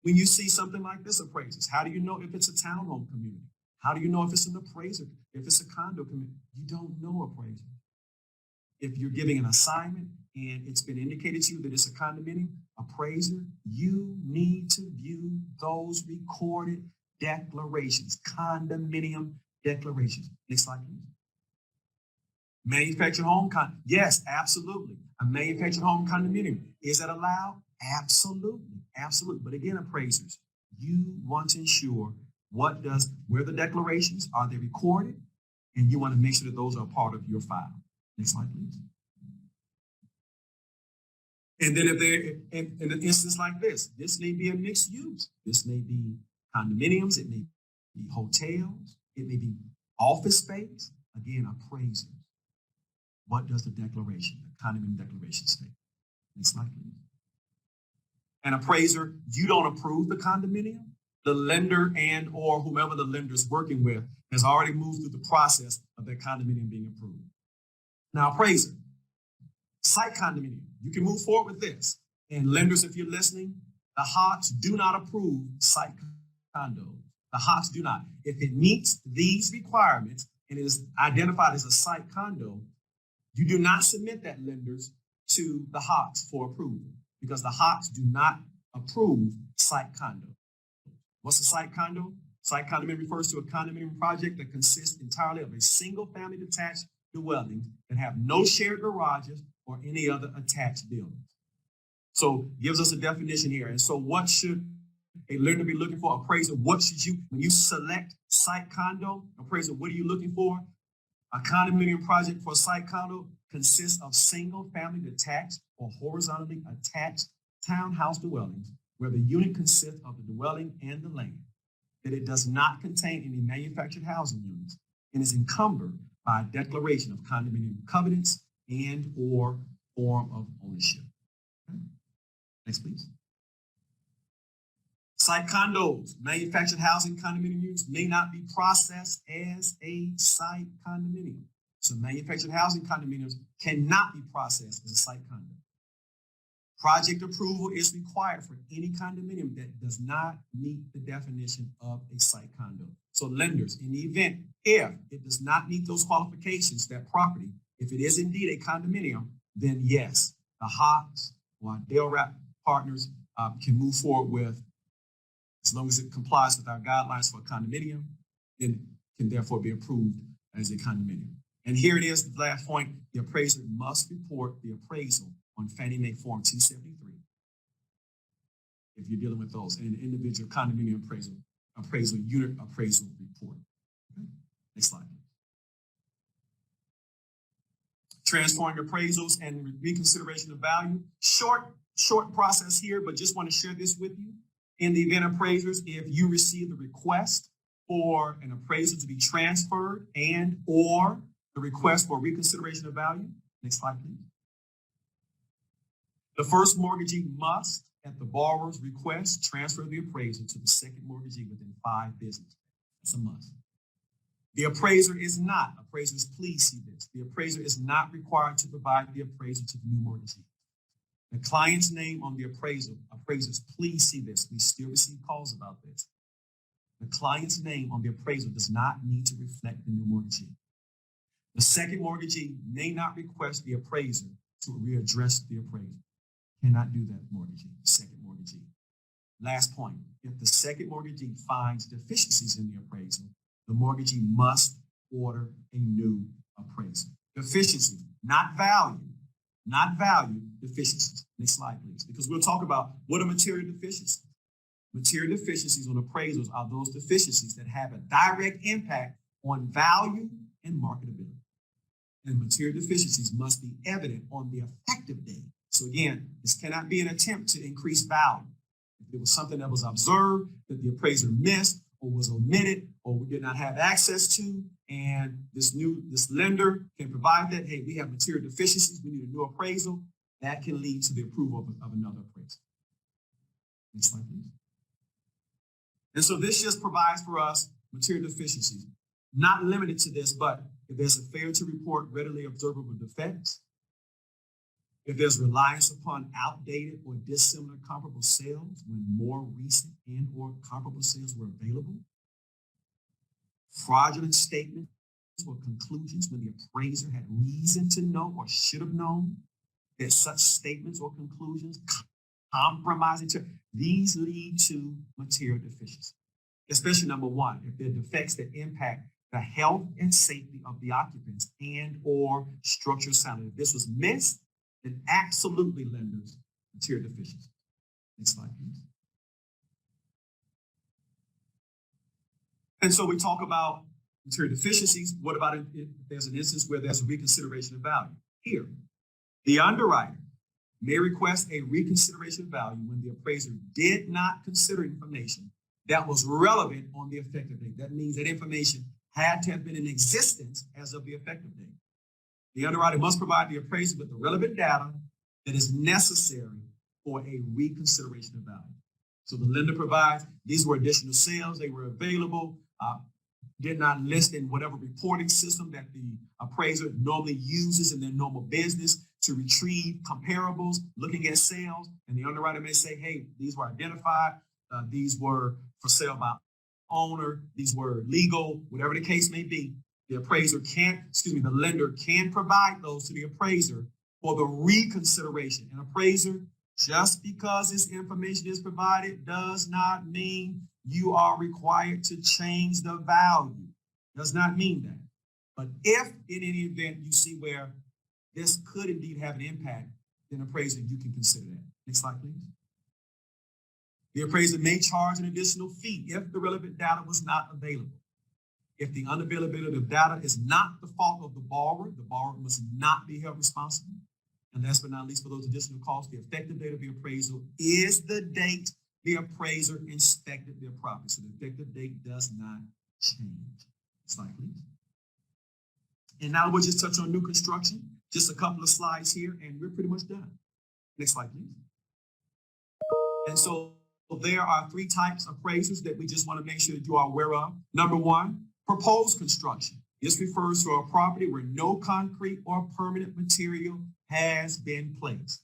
When you see something like this, appraisers, how do you know if it's a townhome community? How do you know if it's an appraiser? If it's a condo community? You don't know, appraiser. If you're giving an assignment and it's been indicated to you that it's a condominium, appraiser, you need to view those recorded declarations, condominium declarations. Next slide, please. Manufactured home, yes, absolutely. A manufactured home condominium. Is that allowed? Absolutely, absolutely. But again, appraisers, you want to ensure where the declarations, are they recorded? And you want to make sure that those are part of your file. Next slide, please. And then if they're in an instance like this may be a mixed use. This may be condominiums, it may be hotels, it may be office space. Again, appraisers. What does the declaration, the condominium declaration state? Next slide, please. An appraiser, you don't approve the condominium. The lender and or whomever the lender is working with has already moved through the process of that condominium being approved. Now, appraiser, site condominium, you can move forward with this. And lenders, if you're listening, the HOTS do not approve site condos. The HOTS do not. If it meets these requirements and is identified as a site condo, you do not submit that, lenders, to the HOTS for approval because the HOTS do not approve site condo. What's a site condo? Site condominium refers to a condominium project that consists entirely of a single family detached dwelling that have no shared garages or any other attached buildings. So gives us a definition here. And so what should a lender be looking for? Appraiser, what should you, when you select site condo, appraiser, what are you looking for? A condominium project for a site condo consists of single family detached or horizontally attached townhouse dwellings where the unit consists of the dwelling and the land, that it does not contain any manufactured housing units and is encumbered by a declaration of condominium covenants and or form of ownership. Okay. Next, please. Site condos, manufactured housing condominium units may not be processed as a site condominium. So manufactured housing condominiums cannot be processed as a site condo. Project approval is required for any condominium that does not meet the definition of a site condo. So lenders, in the event, if it does not meet those qualifications, that property, if it is indeed a condominium, then yes, the HOTS or Dale Rap partners can move forward with, as long as it complies with our guidelines for a condominium, then can therefore be approved as a condominium. And here it is, the last point, the appraiser must report the appraisal on Fannie Mae Form 273 if you're dealing with those, and an individual condominium appraisal unit appraisal report. Okay. Next slide. Transferring appraisals and reconsideration of value. Short process here, but just want to share this with you. In the event appraisers, if you receive the request for an appraisal to be transferred and or the request for reconsideration of value. Next slide, please. The first mortgagee must, at the borrower's request, transfer the appraisal to the second mortgagee within 5 business days. That's a must. The appraiser is not, appraisers, please see this. The appraiser is not required to provide the appraisal to the new mortgagee. The client's name on the appraisal, appraisers, please see this. We still receive calls about this. The client's name on the appraisal does not need to reflect the new mortgagee. The second mortgagee may not request the appraiser to readdress the appraisal. Cannot do that, mortgagee, second mortgagee. Last point, if the second mortgagee finds deficiencies in the appraisal, the mortgagee must order a new appraisal. Deficiency, not value, deficiencies. Next slide, please, because we'll talk about what are material deficiencies. Material deficiencies on appraisals are those deficiencies that have a direct impact on value and marketability. And material deficiencies must be evident on the effective date. So again, this cannot be an attempt to increase value. If there was something that was observed that the appraiser missed or was omitted or we did not have access to, and this lender can provide that, hey, we have material deficiencies, we need a new appraisal, that can lead to the approval of another appraisal. Next slide, please. And so this just provides for us material deficiencies. Not limited to this, but if there's a failure to report readily observable defects, if there's reliance upon outdated or dissimilar comparable sales when more recent and or comparable sales were available, fraudulent statements or conclusions when the appraiser had reason to know or should have known that such statements or conclusions compromising, these lead to material deficiency, especially number 1, if there are defects that impact the health and safety of the occupants and or structural soundness. If this was missed, then absolutely lenders material deficiency. Next slide, please. And so we talk about material deficiencies. What about if there's an instance where there's a reconsideration of value? Here, the underwriter may request a reconsideration of value when the appraiser did not consider information that was relevant on the effective date. That means that information had to have been in existence as of the effective date. The underwriter must provide the appraiser with the relevant data that is necessary for a reconsideration of value. So the lender provides, these were additional sales, they were available, did not list in whatever reporting system that the appraiser normally uses in their normal business to retrieve comparables, looking at sales, and the underwriter may say, hey, these were identified, these were for sale by owner, these were legal, whatever the case may be. The the lender can provide those to the appraiser for the reconsideration. An appraiser, just because this information is provided, does not mean you are required to change the value. Does not mean that. But if in any event you see where this could indeed have an impact, then appraiser, you can consider that. Next slide, please. The appraiser may charge an additional fee if the relevant data was not available. If the unavailability of data is not the fault of the borrower must not be held responsible. And last but not least, for those additional costs, the effective date of the appraisal is the date the appraiser inspected their property. So the effective date does not change. Slide, please. And now we'll just touch on new construction. Just a couple of slides here, and we're pretty much done. Next slide, please. And so there are three types of appraisers that we just want to make sure that you are aware of. Number one, proposed construction. This refers to a property where no concrete or permanent material has been placed.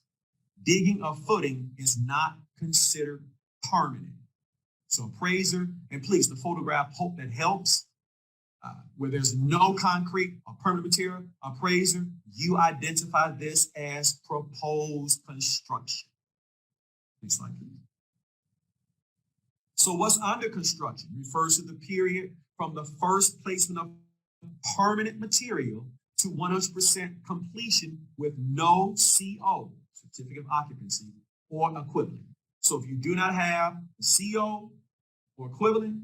Digging a footing is not considered permanent. So appraiser, and please, the photograph hope that helps. Where there's no concrete or permanent material, appraiser, you identify this as proposed construction. Next slide, please. So what's under construction refers to the period from the first placement of permanent material to 100% completion with no CO, certificate of occupancy, or equivalent. So if you do not have the CO or equivalent,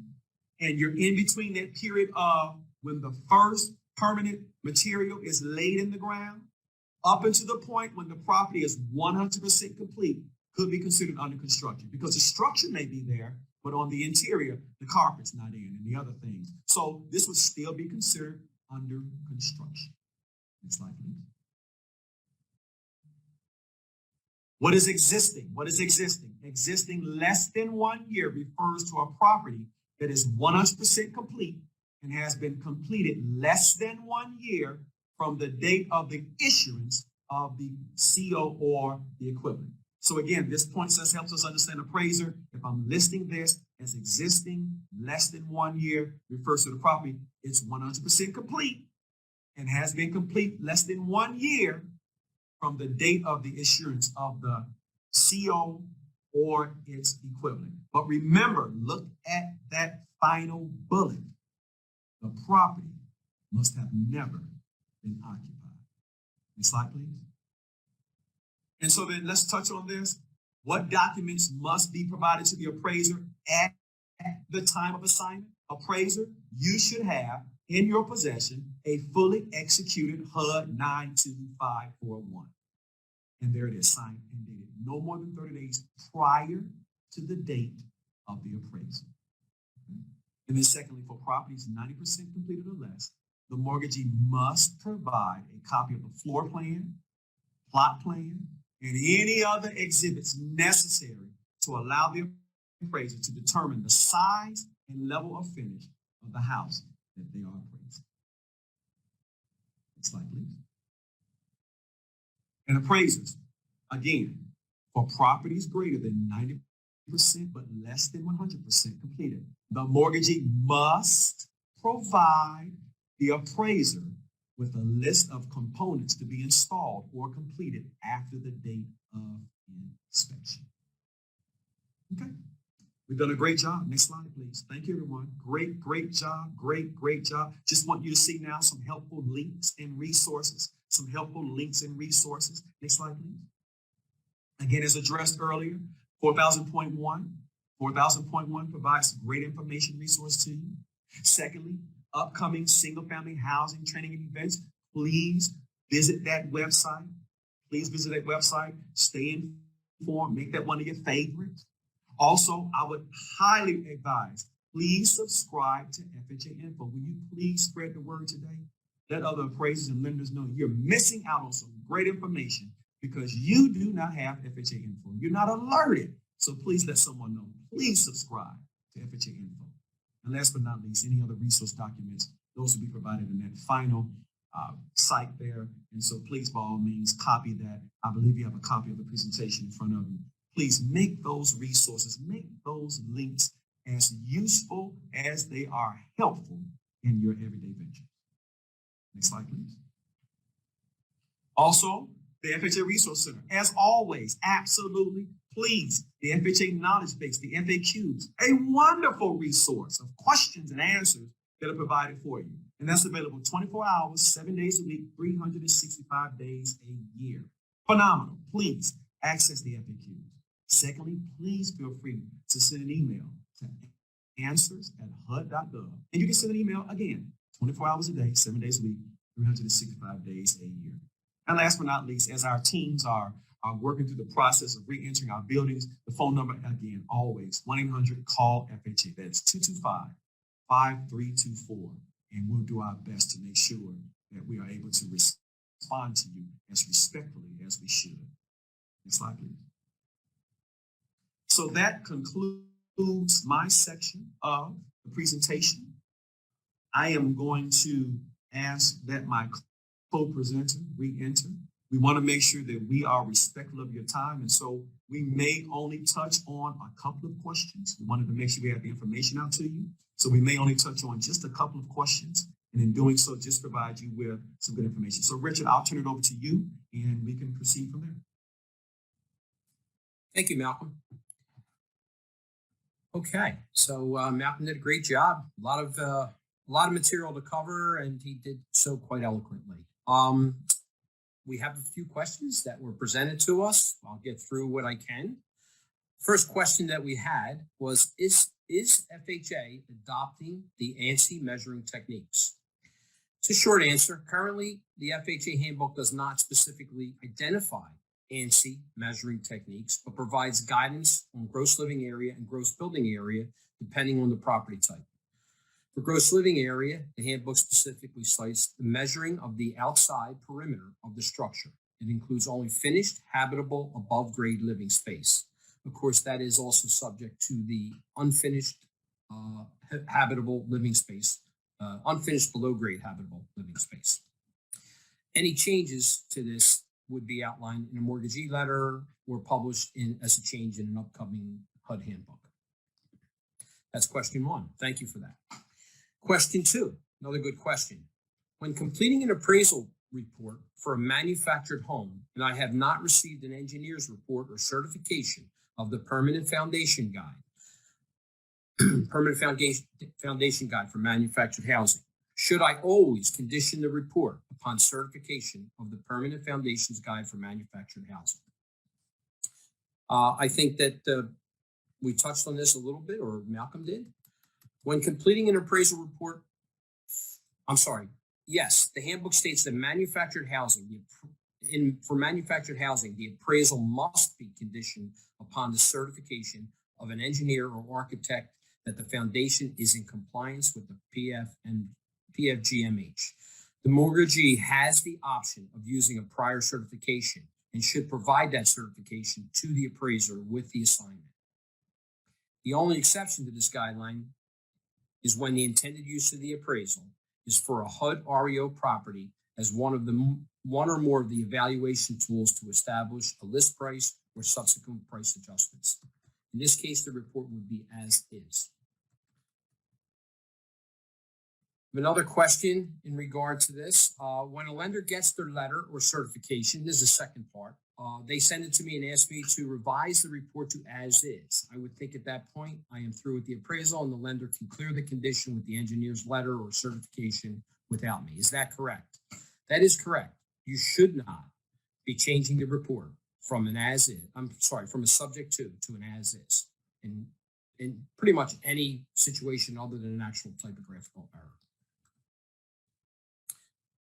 and you're in between that period of when the first permanent material is laid in the ground, up until the point when the property is 100% complete, could be considered under construction because the structure may be there, but on the interior, the carpet's not in and the other things. So this would still be considered under construction. Next slide, please. What is existing? What is existing? Existing less than 1 year refers to a property that is 100% complete and has been completed less than 1 year from the date of the issuance of the CO or the equivalent. So again, this helps us understand appraiser. If I'm listing this as existing less than 1 year, refers to the property, it's 100% complete and has been complete less than 1 year from the date of the issuance of the CO or its equivalent. But remember, look at that final bullet. The property must have never been occupied. Next slide, please. And so then let's touch on this. What documents must be provided to the appraiser at the time of assignment? Appraiser, you should have in your possession a fully executed HUD 92541. And there it is, signed and dated no more than 30 days prior to the date of the appraisal. And then secondly, for properties 90% completed or less, the mortgagee must provide a copy of the floor plan, plot plan, and any other exhibits necessary to allow the appraiser to determine the size and level of finish of the house that they are appraising. Next slide, please. And appraisers, again, for properties greater than 90% but less than 100% completed, the mortgagee must provide the appraiser with a list of components to be installed or completed after the date of inspection. Okay, we've done a great job. Next slide, please. Thank you, everyone. Great job. Great job. Just want you to see now some helpful links and resources. Next slide, please. Again, as addressed earlier, 4000.1. 4000.1 provides great information resource to you. Secondly, upcoming single-family housing training and events. Please visit that website. Stay informed. Make that one of your favorites. Also, I would highly advise, please subscribe to FHA Info. Will you please spread the word today? Let other appraisers and lenders know you're missing out on some great information because you do not have FHA Info. You're not alerted. So please let someone know. Please subscribe to FHA Info. And last but not least, any other resource documents, those will be provided in that final site there. And so please, by all means, copy that. I believe you have a copy of the presentation in front of you. Please make those resources, make those links as useful as they are helpful in your everyday venture. Next slide, please. Also, the FHA Resource Center, as always, absolutely, please, the FHA Knowledge Base, the FAQs, a wonderful resource of questions and answers that are provided for you. And that's available 24 hours, 7 days a week, 365 days a year. Phenomenal. Please access the FAQs. Secondly, please feel free to send an email to answers@hud.gov. And you can send an email again, 24 hours a day, 7 days a week, 365 days a year. And last but not least, as our teams are working through the process of re-entering our buildings, the phone number, again, always 1-800-CALL-FHA. That's 225-5324. And we'll do our best to make sure that we are able to respond to you as respectfully as we should. Next slide, please. So that concludes my section of the presentation. I am going to ask that my co-presenter re-enter. We want to make sure that we are respectful of your time, and so we may only touch on a couple of questions. We wanted to make sure we have the information out to you, so we may only touch on just a couple of questions, and in doing so, just provide you with some good information. So, Richard, I'll turn it over to you, and we can proceed from there. Thank you, Malcolm. Okay, so Malcolm did a great job. A lot of material to cover, and he did so quite eloquently. We have a few questions that were presented to us. I'll get through what I can. First question that we had was, is FHA adopting the ANSI measuring techniques? It's a short answer. Currently, the FHA handbook does not specifically identify ANSI measuring techniques, but provides guidance on gross living area and gross building area, depending on the property type. For gross living area, the handbook specifically cites the measuring of the outside perimeter of the structure. It includes only finished, habitable, above-grade living space. Of course, that is also subject to the unfinished habitable living space, unfinished below-grade habitable living space. Any changes to this would be outlined in a mortgagee letter or published as a change in an upcoming HUD handbook. That's question one. Thank you for that. Question two, another good question. When completing an appraisal report for a manufactured home, and I have not received an engineer's report or certification of the permanent foundation guide, foundation guide for manufactured housing, should I always condition the report upon certification of the permanent foundations guide for manufactured housing? I think that we touched on this a little bit, or Malcolm did. When completing an appraisal report, yes, the handbook states that manufactured housing, for manufactured housing, the appraisal must be conditioned upon the certification of an engineer or architect that the foundation is in compliance with the PFGMH. The mortgagee has the option of using a prior certification and should provide that certification to the appraiser with the assignment. The only exception to this guideline is when the intended use of the appraisal is for a HUD REO property as one or more of the evaluation tools to establish a list price or subsequent price adjustments. In this case, the report would be as is. Another question in regard to this, when a lender gets their letter or certification, this is the second part, they send it to me and ask me to revise the report to as is. I would think at that point, I am through with the appraisal and the lender can clear the condition with the engineer's letter or certification without me. Is that correct? That is correct. You should not be changing the report from an as is, from a subject to an as is in pretty much any situation other than an actual typographical error.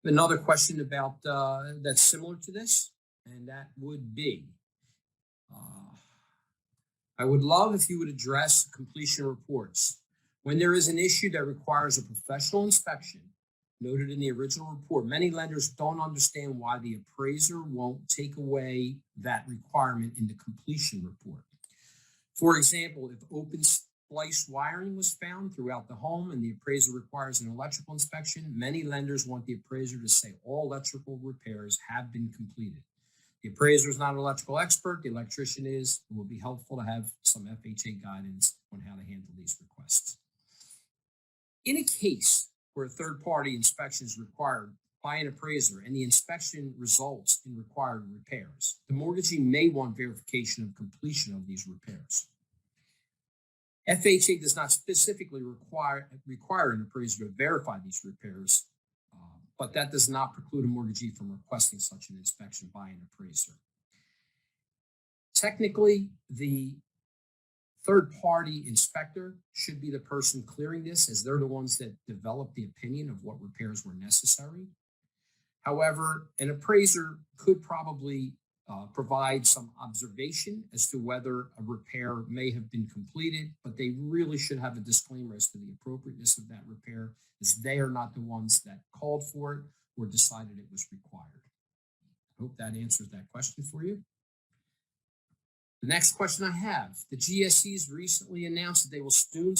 Another question about that's similar to this, and that would be, I would love if you would address completion reports. When there is an issue that requires a professional inspection, noted in the original report, many lenders don't understand why the appraiser won't take away that requirement in the completion report. For example, if open splice wiring was found throughout the home and the appraiser requires an electrical inspection, many lenders want the appraiser to say all electrical repairs have been completed. The appraiser is not an electrical expert, the electrician is. It will be helpful to have some FHA guidance on how to handle these requests. In a case where a third-party inspection is required by an appraiser and the inspection results in required repairs, the mortgagee may want verification of completion of these repairs. FHA does not specifically require an appraiser to verify these repairs, but that does not preclude a mortgagee from requesting such an inspection by an appraiser. Technically, the third-party inspector should be the person clearing this, as they're the ones that develop the opinion of what repairs were necessary. However, an appraiser could probably provide some observation as to whether a repair may have been completed, but they really should have a disclaimer as to the appropriateness of that repair, as they are not the ones that called for it or decided it was required. I hope that answers that question for you. The next question I have, the GSEs recently announced that they will soon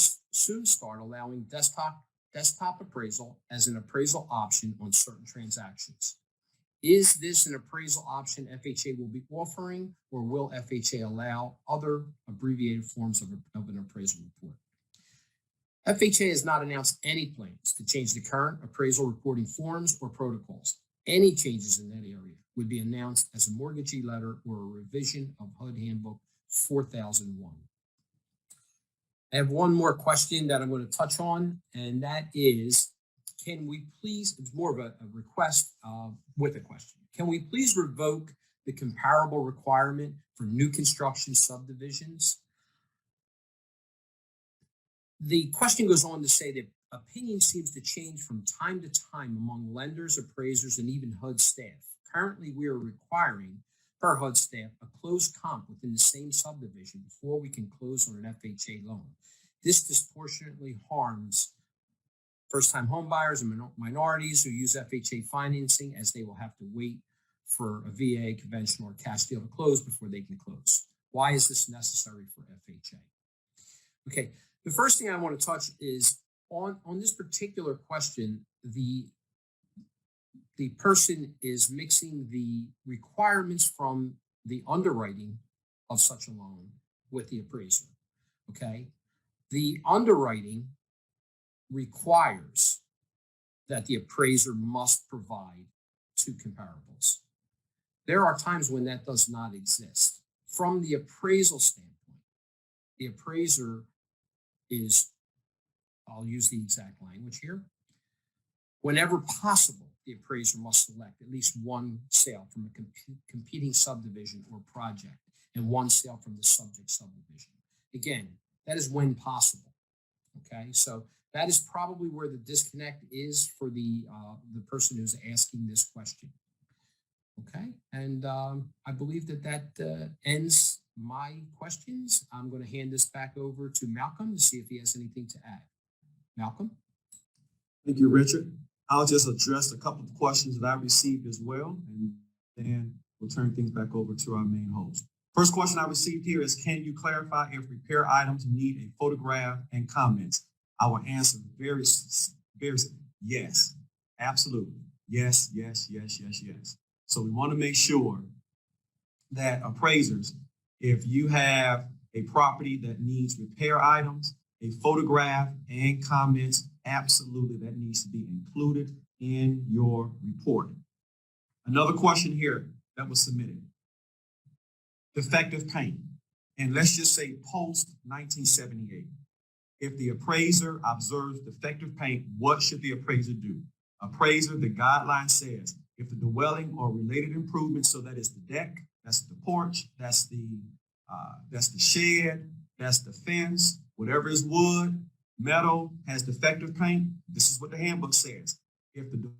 start allowing desktop appraisal as an appraisal option on certain transactions. Is this an appraisal option FHA will be offering, or will FHA allow other abbreviated forms of an appraisal report? FHA has not announced any plans to change the current appraisal reporting forms or protocols. Any changes in that area would be announced as a mortgagee letter or a revision of HUD Handbook 4001. I have one more question that I'm going to touch on, and that is, can we please, it's more of a request with a question. Can we please revoke the comparable requirement for new construction subdivisions? The question goes on to say that opinion seems to change from time to time among lenders, appraisers, and even HUD staff. Currently, we are requiring, per HUD staff, a closed comp within the same subdivision before we can close on an FHA loan. This disproportionately harms first-time homebuyers and minorities who use FHA financing, as they will have to wait for a VA, conventional, or cash deal to close before they can close. Why is this necessary for FHA? Okay, the first thing I want to touch is on this particular question, the person is mixing the requirements from the underwriting of such a loan with the appraiser, okay? The underwriting requires that the appraiser must provide two comparables. There are times when that does not exist. From the appraisal standpoint, the appraiser is, I'll use the exact language here, whenever possible, the appraiser must select at least one sale from a competing subdivision or project and one sale from the subject subdivision. Again, that is when possible, okay? So that is probably where the disconnect is for the person who's asking this question. Okay, and I believe that ends my questions. I'm going to hand this back over to Malcolm to see if he has anything to add. Malcolm? Thank you, Richard. I'll just address a couple of questions that I received as well, and then we'll turn things back over to our main host. First question I received here is, can you clarify if repair items need a photograph and comments? I will answer very simple. Yes, absolutely. Yes, yes, yes, yes, yes. So we want to make sure that appraisers, if you have a property that needs repair items, a photograph and comments, absolutely that needs to be included in your report. Another question here that was submitted. Defective paint. And let's just say post 1978. If the appraiser observes defective paint, what should the appraiser do? Appraiser, the guideline says, if the dwelling or related improvements, so that is the deck, that's the porch, that's the shed, that's the fence, whatever is wood, metal, has defective paint, this is what the handbook says. If the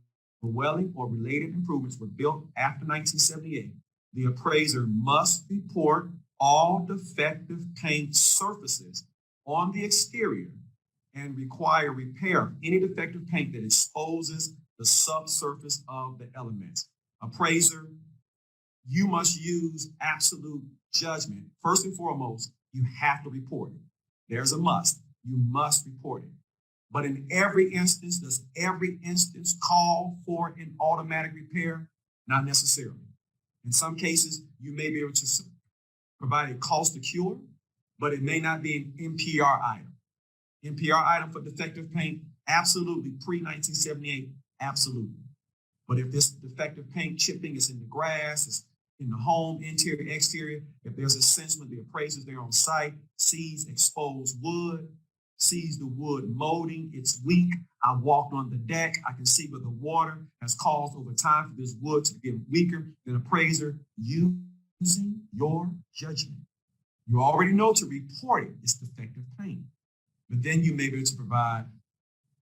dwelling or related improvements were built after 1978, the appraiser must report all defective paint surfaces on the exterior and require repair of any defective paint that exposes the subsurface of the elements. Appraiser, you must use absolute judgment. First and foremost, you have to report it. There's a must. You must report it. But in every instance, does every instance call for an automatic repair? Not necessarily. In some cases, you may be able to provide a cost to cure, but it may not be an NPR item. NPR item for defective paint, absolutely. Pre-1978, absolutely. But if this defective paint chipping is in the grass, it's in the home, interior, exterior, if there's a sense when the appraiser's there on site, sees exposed wood, sees the wood molding, it's weak. I walked on the deck, I can see where the water has caused over time for this wood to get weaker, then appraiser using your judgment. You already know to report it, it's defective paint. But then you may be able to provide,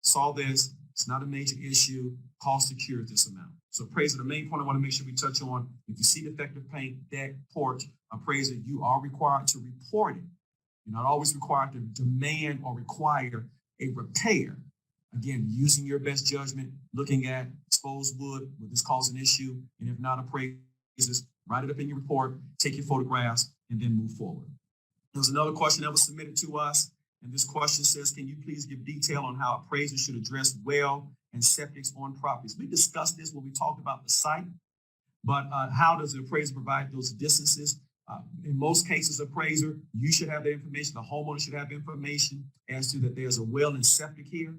saw this, it's not a major issue, cost to cure this amount. So appraiser, the main point I want to make sure we touch on, if you see defective paint, deck, porch, appraiser, you are required to report it. You're not always required to demand or require a repair. Again, using your best judgment, looking at exposed wood, would this cause an issue? And if not, appraisers, write it up in your report, take your photographs, and then move forward. There's another question that was submitted to us. And this question says, can you please give detail on how appraisers should address well and septics on properties? We discussed this when we talked about the site, but how does the appraiser provide those distances? In most cases, appraiser, you should have the information, the homeowner should have information as to that there's a well and septic here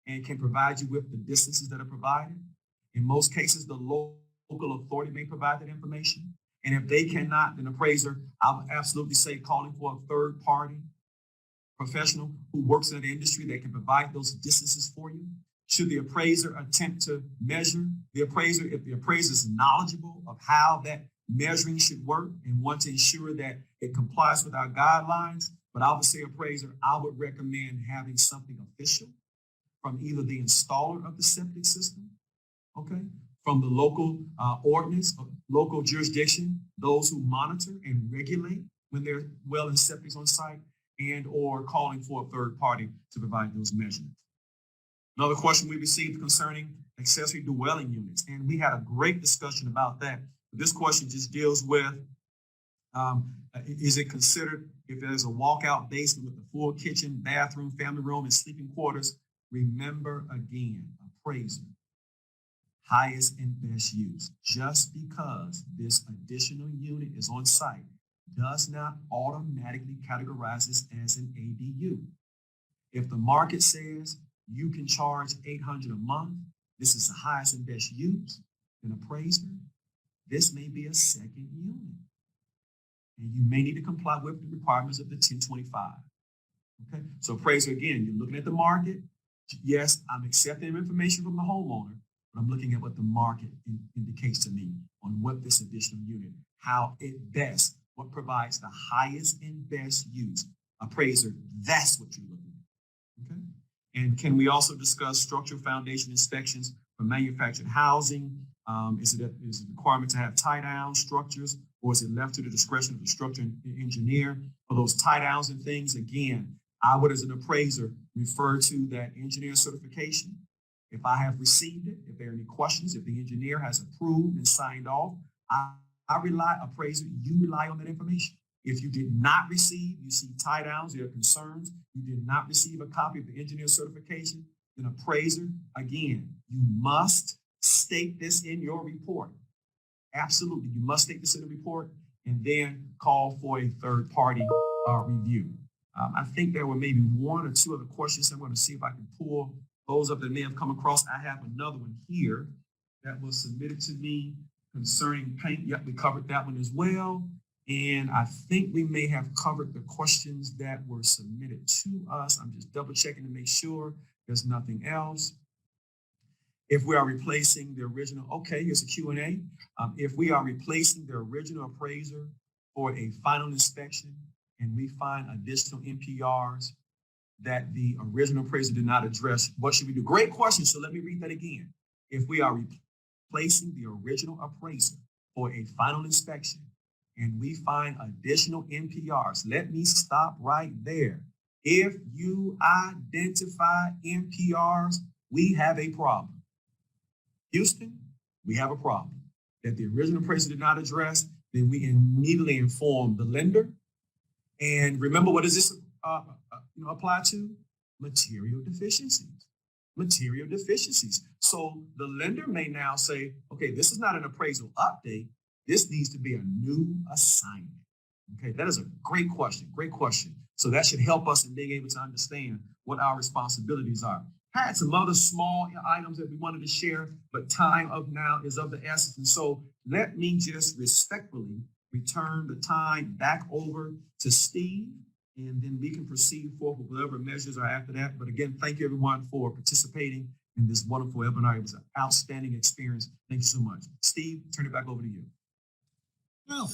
and can provide you with the distances that are provided. In most cases, the local authority may provide that information. And if they cannot, then appraiser, I would absolutely say calling for a third party professional who works in the industry that can provide those distances for you. Should the appraiser attempt to measure the appraiser, if the appraiser is knowledgeable of how that measuring should work and want to ensure that it complies with our guidelines, but I would say appraiser, I would recommend having something official from either the installer of the septic system, okay, from the local ordinance, local jurisdiction, those who monitor and regulate when they're well and septic on site, and or calling for a third party to provide those measurements. Another question we received concerning accessory dwelling units, and we had a great discussion about that. This question just deals with, is it considered if there's a walkout basement with a full kitchen, bathroom, family room, and sleeping quarters? Remember again, appraiser, highest and best use. Just because this additional unit is on site does not automatically categorize this as an ADU. If the market says you can charge $800 a month, this is the highest and best use, then appraiser, this may be a second unit. And you may need to comply with the requirements of the 1025. Okay, so appraiser, again, you're looking at the market. Yes, I'm accepting information from the homeowner, but I'm looking at what the market indicates to me on what this additional unit, how it best, what provides the highest and best use. Appraiser, that's what you're looking at, okay? And can we also discuss structural foundation inspections for manufactured housing? Is it a requirement to have tie-down structures, or is it left to the discretion of the structural engineer? For those tie-downs and things, again, I would, as an appraiser, refer to that engineer certification. If I have received it, if there are any questions, if the engineer has approved and signed off, I rely, appraiser, you rely on that information. If you did not receive, you see tie downs, there are concerns, you did not receive a copy of the engineer certification, then appraiser, again, you must state this in your report. Absolutely, you must state this in the report and then call for a third party review. I think there were maybe one or two other questions. I'm going to see if I can pull those up that may have come across. I have another one here that was submitted to me concerning paint. Yep, we covered that one as well. And I think we may have covered the questions that were submitted to us. I'm just double checking to make sure there's nothing else. If we are replacing the original, okay, here's a Q&A. If we are replacing the original appraiser for a final inspection and we find additional NPRs that the original appraiser did not address, what should we do? Great question. So let me read that again. If we are replacing the original appraiser for a final inspection and we find additional NPRs, let me stop right there. If you identify NPRs, we have a problem. Houston, we have a problem that the original appraiser did not address. Then we immediately inform the lender. And remember, what does this apply to? Material deficiencies. Material deficiencies. So the lender may now say, okay, this is not an appraisal update. This needs to be a new assignment. Okay, that is a great question. Great question. So that should help us in being able to understand what our responsibilities are. Had some other small items that we wanted to share, but time of now is of the essence. And so let me just respectfully return the time back over to Steve, and then we can proceed forward with whatever measures are after that. But again, thank you everyone for participating in this wonderful webinar. It was an outstanding experience. Thank you so much. Steve, turn it back over to you. Well,